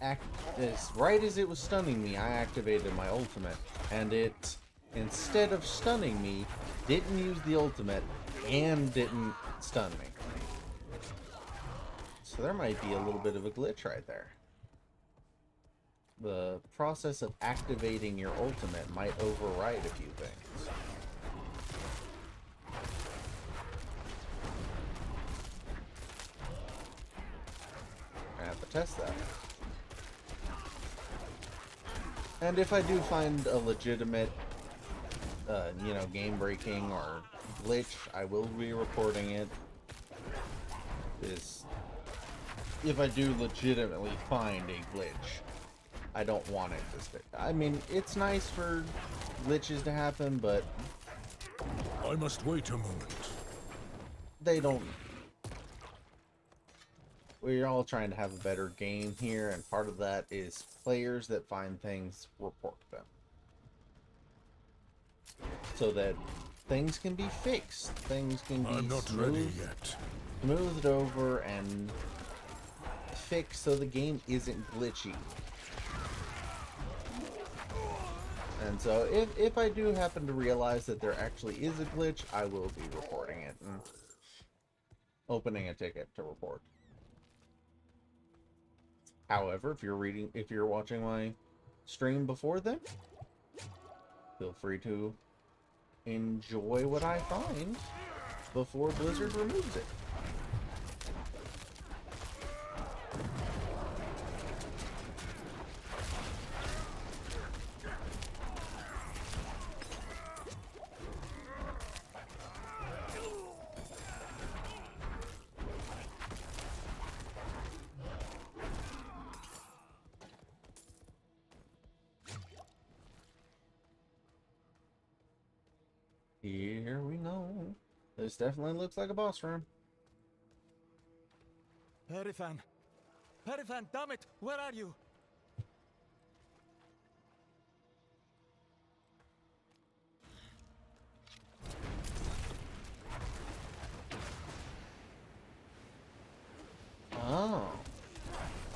as right as it was stunning me, I activated my ultimate, and it, instead of stunning me, didn't use the ultimate and didn't stun me. So there might be a little bit of a glitch right there. The process of activating your ultimate might override a few things. I have to test that. And if I do find a legitimate, you know, game-breaking or glitch, I will be reporting it. If I do legitimately find a glitch, I don't want it to stick. I mean, it's nice for glitches to happen, but I must wait a moment. They don't. We're all trying to have a better game here, and part of that is players that find things report them, so that things can be fixed. Things can be I'm not ready yet. Smoothed over and fixed so the game isn't glitchy. And so if I do happen to realize that there actually is a glitch, I will be reporting it and opening a ticket to report. However, if you're watching my stream before then, feel free to enjoy what I find before Blizzard removes it. Here we go. This definitely looks like a boss room. Perifan! Perifan, damn it! Where are you? Oh.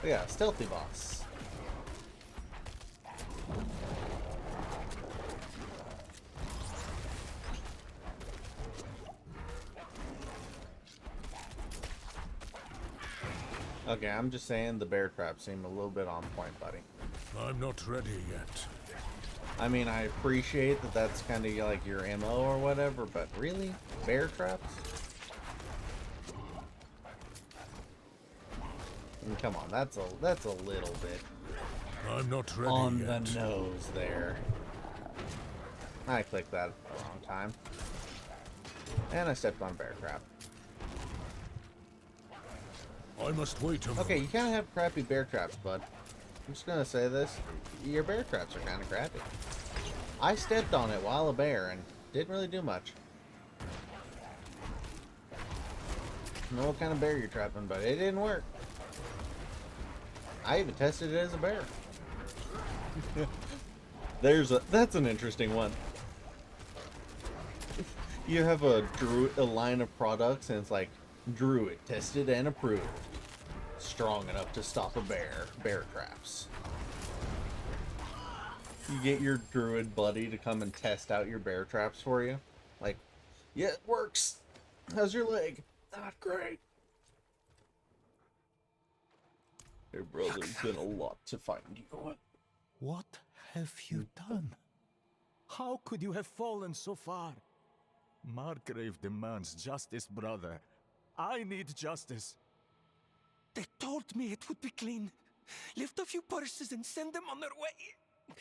We got a stealthy boss. Okay, I'm just saying the bear trap seemed a little bit on point, buddy. I'm not ready yet. I mean, I appreciate that that's kind of like your MO or whatever, but really? Bear traps? And come on, that's a little bit I'm not ready on yet. the nose there. I clicked that at the wrong time. And I stepped on a bear trap. I must wait a moment. Okay, you kind of have crappy bear traps, bud. I'm just gonna say this. Your bear traps are kind of crappy. I stepped on it while a bear and didn't really do much. I don't know what kind of bear you're trapping, but it didn't work. I even tested it as a bear. That's an interesting one. You have a line of products and it's like Druid tested and approved. Strong enough to stop a bear traps. You get your druid buddy to come and test out your bear traps for you. Like, yeah, it works. How's your leg? Not great. Hey brother, there's been a lot to find you. What have you done? How could you have fallen so far? Margrave demands justice, brother. I need justice. They told me it would be clean. Lift a few purses and send them on their way.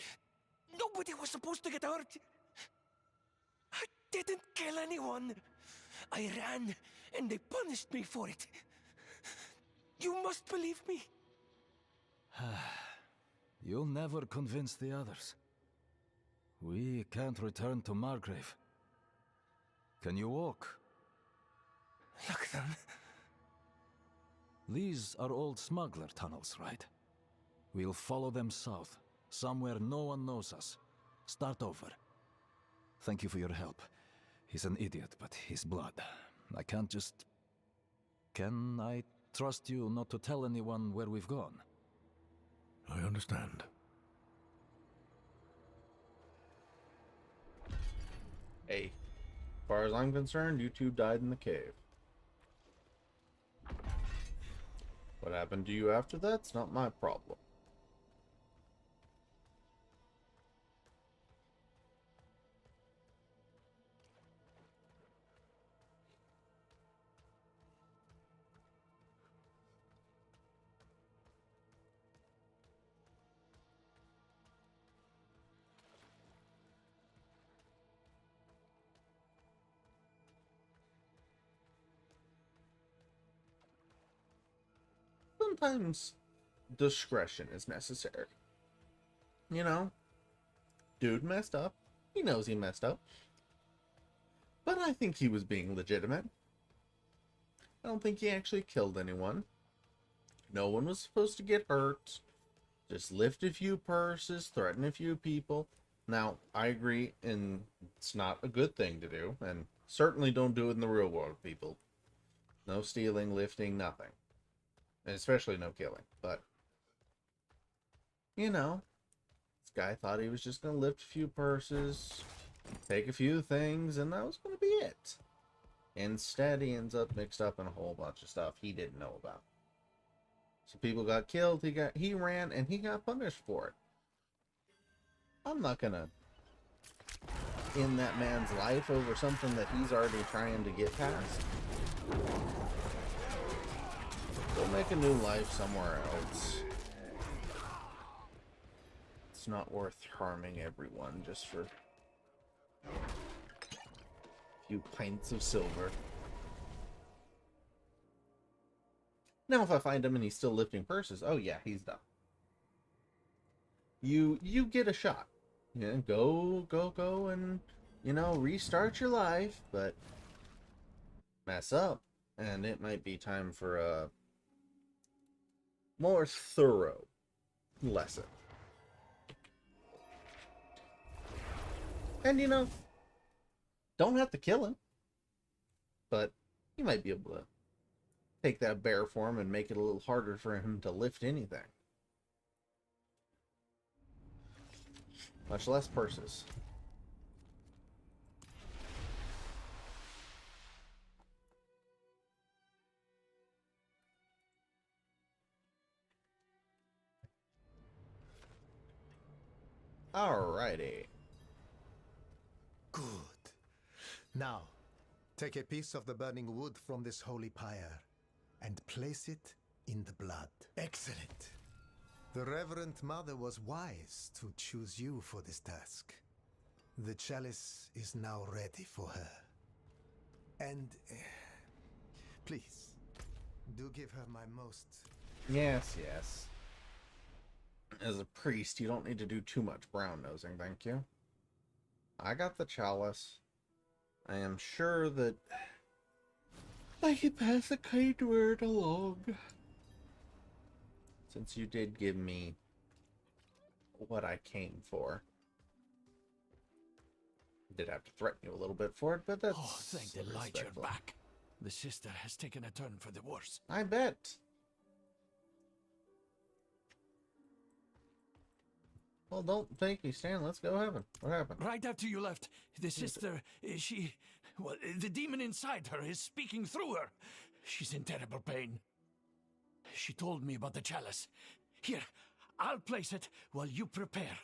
Nobody was supposed to get hurt. I didn't kill anyone. I ran, and they punished me for it. You must believe me. You'll never convince the others. We can't return to Margrave. Can you walk? Look, then. These are old smuggler tunnels, right? We'll follow them south, somewhere no one knows us. Start over. Thank you for your help. He's an idiot, but his blood. I can't just... Can I trust you not to tell anyone where we've gone? I understand. Hey, as far as I'm concerned, you two died in the cave. What happened to you after that's not my problem. Sometimes discretion is necessary. You know, dude messed up. He knows he messed up. But I think he was being legitimate. I don't think he actually killed anyone. No one was supposed to get hurt. Just lift a few purses, threaten a few people. Now, I agree, and it's not a good thing to do. And certainly don't do it in the real world, people. No stealing, lifting, nothing. And especially no killing. But, you know, this guy thought he was just going to lift a few purses, take a few things, and that was going to be it. Instead, he ends up mixed up in a whole bunch of stuff he didn't know about. So people got killed, he ran, and he got punished for it. I'm not going to end that man's life over something that he's already trying to get past. Go make a new life somewhere else. It's not worth harming everyone just for a few pints of silver. Now if I find him and he's still lifting purses, oh yeah, he's done. You get a shot. Yeah, go and, you know, restart your life, but mess up and it might be time for a more thorough lesson. And, you know, don't have to kill him, but you might be able to take that bear form and make it a little harder for him to lift anything. Much less purses. Alrighty. Good. Now, take a piece of the burning wood from this holy pyre and place it in the blood. Excellent. The Reverend Mother was wise to choose you for this task. The chalice is now ready for her. And please, do give her my most... Yes. As a priest, you don't need to do too much brown nosing, thank you. I got the chalice. I am sure that I can pass a kind word along. Since you did give me what I came for. Did have to threaten you a little bit for it, but that's... Oh, thank the light you're back. The sister has taken a turn for the worse. I bet. Well, don't thank me, Stan. Let's go heaven. What happened? Right after you left, the sister, well, the demon inside her is speaking through her. She's in terrible pain. She told me about the chalice. Here, I'll place it while you prepare.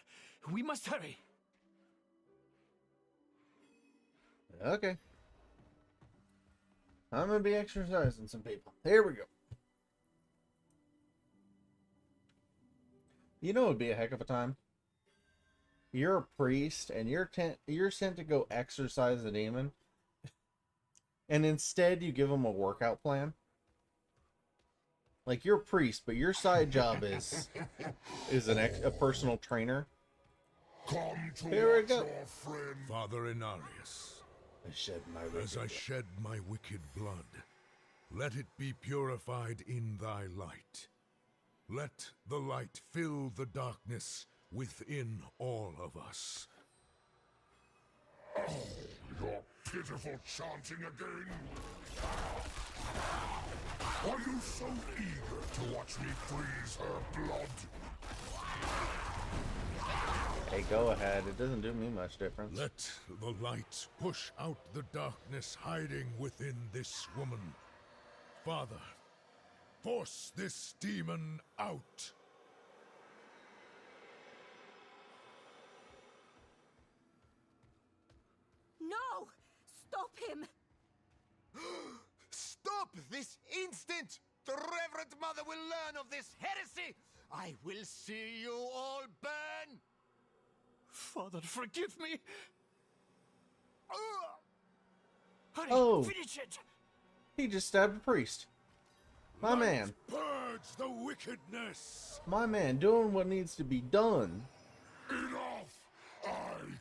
We must hurry. Okay. I'm gonna be exercising some people. Here we go. You know it would be a heck of a time. You're a priest and you're sent to go exorcise a demon, and instead you give him a workout plan. Like, you're a priest, but your side job is a personal trainer. Come to Here we go. your friend, Father Inarius. As I shed my wicked blood, let it be purified in thy light. Let the light fill the darkness within all of us. pitiful chanting again? Are you so eager to watch me freeze her blood? Hey, go ahead. It doesn't do me much difference. Let the light push out the darkness hiding within this woman. Father, force this demon out. No! Stop him! Stop this instant! The Reverend Mother will learn of this heresy! I will see you all burn! Father, forgive me! Hurry, Oh. finish it! He just stabbed a priest. My man. Purge the wickedness! My man doing what needs to be done. Enough! I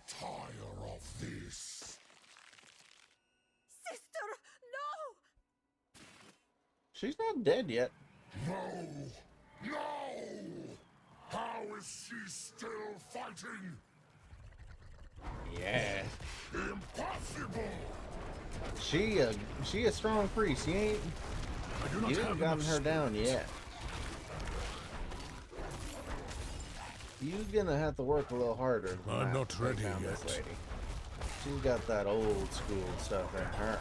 tire of this. Sister, no! She's not dead yet. No! No! How is she still fighting? Yeah. Impossible! She a strong priest. You ain't gotten her down yet. You're gonna have to work a little harder. than I'm that not to take ready down yet. This lady. She's got that old school stuff in her.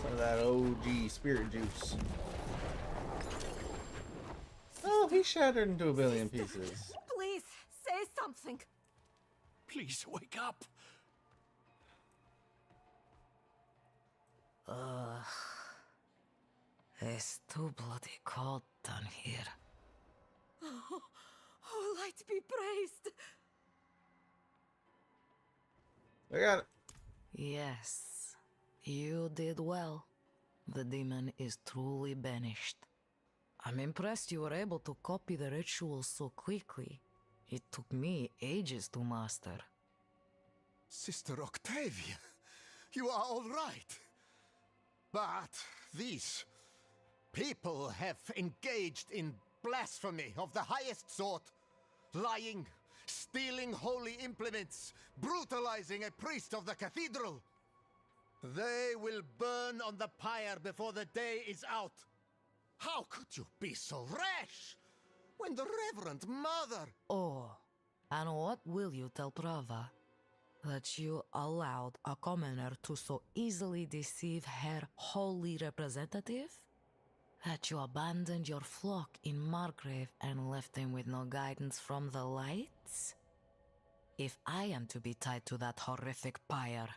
Some of that OG spirit juice. Oh, he shattered into a billion pieces. Please, say something. Please wake up. It's too bloody cold down here. Oh, light be praised. I got it. Yes, you did well. The demon is truly banished. I'm impressed you were able to copy the ritual so quickly. It took me ages to master. Sister Octavia, you are all right. But these people have engaged in blasphemy of the highest sort. Lying, stealing holy implements, brutalizing a priest of the cathedral. They will burn on the pyre before the day is out. How could you be so rash when the Reverend Mother... Oh, and what will you tell Prava? That you allowed a commoner to so easily deceive her holy representative? That you abandoned your flock in Margrave and left them with no guidance from the lights? If I am to be tied to that horrific pyre,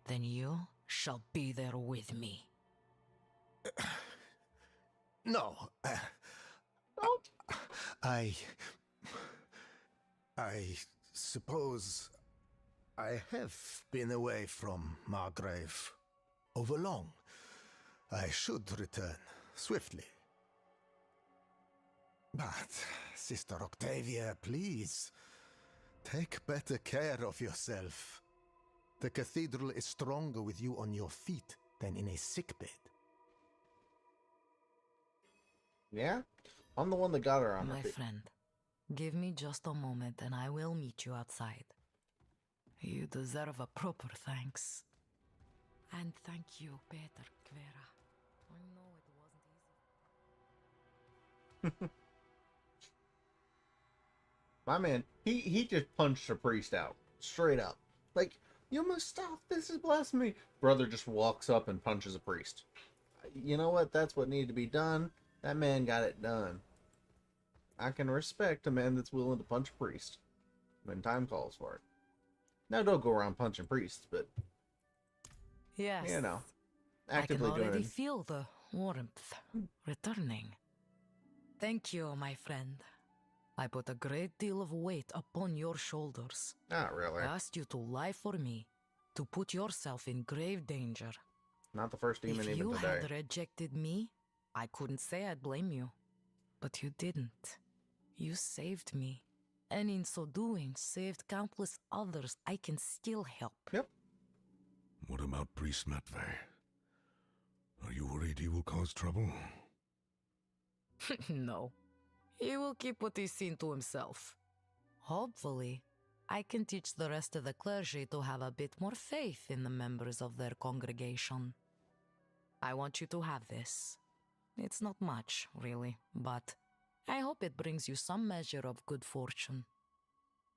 then you shall be there with me. No. I suppose I have been away from Margrave overlong. I should return swiftly. But, Sister Octavia, please, take better care of yourself. The cathedral is stronger with you on your feet than in a sickbed. Yeah? I'm the one that got her on her My feet. friend, give me just a moment and I will meet you outside. You deserve a proper thanks. And thank you, Peter Kvera. I know it wasn't easy. My man, he just punched a priest out. Straight up. Like, you must stop. This is blasphemy. Brother just walks up and punches a priest. You know what? That's what needed to be done. That man got it done. I can respect a man that's willing to punch a priest when time calls for it. Now, don't go around punching priests, but, Yes. you know, actively I can already doing it. feel the warmth returning. Thank you, my friend. I put a great deal of weight upon your shoulders. Not really. I asked you to lie for me, to put yourself in grave danger. Not the first demon If even you today. had rejected me, I couldn't say I'd blame you. But you didn't. You saved me. And in so doing, saved countless others I can still help. Yep. What about Priest Matvey? Are you worried he will cause trouble? No. He will keep what he's seen to himself. Hopefully, I can teach the rest of the clergy to have a bit more faith in the members of their congregation. I want you to have this. It's not much, really, but I hope it brings you some measure of good fortune.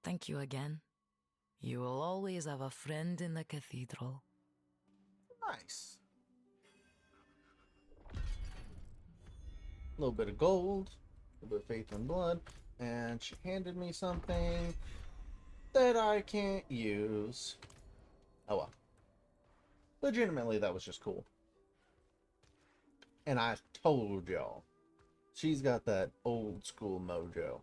Thank you again. You will always have a friend in the cathedral. Nice. A little bit of gold, a little bit of faith and blood, and she handed me something that I can't use. Oh well. Legitimately, that was just cool. And I told y'all, she's got that old school mojo.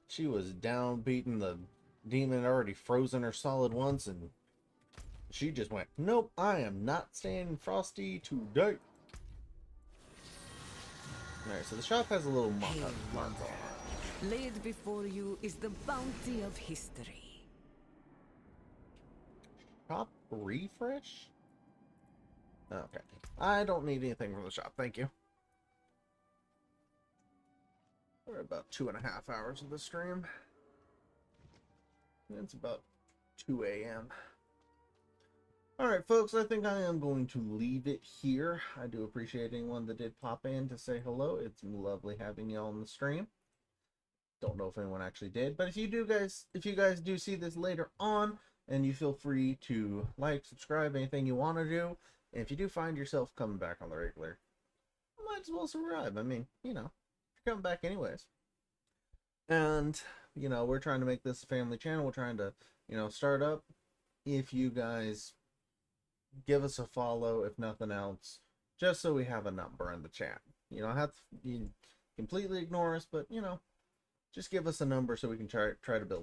She was down beating the demon already frozen her solid once, and she just went, nope, I am not staying frosty today. Alright, so the shop has a little mark on it. Laid before you is the bounty of history. Shop refresh? Okay. I don't need anything from the shop, thank you. We're about 2.5 hours of the stream. It's about 2 a.m. Alright, folks, I think I am going to leave it here. I do appreciate anyone that did pop in to say hello. It's lovely having you all on the stream. Don't know if anyone actually did, but if you guys do see this later on, and you feel free to like, subscribe, anything you want to do. And if you do find yourself coming back on the regular, might as well subscribe. I mean, you know, you're coming back anyways. And, you know, we're trying to make this a family channel. We're trying to, you know, start up. If you guys give us a follow, if nothing else, just so we have a number in the chat. You don't have to completely ignore us, but, you know, just give us a number so we can try to build